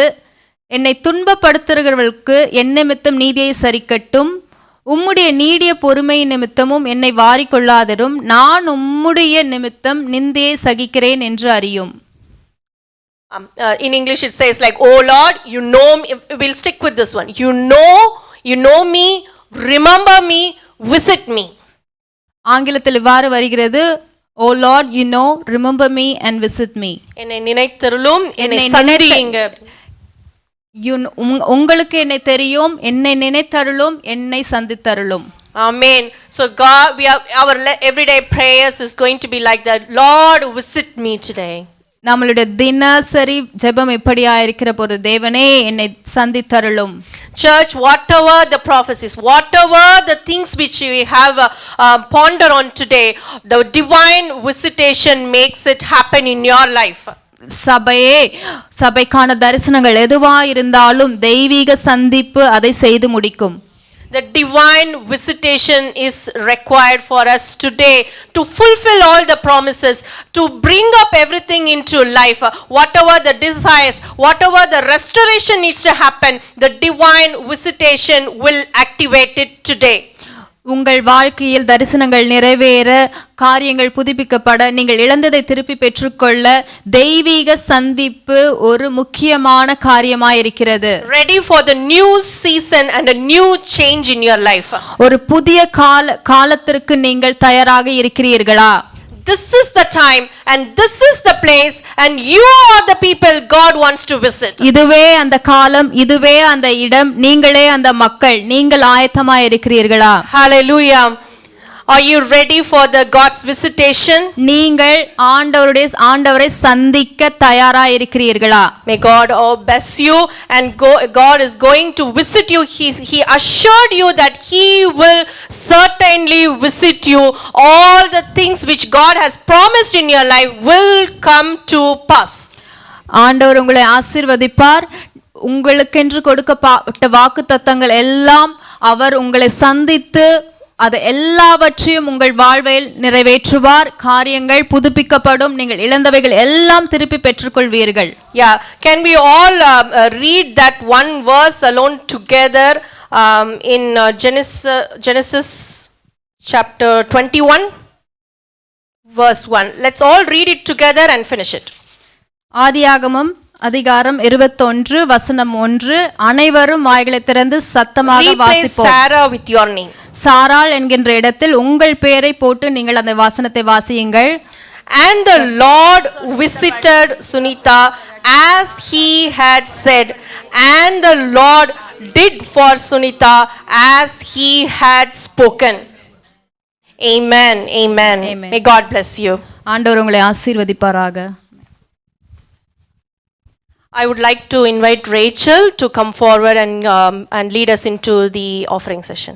[SPEAKER 6] என்னை துன்பப்படுத்துகிறவர்களுக்கு என் நிமித்தம் நீதியை சரிக்கட்டும். உம்முடைய நீடிய பொறுமை நிமித்தமும் என்னை வாரிக்கொள்ளாதரும். நான் உம்முடைய நிமித்தம் நிந்தையை சகிக்கிறேன் என்று அறியும்.
[SPEAKER 5] In English it says like, oh Lord, you know me. We'll stick with this one. You know me, remember me, visit me.
[SPEAKER 6] ஆங்கிலத்தில் இவ்வாறு வருகிறது, O Lord, you know, remember me and visit me.
[SPEAKER 5] என்னை நினைத்தருளும், என்னை சந்தியுங்க.
[SPEAKER 6] உங்களுக்கு என்னை தெரியும், என்னை நினைத்தருளும், என்னை சந்தித்தருளும்.
[SPEAKER 5] Amen. So God, our everyday prayers is going to be like that. Lord, visit me today.
[SPEAKER 6] நம்மளுடைய தினசரி ஜெபம் எப்படியா இருக்கிற போது, தேவனே என்னை சந்தித்தருளும்.
[SPEAKER 5] Church, whatever the prophecies, whatever the things which we have ponder on today, the divine visitation makes it happen in your life. சபைக்கான தரிசனங்கள் எதுவா இருந்தாலும் தெய்வீக சந்திப்பு அதை செய்து முடிக்கும். The divine visitation is required for us today to fulfill all the promises, to bring up everything into life. Whatever the desires, whatever the restoration needs to happen, the divine visitation will activate it today.
[SPEAKER 6] உங்கள் வாழ்க்கையில் தரிசனங்கள் நிறைவேற, காரியங்கள் புதுப்பிக்கப்பட, நீங்கள் இழந்ததை திருப்பி பெற்றுக்கொள்ள தெய்வீக சந்திப்பு ஒரு முக்கியமான காரியமாய் இருக்கிறது.
[SPEAKER 5] Ready for the new season and a new change in your life.
[SPEAKER 6] ஒரு புதிய காலத்திற்கு நீங்கள் தயாராக இருக்கிறீர்களா?
[SPEAKER 5] This is the time and this is the place and you are the people God wants to visit.
[SPEAKER 6] இதுவே அந்த காலம், இதுவே அந்த இடம், நீங்களே அந்த மக்கள், நீங்கள் ஆயத்தமாய் இருக்கிறீர்களா?
[SPEAKER 5] Hallelujah. Are you ready for the God's visitation?
[SPEAKER 6] நீங்கள் ஆண்டவரை சந்திக்க தயாராக இருக்கிறீர்களா?
[SPEAKER 5] May God bless you, and God is going to visit you. He assured you that He will certainly visit you. All the things which God has promised in your life will come to pass.
[SPEAKER 6] ஆண்டவர் உங்களை ஆசீர்வதிப்பார். உங்களுக்கென்று கொடுக்கப்பட்ட வாக்குத்தத்தங்கள் எல்லாம் அவர் உங்களை சந்தித்து அது எல்லாவற்றையும் உங்கள் வாழ்வில் நிறைவேற்றுவார். காரியங்கள் புதுப்பிக்கப்படும். நீங்கள் இழந்தவைகள் எல்லாம் திருப்பி பெற்றுக்கொள்வீர்கள்.
[SPEAKER 5] Yeah, can we all read that one verse alone together in Genesis chapter 21 verse 1. Let's all read it together and finish it.
[SPEAKER 6] ஆதியாகமம் அதிகாரம் 21 வசனம் 1. அனைவரும் வாய்களை திறந்து சத்தமாக
[SPEAKER 5] Replace
[SPEAKER 6] வாசிப்போம்.
[SPEAKER 5] Sarah with your name.
[SPEAKER 6] சாராள் என்கின்ற இடத்தில் உங்கள் பெயரை போட்டு நீங்கள் அந்த வசனத்தை வாசியுங்கள்.
[SPEAKER 5] And the Lord visited Sunita as he had said, and the Lord did for Sunita as he had spoken. Amen. Amen.
[SPEAKER 6] Amen.
[SPEAKER 5] May God bless you.
[SPEAKER 6] ஆண்டவர் உங்களை ஆசீர்வதிப்பாராக.
[SPEAKER 5] I would like to invite Rachel to come forward and lead us into the offering session.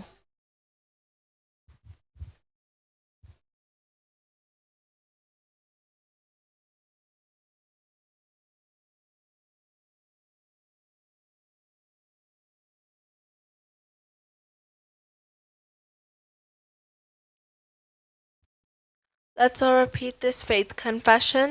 [SPEAKER 7] Let's all repeat this faith confession.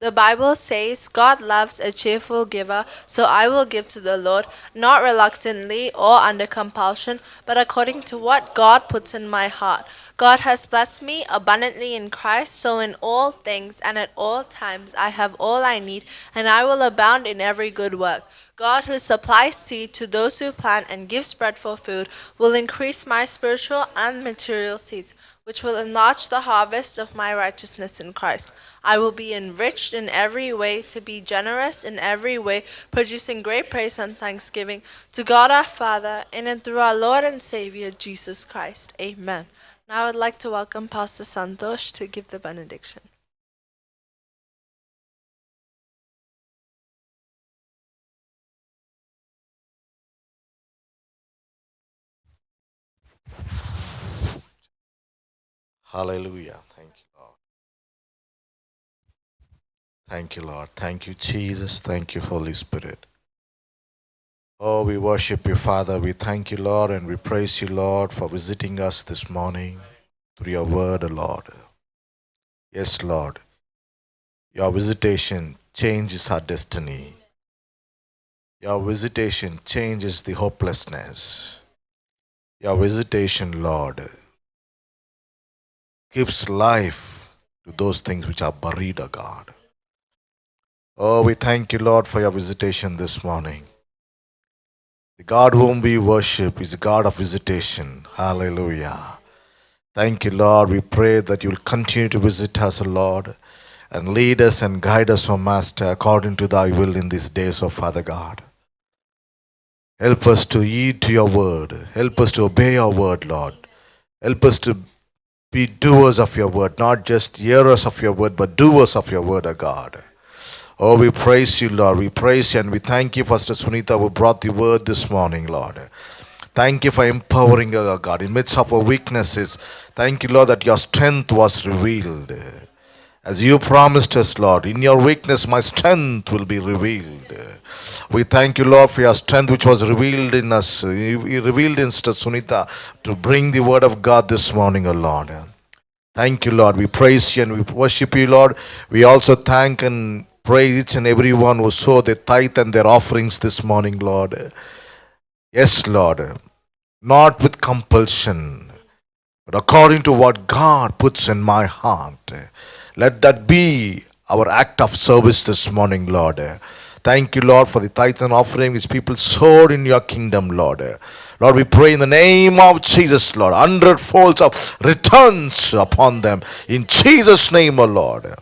[SPEAKER 7] The Bible says, God loves a cheerful giver, so I will give to the Lord, not reluctantly or under compulsion, but according to what God puts in my heart. God has blessed me abundantly in Christ, so in all things and at all times I have all I need, and I will abound in every good work. God, who supplies seed to those who plant and gives bread for food, will increase my spiritual and material seeds, which will enlarge the harvest of my righteousness in Christ. I will be enriched in every way, to be generous in every way, producing great praise and thanksgiving to God our Father, in and through our Lord and Savior, Jesus Christ. Amen. Now I would like to welcome Pastor Santosh to give the benediction.
[SPEAKER 8] Hallelujah. Thank you, Lord. Thank you, Lord. Thank you, Jesus. Thank you, Holy Spirit. Oh, we worship you, Father. We thank you, Lord, and we praise you, Lord, for visiting us this morning through your word, Lord. Yes, Lord. Your visitation changes our destiny. Your visitation changes the hopelessness. Your visitation, Lord, gives life to those things which are buried, O God. Oh, we thank you, Lord, for your visitation this morning. The God whom we worship is a God of visitation. Hallelujah. Thank you, Lord. We pray that you will continue to visit us, O Lord, and lead us and guide us, O Master, according to thy will in these days, O Father God. Help us to heed to your word. Help us to obey your word, Lord. Help us to be doers of your word, not just hearers of your word, but doers of your word, O God. Oh, we praise you, Lord. We praise you and we thank you for Sister Sunita who brought the word this morning, Lord. Thank you for empowering her, God, in midst of her weaknesses. Thank you, Lord, that your strength was revealed. As you promised us, Lord, in your weakness my strength will be revealed. We thank you, Lord, for your strength which was revealed in us, revealed in Sister Sunita to bring the word of God this morning, O Lord. Thank you, Lord. We praise you and we worship you, Lord. We also thank and praise each and every one who sow their tithe and their offerings this morning, Lord. Yes, Lord. Not with compulsion, but according to what God puts in my heart. Let that be our act of service this morning, Lord. Thank you, Lord, for the tithe and offering which people sowed in your kingdom, Lord. Lord, we pray in the name of Jesus, Lord, 100-folds of returns upon them. In Jesus' name, O Lord.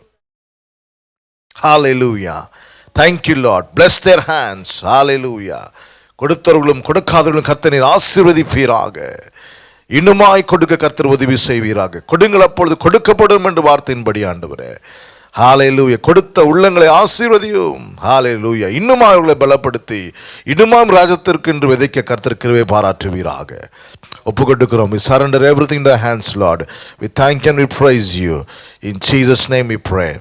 [SPEAKER 8] Hallelujah. Thank you, Lord. Bless their hands. Hallelujah. கொடுத்தவர்களும் கொடுக்காதவர்களும் கர்த்தரை ஆசீர்வதிப்பீராக. இன்னுமாய் கொடுக்க கர்த்தர் உதவி செய்வீராக. கொடுங்கள் அப்பொழுது கொடுக்கப்படும் என்று வார்த்தையின்படி ஆண்டவரே. ஹalleluya. கொடுத்த உள்ளங்களை ஆசீர்வதியும். ஹalleluya. இன்னும் அவர்களை பலப்படுத்தி இன்னுமாம் ராஜ்யத்திற்கு என்று விதைக்க கர்த்தர் கிருபை பாராட்டுவீராக. ஒப்பு கொடுக்கிறோம். We surrender everything in the hands, Lord. We thank and we praise you. In Jesus' name we pray.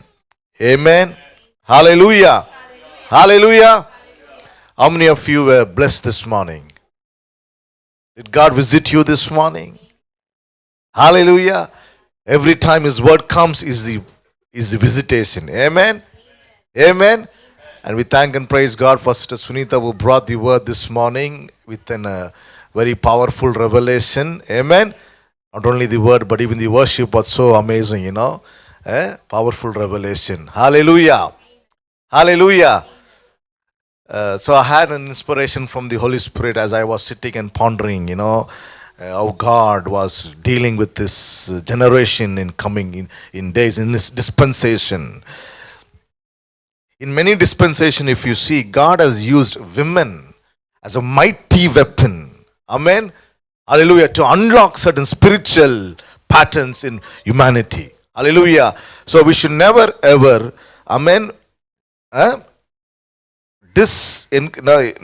[SPEAKER 8] Amen. Hallelujah. Hallelujah. How many of you were blessed this morning? Did God visit you this morning? Hallelujah. Every time His word comes is the visitation. Amen. Amen. And we thank and praise God for Sister Sunita who brought the word this morning with a very powerful revelation. Amen. Not only the word but even the worship was so amazing, powerful revelation. Hallelujah. Hallelujah. So I had an inspiration from the Holy Spirit as I was sitting and pondering, how God was dealing with this generation in coming in days, in this dispensation. In many dispensation, if you see, God has used women as a mighty weapon. Amen. Hallelujah. To unlock certain spiritual patterns in humanity. Hallelujah. So we should never ever, amen,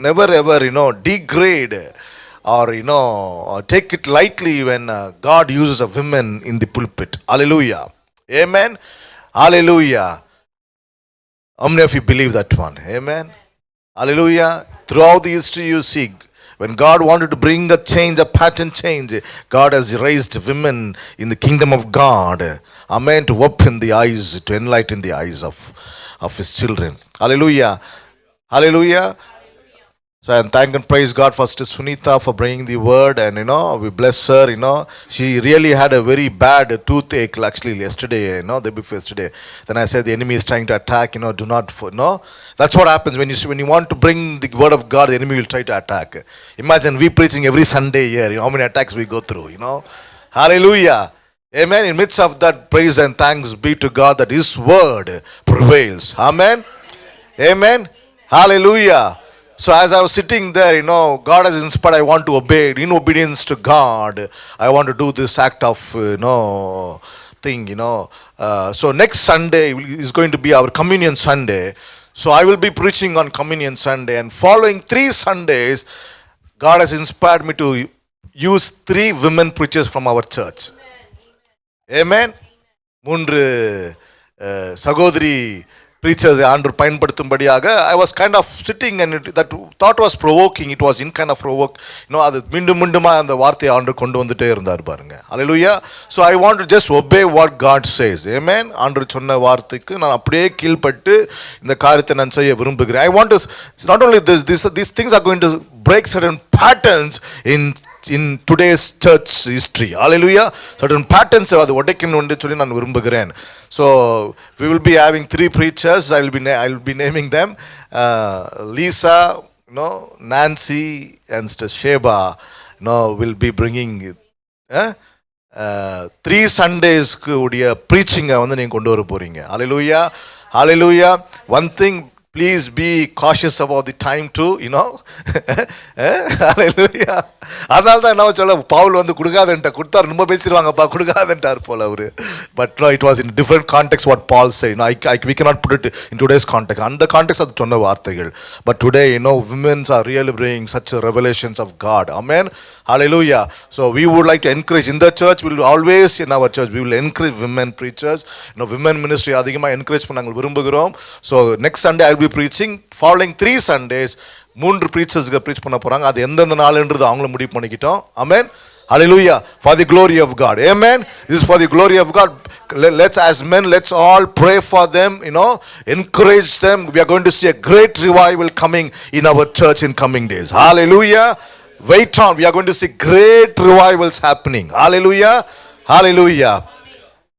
[SPEAKER 8] never ever, degrade or take it lightly when God uses a woman in the pulpit. Hallelujah. Amen. Hallelujah. How many of you believe that one? Amen. Hallelujah. Throughout the history you see, when God wanted to bring a change, a pattern change, God has raised women in the kingdom of God. Amen. To open the eyes, to enlighten the eyes of His children. Hallelujah. Hallelujah. So I thank and praise God for Sister Sunita for bringing the word, and we bless her. She really had a very bad toothache actually yesterday, day before yesterday. Then I said the enemy is trying to attack, do not, that's what happens when you want to bring the word of God, the enemy will try to attack. Imagine we preaching every Sunday here, how many attacks we go through, Hallelujah. Amen. In midst of that, praise and thanks be to God that His word prevails. Amen. Amen. Hallelujah. So as I was sitting there, God has inspired, I want to obey. In obedience to God, I want to do this act of, thing, So next Sunday is going to be our Communion Sunday. So I will be preaching on Communion Sunday. And following 3 Sundays, God has inspired me to use 3 women preachers from our church. Amen. 3 சகோதரி preachers ஆண்டவர் பயன்படுத்தும்படியாக I was kind of sitting and that thought was provoking. It was in kind of provoke, அது மீண்டுமா அந்த வார்த்தையை ஆண்டவர் கொண்டு வந்துட்டே இருந்தார் பாருங்க. Hallelujah. So I want to just obey what God says. Amen. ஆண்டவர் சொன்ன வார்த்தைக்கு நான் அப்படியே கீழ்ப்பட்டு இந்த காரியத்தை நான் செய்ய விரும்புகிறேன். I want to not only these things are going to break certain patterns in today's church history. Hallelujah. Certain patterns அது உடைக்கணும் என்று சொல்லி நான் விரும்புகிறேன். So we will be having 3 preachers. I will be naming them. Lisa, Nancy and Sister Sheba, will be bringing 3 Sundays உடைய preaching-ஐ வந்து நீங்க கொண்டு வர போறீங்க. Hallelujah. Hallelujah. One thing, please be cautious about the time too, Hallelujah. அதனால தான் என்ன சொல்ல பவுல் வந்து கொடுக்காதன்ட்ட கொடுத்தாரு, ரொம்ப பேசிடுவாங்கப்பா கொடுக்காதன்ட்டார் போல அவரு. But no, it was in different context what Paul said. We cannot put it in today's context. அந்த context அது சொன்ன வார்த்தைகள். But today, women are really bringing such revelations of God. Amen. Hallelujah. So we would like to encourage in the church. We will always in our church we will encourage women preachers. Women ministry அதிகமா encourage பண்ண நாங்கள் விரும்புகிறோம். So next Sunday I will be preaching. Following 3 Sundays 3 preachers-க்கு preach பண்ண போறாங்க. அது எந்தெந்த நாள்ன்றது அவங்கள முடிவு பண்ணிக்கிட்டோம். Amen. Hallelujah. For the glory of God. Amen. This is for the glory of God. Let's as men, let's all pray for them, encourage them. We are going to see a great revival coming in our church in coming days. Hallelujah. Wait on. We are going to see great revivals happening. Hallelujah. Hallelujah.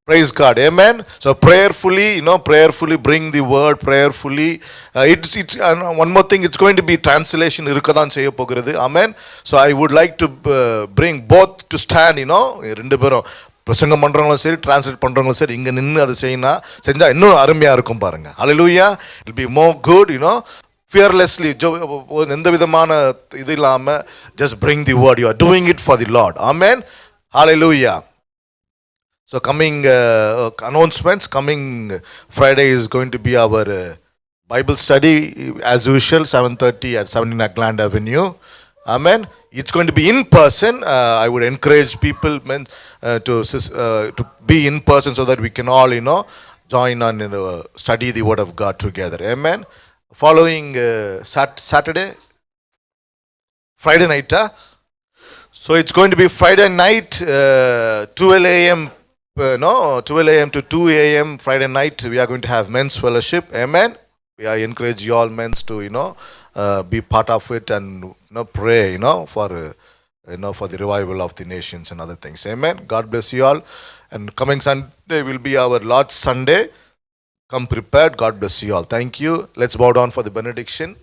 [SPEAKER 8] Praise God. Amen. So prayerfully, prayerfully bring the word, prayerfully. It's one more thing, it's going to be translation irukadhan seiya pogirathu. Amen. So I would like to bring both to stand, rendu perum பிரசங்கம் பண்றவங்களும் சரி translate பண்றவங்களும் சரி இங்க நின்று அதை செஞ்சா இன்னும் அருமையா இருக்கும் பாருங்க. Hallelujah. It will be more good, fearlessly, எந்த விதமான இது இல்லாம just bring the word. You are doing it for the Lord. Amen. Hallelujah. So coming announcements, coming Friday is going to be our Bible study as usual, 7:30 at 17 Ackland Avenue. Amen. It's going to be in person. I would encourage people to be in person so that we can all, join on study the Word of God together. Amen. Following Saturday, Friday night. So it's going to be Friday night, 12 a.m. 12 a.m. to 2 a.m. Friday night. We are going to have men's fellowship. Amen. I encourage you all men to be part of it and pray for the revival of the nations and other things. Amen. God bless you all. And coming Sunday will be our Lord's Sunday. Come prepared. God bless you all. Thank you. Let's bow down for the benediction.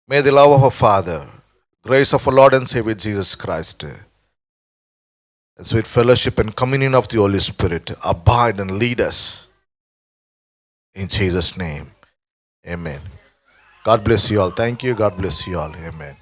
[SPEAKER 8] May the love of our Father, grace of our Lord and Savior Jesus Christ, and sweet fellowship and communion of the Holy Spirit abide and lead us. In Jesus' name, amen. God bless you all. Thank you. God bless you all. Amen.